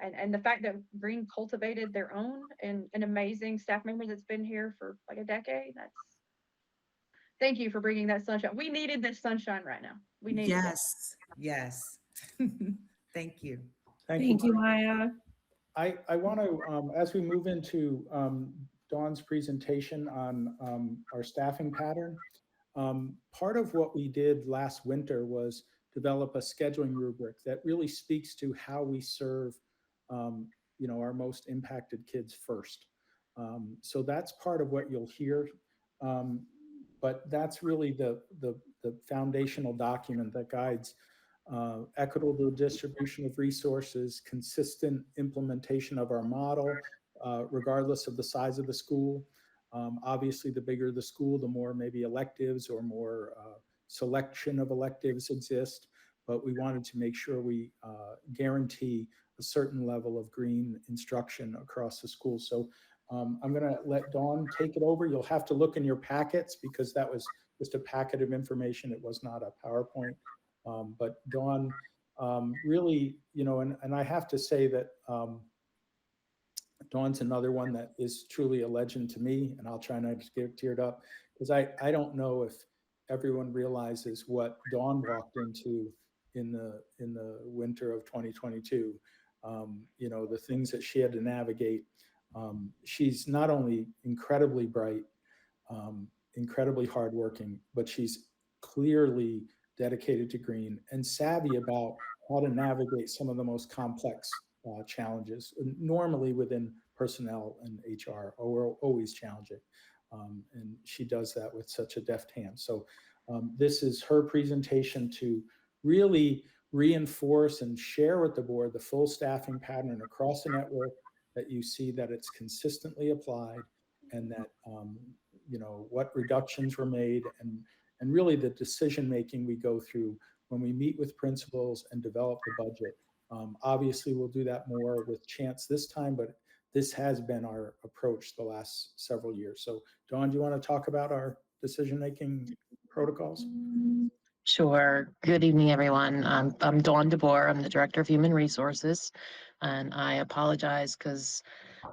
and the fact that Green cultivated their own and an amazing staff member that's been here for like a decade, thank you for bringing that sunshine. We needed this sunshine right now. We needed it. Yes, yes. Thank you. Thank you, Maya. I want to, as we move into Dawn's presentation on our staffing pattern, part of what we did last winter was develop a scheduling rubric that really speaks to how we serve, you know, our most impacted kids first. So that's part of what you'll hear, but that's really the foundational document that guides equitable distribution of resources, consistent implementation of our model, regardless of the size of the school. Obviously, the bigger the school, the more maybe electives or more selection of electives exist, but we wanted to make sure we guarantee a certain level of green instruction across the school. So I'm going to let Dawn take it over. You'll have to look in your packets because that was just a packet of information. It was not a PowerPoint. But Dawn really, you know, and I have to say that Dawn's another one that is truly a legend to me, and I'll try not to get teared up because I don't know if everyone realizes what Dawn walked into in the winter of 2022. You know, the things that she had to navigate. She's not only incredibly bright, incredibly hardworking, but she's clearly dedicated to green and savvy about how to navigate some of the most complex challenges, normally within personnel and HR, are always challenging. And she does that with such a deft hand. So this is her presentation to really reinforce and share with the board the full staffing pattern across the network, that you see that it's consistently applied and that, you know, what reductions were made and really the decision-making we go through when we meet with principals and develop the budget. Obviously, we'll do that more with Chance this time, but this has been our approach the last several years. So Dawn, do you want to talk about our decision-making protocols? Sure. Good evening, everyone. I'm Dawn DeBoer. I'm the Director of Human Resources, and I apologize because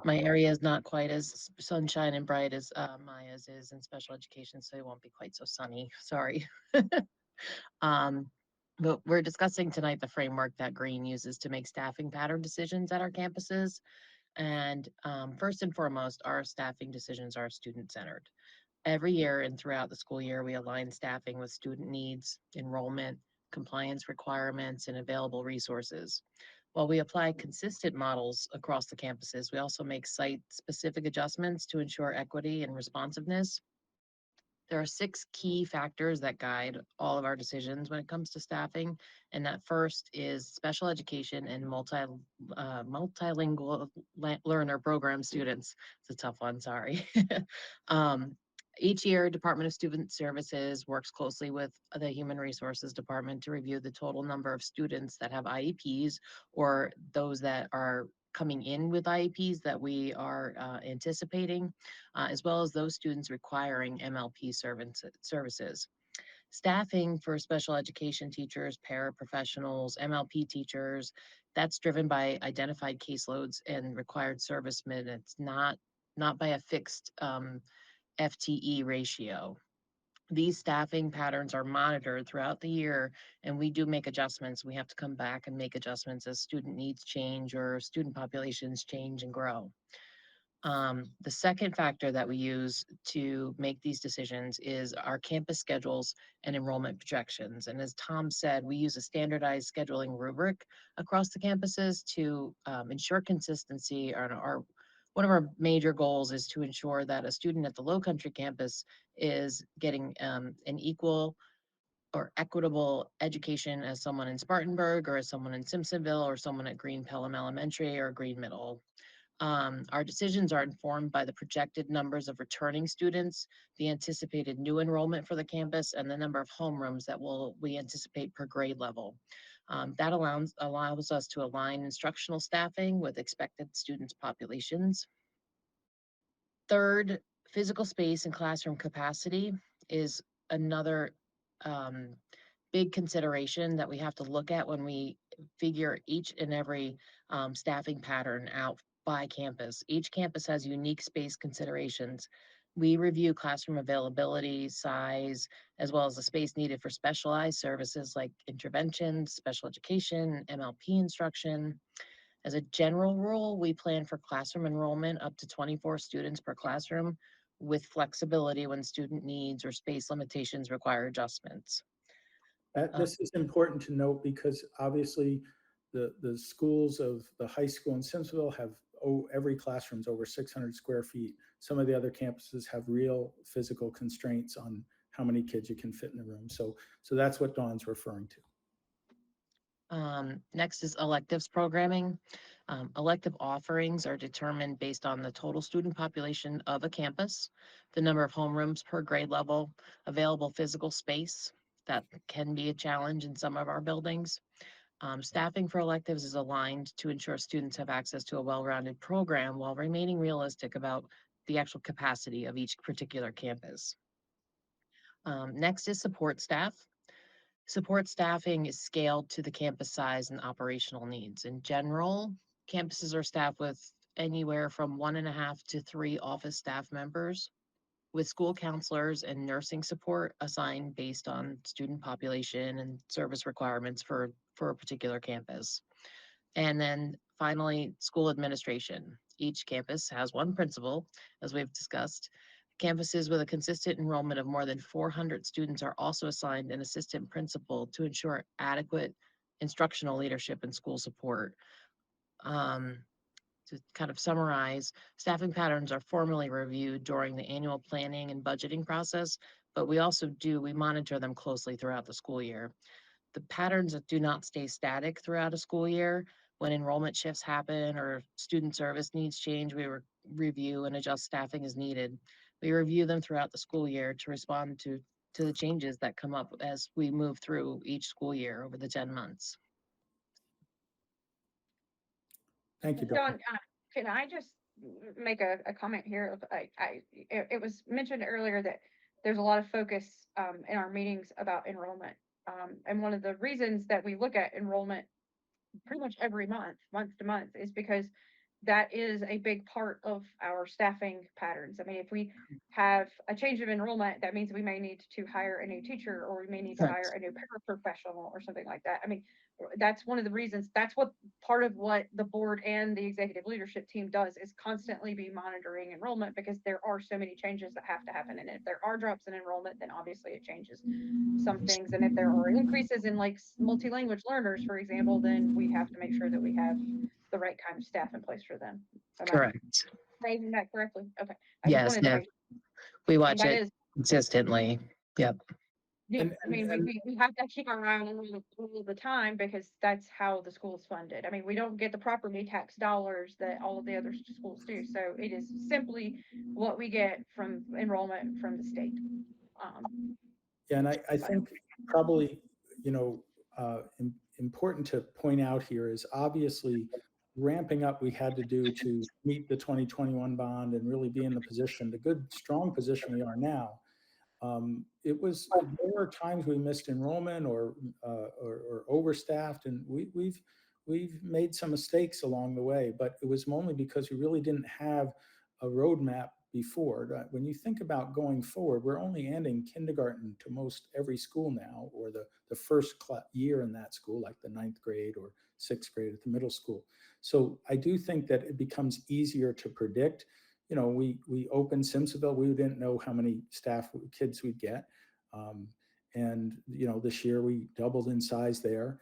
my area is not quite as sunshine and bright as Maya's is in special education, so it won't be quite so sunny. Sorry. But we're discussing tonight the framework that Green uses to make staffing pattern decisions at our campuses. And first and foremost, our staffing decisions are student-centered. Every year and throughout the school year, we align staffing with student needs, enrollment, compliance requirements, and available resources. While we apply consistent models across the campuses, we also make site-specific adjustments to ensure equity and responsiveness. There are 6 key factors that guide all of our decisions when it comes to staffing, and that first is special education and multilingual learner program students. It's a tough one, sorry. Each year, Department of Student Services works closely with the Human Resources Department to review the total number of students that have IEPs or those that are coming in with IEPs that we are anticipating, as well as those students requiring MLP services. Staffing for special education teachers, paraprofessionals, MLP teachers, that's driven by identified caseloads and required service minutes, not by a fixed FTE ratio. These staffing patterns are monitored throughout the year, and we do make adjustments. We have to come back and make adjustments as student needs change or student populations change and grow. The second factor that we use to make these decisions is our campus schedules and enrollment projections. And as Tom said, we use a standardized scheduling rubric across the campuses to ensure consistency. One of our major goals is to ensure that a student at the Low Country campus is getting an equal or equitable education as someone in Spartanburg or as someone in Simpsonville or someone at Green Pelham Elementary or Green Middle. Our decisions are informed by the projected numbers of returning students, the anticipated new enrollment for the campus, and the number of homerooms that we anticipate per grade level. That allows us to align instructional staffing with expected students' populations. Third, physical space and classroom capacity is another big consideration that we have to look at when we figure each and every staffing pattern out by campus. Each campus has unique space considerations. We review classroom availability, size, as well as the space needed for specialized services like intervention, special education, MLP instruction. As a general rule, we plan for classroom enrollment up to 24 students per classroom with flexibility when student needs or space limitations require adjustments. This is important to note because obviously the schools of the high school in Simpsonville have, every classroom's over 600 square feet. Some of the other campuses have real physical constraints on how many kids you can fit in the room. So that's what Dawn's referring to. Next is electives programming. Elective offerings are determined based on the total student population of a campus, the number of homerooms per grade level, available physical space. That can be a challenge in some of our buildings. Staffing for electives is aligned to ensure students have access to a well-rounded program while remaining realistic about the actual capacity of each particular campus. Next is support staff. Support staffing is scaled to the campus size and operational needs. In general, campuses are staffed with anywhere from 1.5 to 3 office staff members, with school counselors and nursing support assigned based on student population and service requirements for a particular campus. And then finally, school administration. Each campus has one principal, as we've discussed. Campuses with a consistent enrollment of more than 400 students are also assigned an assistant principal to ensure adequate instructional leadership and school support. To kind of summarize, staffing patterns are formally reviewed during the annual planning and budgeting process, but we monitor them closely throughout the school year. The patterns that do not stay static throughout a school year. When enrollment shifts happen or student service needs change, we review and adjust staffing as needed. We review them throughout the school year to respond to the changes that come up as we move through each school year over the 10 months. Thank you, Dawn, Dawn. can I just make a comment here? It was mentioned earlier that there's a lot of focus in our meetings about enrollment. And one of the reasons that we look at enrollment pretty much every month to month, is because that is a big part of our staffing patterns. I mean, if we have a change of enrollment, that means we may need to hire a new teacher, or we may need to hire a new paraprofessional or something like that. I mean, that's one of the reasons, that's what part of what the board and the executive leadership team does, is constantly be monitoring enrollment, because there are so many changes that have to happen. And if there are drops in enrollment, then obviously it changes some things. And if there are increases in like multi-language learners, for example, then we have to make sure that we have the right kind of staff in place for them. Am I Correct. phrasing that correctly? Okay. I just Yes, wanted to yeah. make We watch that it is- consistently. Yep. Yeah, And- I mean, we have to keep our eye on it all the time, because that's how the school is funded. I mean, we don't get the property tax dollars that all of the other schools do. So it is simply what we get from enrollment from the state. Yeah, and I think probably, important to point out here is obviously ramping up we had to do to meet the 2021 bond and really be in the position, the good, strong position we are now. There were times we missed enrollment or overstaffed, and we've made some mistakes along the way, but it was only because we really didn't have a roadmap before. When you think about going forward, we're only adding kindergarten to most every school now, or the first year in that school, like the 9th grade or 6th grade at the middle school. So I do think that it becomes easier to predict. We opened Simpsonville, we didn't know how many kids we'd get. And this year we doubled in size there.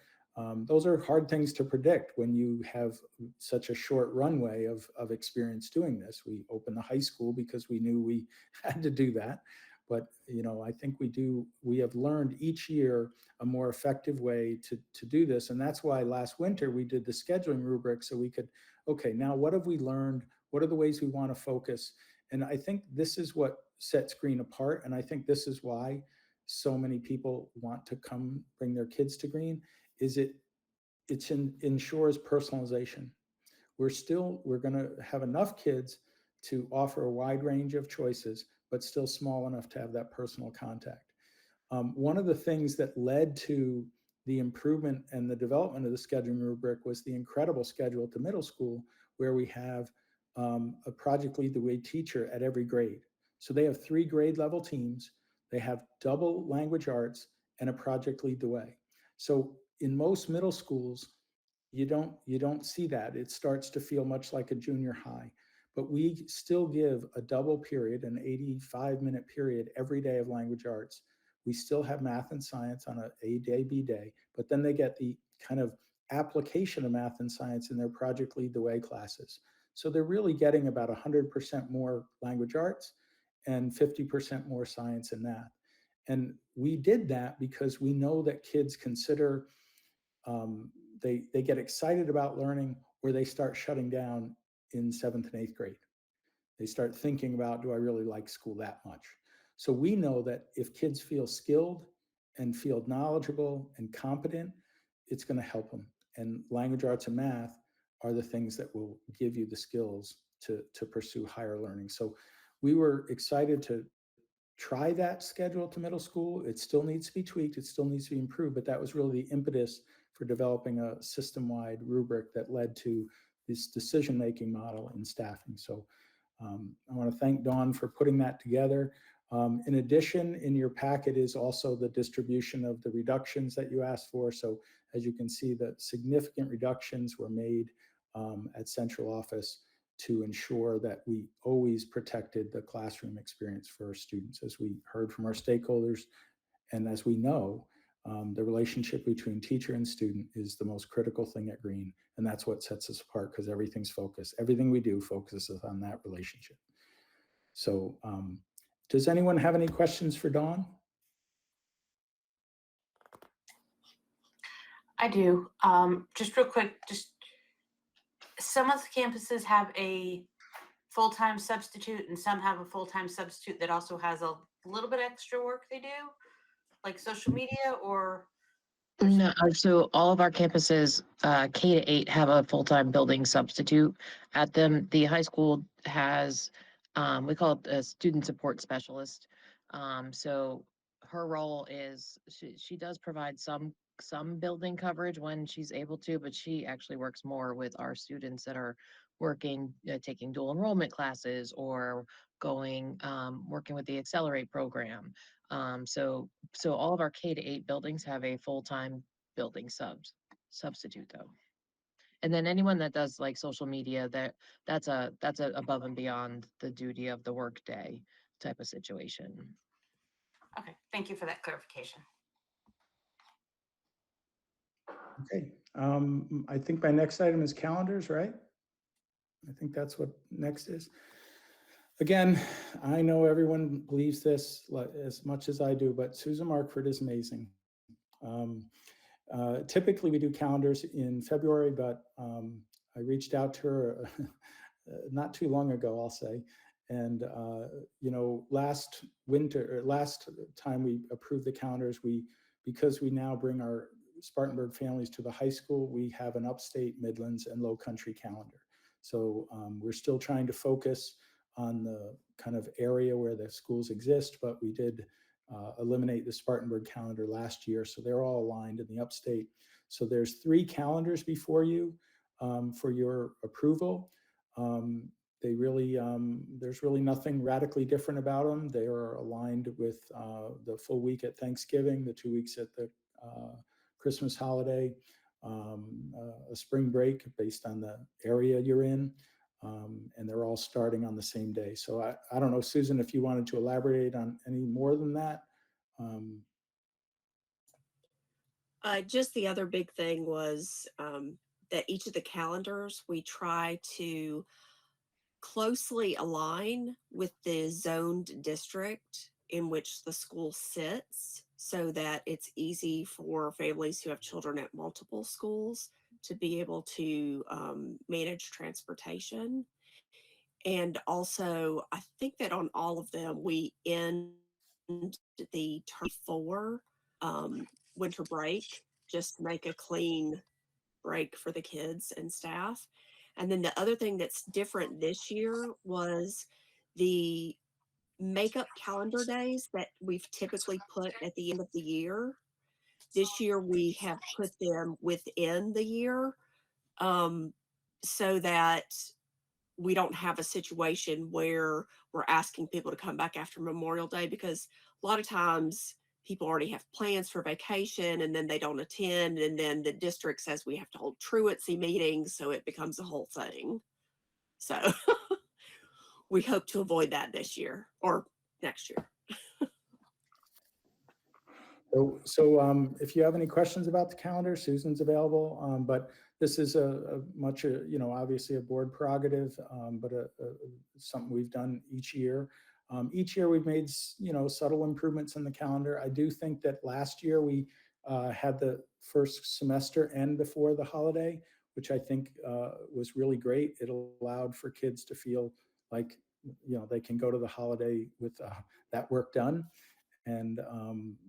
Those are hard things to predict when you have such a short runway of experience doing this. We opened the high school because we knew we had to do that. But, you know, I think we have learned each year a more effective way to do this. And that's why last winter we did the scheduling rubric so we could, okay, now what have we learned? What are the ways we want to focus? And I think this is what sets Green apart. And I think this is why so many people want to come bring their kids to Green, is it ensures personalization. We're going to have enough kids to offer a wide range of choices, but still small enough to have that personal contact. One of the things that led to the improvement and the development of the scheduling rubric was the incredible schedule at the middle school, where we have a Project Lead the Way teacher at every grade. So they have 3 grade level teams. They have double language arts and a Project Lead the Way. So in most middle schools, you don't see that. It starts to feel much like a junior high. But we still give a double period, an 85-minute period every day of language arts. We still have math and science on A day, B day, but then they get the kind of application of math and science in their Project Lead the Way classes. So they're really getting about 100% more language arts and 50% more science and math. And we did that because we know that kids consider, they get excited about learning, or they start shutting down in 7th and 8th grade. They start thinking about, do I really like school that much? So we know that if kids feel skilled and feel knowledgeable and competent, it's going to help them. And language arts and math are the things that will give you the skills to pursue higher learning. So we were excited to try that schedule to middle school. It still needs to be tweaked. It still needs to be improved, but that was really the impetus for developing a system-wide rubric that led to this decision-making model in staffing. So I want to thank Dawn for putting that together. In addition, in your packet is also the distribution of the reductions that you asked for. So as you can see, the significant reductions were made at central office to ensure that we always protected the classroom experience for our students. As we heard from our stakeholders, and as we know, the relationship between teacher and student is the most critical thing at Green. And that's what sets us apart, because everything's focused. Everything we do focuses on that relationship. So does anyone have any questions for Dawn? I do. Just real quick, just some of the campuses have a full-time substitute and some have a full-time substitute that also has a little bit extra work they do, like social media, or No, so all of our campuses, K-8, have a full-time building substitute at them. The high school has, we call it a student support specialist. So her role is, she does provide some building coverage when she's able to, but she actually works more with our students that are working, taking dual enrollment classes, or going, working with the Accelerate program. So all of our K-8 buildings have a full-time building substitute though. And then anyone that does like social media, that's a above and beyond the duty of the workday type of situation. okay, thank you for that clarification. Okay, I think my next item is calendars, right? I think that's what next is. Again, I know everyone believes this as much as I do, but Susan Markford is amazing. Typically we do calendars in February, but I reached out to her not too long ago, I'll say. And, you know, last time we approved the calendars, because we now bring our Spartanburg families to the high school, we have an upstate, Midlands, and Low Country calendar. So we're still trying to focus on the kind of area where the schools exist, but we did eliminate the Spartanburg calendar last year. So they're all aligned in the upstate. So there's 3 calendars before you for your approval. They really, there's really nothing radically different about them. They are aligned with the full week at Thanksgiving, the 2 weeks at the Christmas holiday, a spring break based on the area you're in. And they're all starting on the same day. So I don't know, Susan, if you wanted to elaborate on any more than that. Just the other big thing was that each of the calendars, we try to closely align with the zoned district in which the school sits so that it's easy for families who have children at multiple schools to be able to manage transportation. And also, I think that on all of them, we end the term 4 winter break just to make a clean break for the kids and staff. And then the other thing that's different this year was the makeup calendar days that we've typically put at the end of the year. This year we have put them within the year so that we don't have a situation where we're asking people to come back after Memorial Day, because a lot of times people already have plans for vacation and then they don't attend, and then the district says we have to hold truancy meetings, so it becomes a whole thing. So we hope to avoid that this year or next year. So if you have any questions about the calendar, Susan's available. But this is a much, obviously a board prerogative, but something we've done each year. Each year we've made, subtle improvements in the calendar. I do think that last year we had the first semester end before the holiday, which I think was really great. It allowed for kids to feel like, they can go to the holiday with that work done. And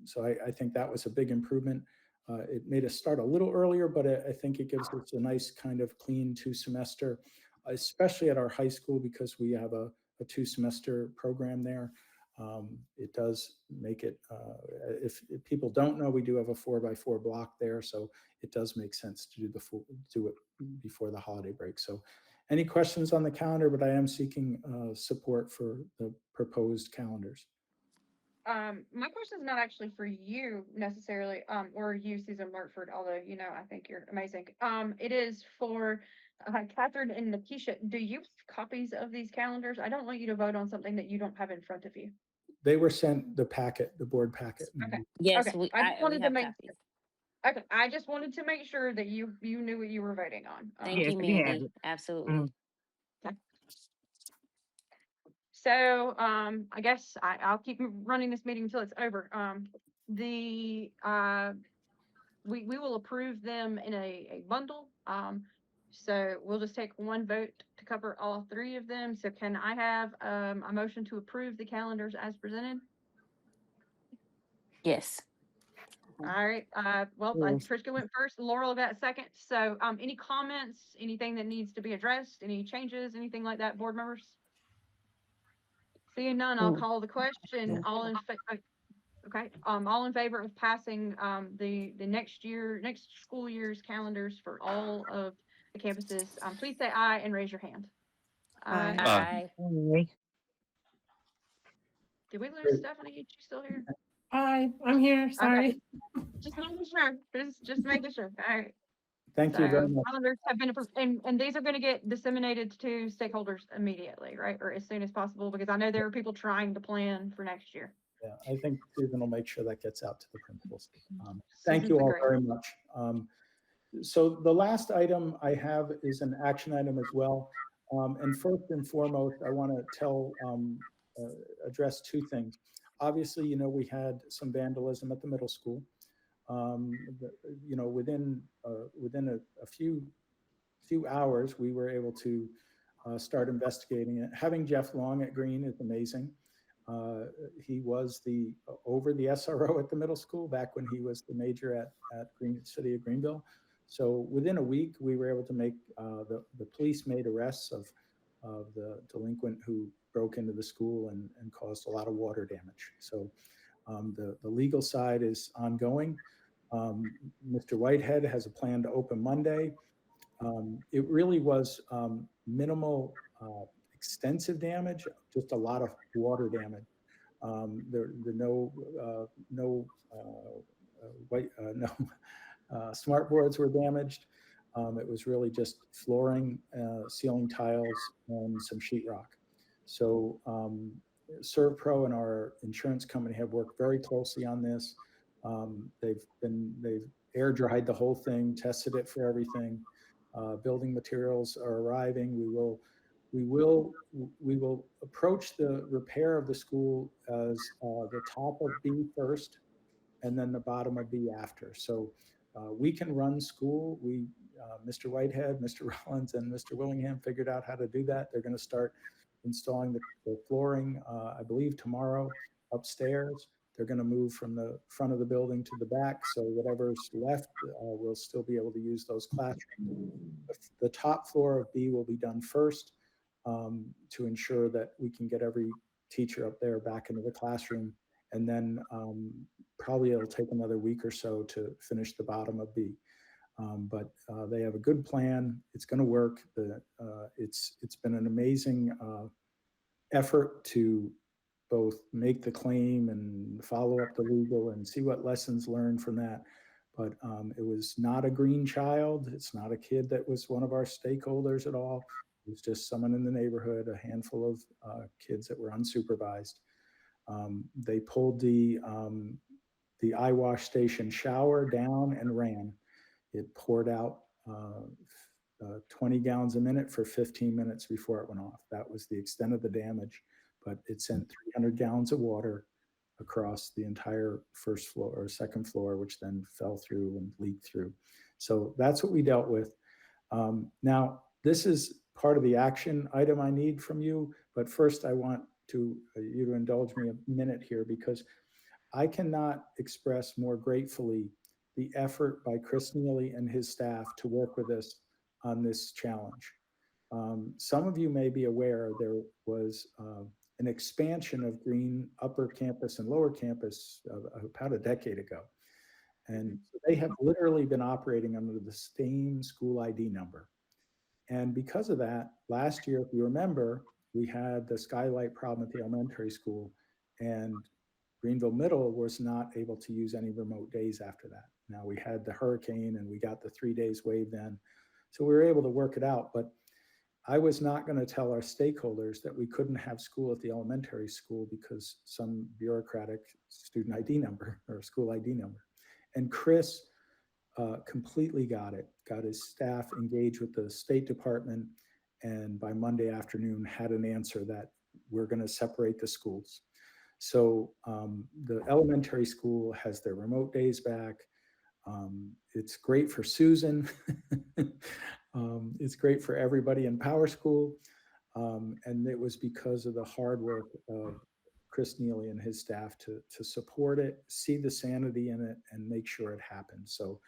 so I think that was a big improvement. It made us start a little earlier, but I think it gives us a nice kind of clean 2-semester, especially at our high school, because we have a 2-semester program there. It does make it, if people don't know, we do have a 4x4 block there. So it does make sense to do it before the holiday break. So any questions on the calendar, but I am seeking support for the proposed calendars. My question is not actually for you necessarily, or you, Susan Martford, although, I think you're amazing. It is for Catherine and Nakisha. Do you have copies of these calendars? I don't want you to vote on something that you don't have in front of you. They were sent the packet, the board packet. Okay. Yes, Okay. I just wanted to make sure. Okay. I just wanted to make sure that you knew what you were voting on. Thank you, Mandy. Absolutely. So I guess I'll keep running this meeting until it's over. We will approve them in a bundle. So we'll just take one vote to cover all 3 of them. So can I have a motion to approve the calendars as presented? Yes. All right. Trishka went first. Laurel got second. So any comments, anything that needs to be addressed, any changes, anything like that, board members? Seeing none, I'll call the question. All in favor? Okay. All in favor of passing the next school year's calendars for all of the campuses? Please say aye and raise your hand. Aye. Did we lose Stephanie? Is she still here? Hi, I'm here. Sorry. Okay. Just making sure. Just making sure. All right. Thank you very So much. calendars have been approved, and these are going to get disseminated to stakeholders immediately, right? Or as soon as possible, because I know there are people trying to plan for next year. Yeah, I think Susan will make sure that gets out to the principals. Thank you all very much. So the last item I have is an action item as well. And first and foremost, I want to address 2 things. Obviously, we had some vandalism at the middle school. Within a few hours, we were able to start investigating it. Having Jeff Long at Green is amazing. He was over the SRO at the middle school back when he was the major at City of Greenville. So within a week, we were able to make the police made arrests of the delinquent who broke into the school and caused a lot of water damage. So the legal side is ongoing. Mr. Whitehead has a plan to open Monday. It really was minimal extensive damage, just a lot of water damage. Smart boards were damaged. It was really just flooring, ceiling tiles, and some sheetrock. So ServPro and our insurance company have worked very closely on this. They've air dried the whole thing, tested it for everything. Building materials are arriving. We will we will approach the repair of the school as the top of B first, and then the bottom of B after. So we can run school. Mr. Whitehead, Mr. Rollins, and Mr. Willingham figured out how to do that. They're going to start installing the flooring, I believe, tomorrow upstairs. They're going to move from the front of the building to the back, so whatever's left, we'll still be able to use those classrooms. The top floor of B will be done first to ensure that we can get every teacher up there back into the classroom. And then probably it'll take another week or so to finish the bottom of B. But they have a good plan. It's going to work. It's been an amazing effort to both make the claim and follow up the legal and see what lessons learned from that. But it was not a green child. It's not a kid that was one of our stakeholders at all. It was just someone in the neighborhood, a handful of kids that were unsupervised. They pulled the eye wash station shower down and ran. It poured out 20 gallons a minute for 15 minutes before it went off. That was the extent of the damage, but it sent 300 gallons of water across the entire first floor or second floor, which then fell through and leaked through. So that's what we dealt with. Now, this is part of the action item I need from you, but first I want you to indulge me a minute here, because I cannot express more gratefully the effort by Chris Neely and his staff to work with us on this challenge. Some of you may be aware there was an expansion of Green Upper Campus and Lower Campus about a decade ago. And they have literally been operating under the same school ID number. And because of that, last year, if you remember, we had the skylight problem at the elementary school, and Greenville Middle was not able to use any remote days after that. Now we had the hurricane and we got the 3 days wave then. So we were able to work it out, but I was not going to tell our stakeholders that we couldn't have school at the elementary school because some bureaucratic student ID number or school ID number. And Chris completely got it, got his staff engaged with the State Department, and by Monday afternoon had an answer that we're going to separate the schools. So the elementary school has their remote days back. It's great for Susan. It's great for everybody in Power School. And it was because of the hard work of Chris Neely and his staff to support it, see the sanity in it, and make sure it happens. So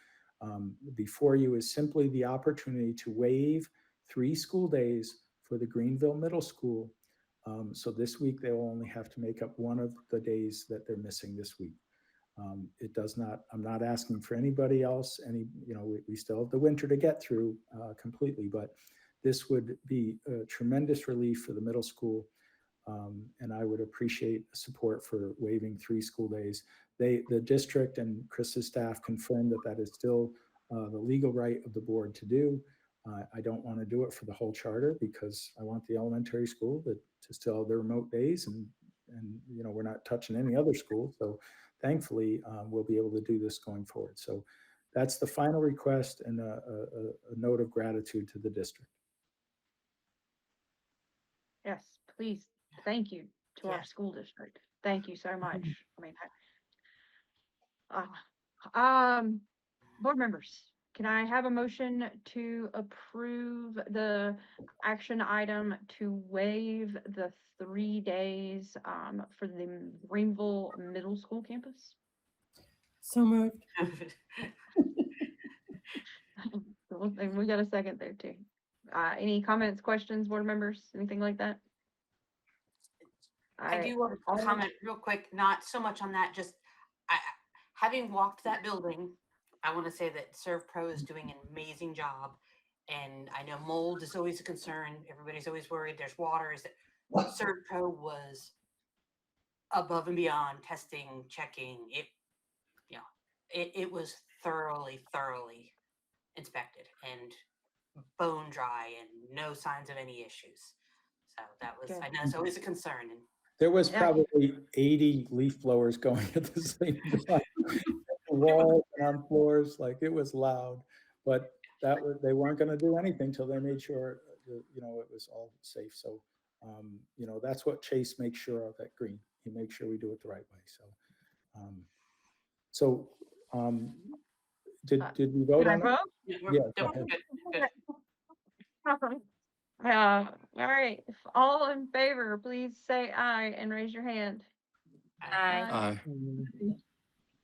before you is simply the opportunity to waive 3 school days for the Greenville Middle School. So this week they will only have to make up one of the days that they're missing this week. It does not, I'm not asking for anybody else, we still have the winter to get through completely, but this would be a tremendous relief for the middle school. And I would appreciate support for waiving 3 school days. The district and Chris's staff confirmed that that is still the legal right of the board to do. I don't want to do it for the whole charter because I want the elementary school to still have their remote days, and we're not touching any other school. So thankfully we'll be able to do this going forward. So that's the final request, and a note of gratitude to the district. Yes, please. Thank you to our Yes. school district. Thank you so much. I mean, board members, can I have a motion to approve the action item to waive the 3 days for the Greenville Middle School campus? So moved. And we got a second there too. Any comments, questions, board members, anything like that? I do want to comment real quick, not so much on that, just having walked that building, I want to say that ServPro is doing an amazing job. And I know mold is always a concern. Everybody's always worried there's water. ServPro was above and beyond testing, checking. It was thoroughly inspected and bone dry and no signs of any issues. So that was, I know it's always a concern. And There was probably 80 leaf blowers going at the same time. Walls and on floors, like it was loud, but they weren't going to do anything till they made sure it was all safe. So, that's what Chase makes sure of at Green. He makes sure we do it the right way. Did we vote Can I on it? vote? Yeah, go ahead. All right, if all in favor, please say aye and raise your hand. Aye.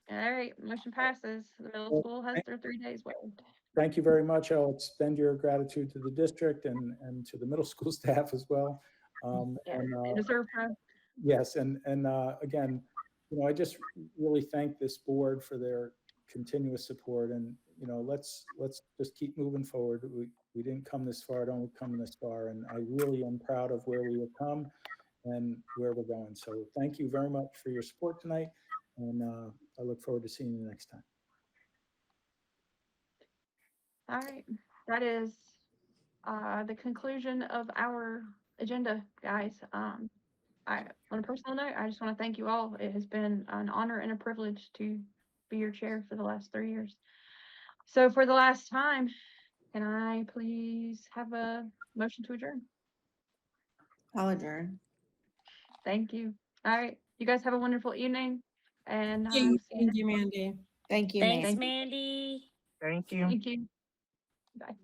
All right, motion passes. The middle school has their 3 days waived. Thank you very much. I'll extend your gratitude to the district and to the middle school staff as well. Yeah, they deserve time. Yes, and again, I just really thank this board for their continuous support, and let's just keep moving forward. We didn't come this far, don't come this far, and I really am proud of where we have come and where we're going. So thank you very much for your support tonight, and I look forward to seeing you next time. All right, that is the conclusion of our agenda, guys. On a personal note, I just want to thank you all. It has been an honor and a privilege to be your chair for the last 3 years. So for the last time, can I please have a motion to adjourn? I'll adjourn. Thank you. All right, you guys have a wonderful evening, and Thank see you you, Mandy. Thank you, Thanks, Mandy. Mandy. Thank you. Thank you. Bye.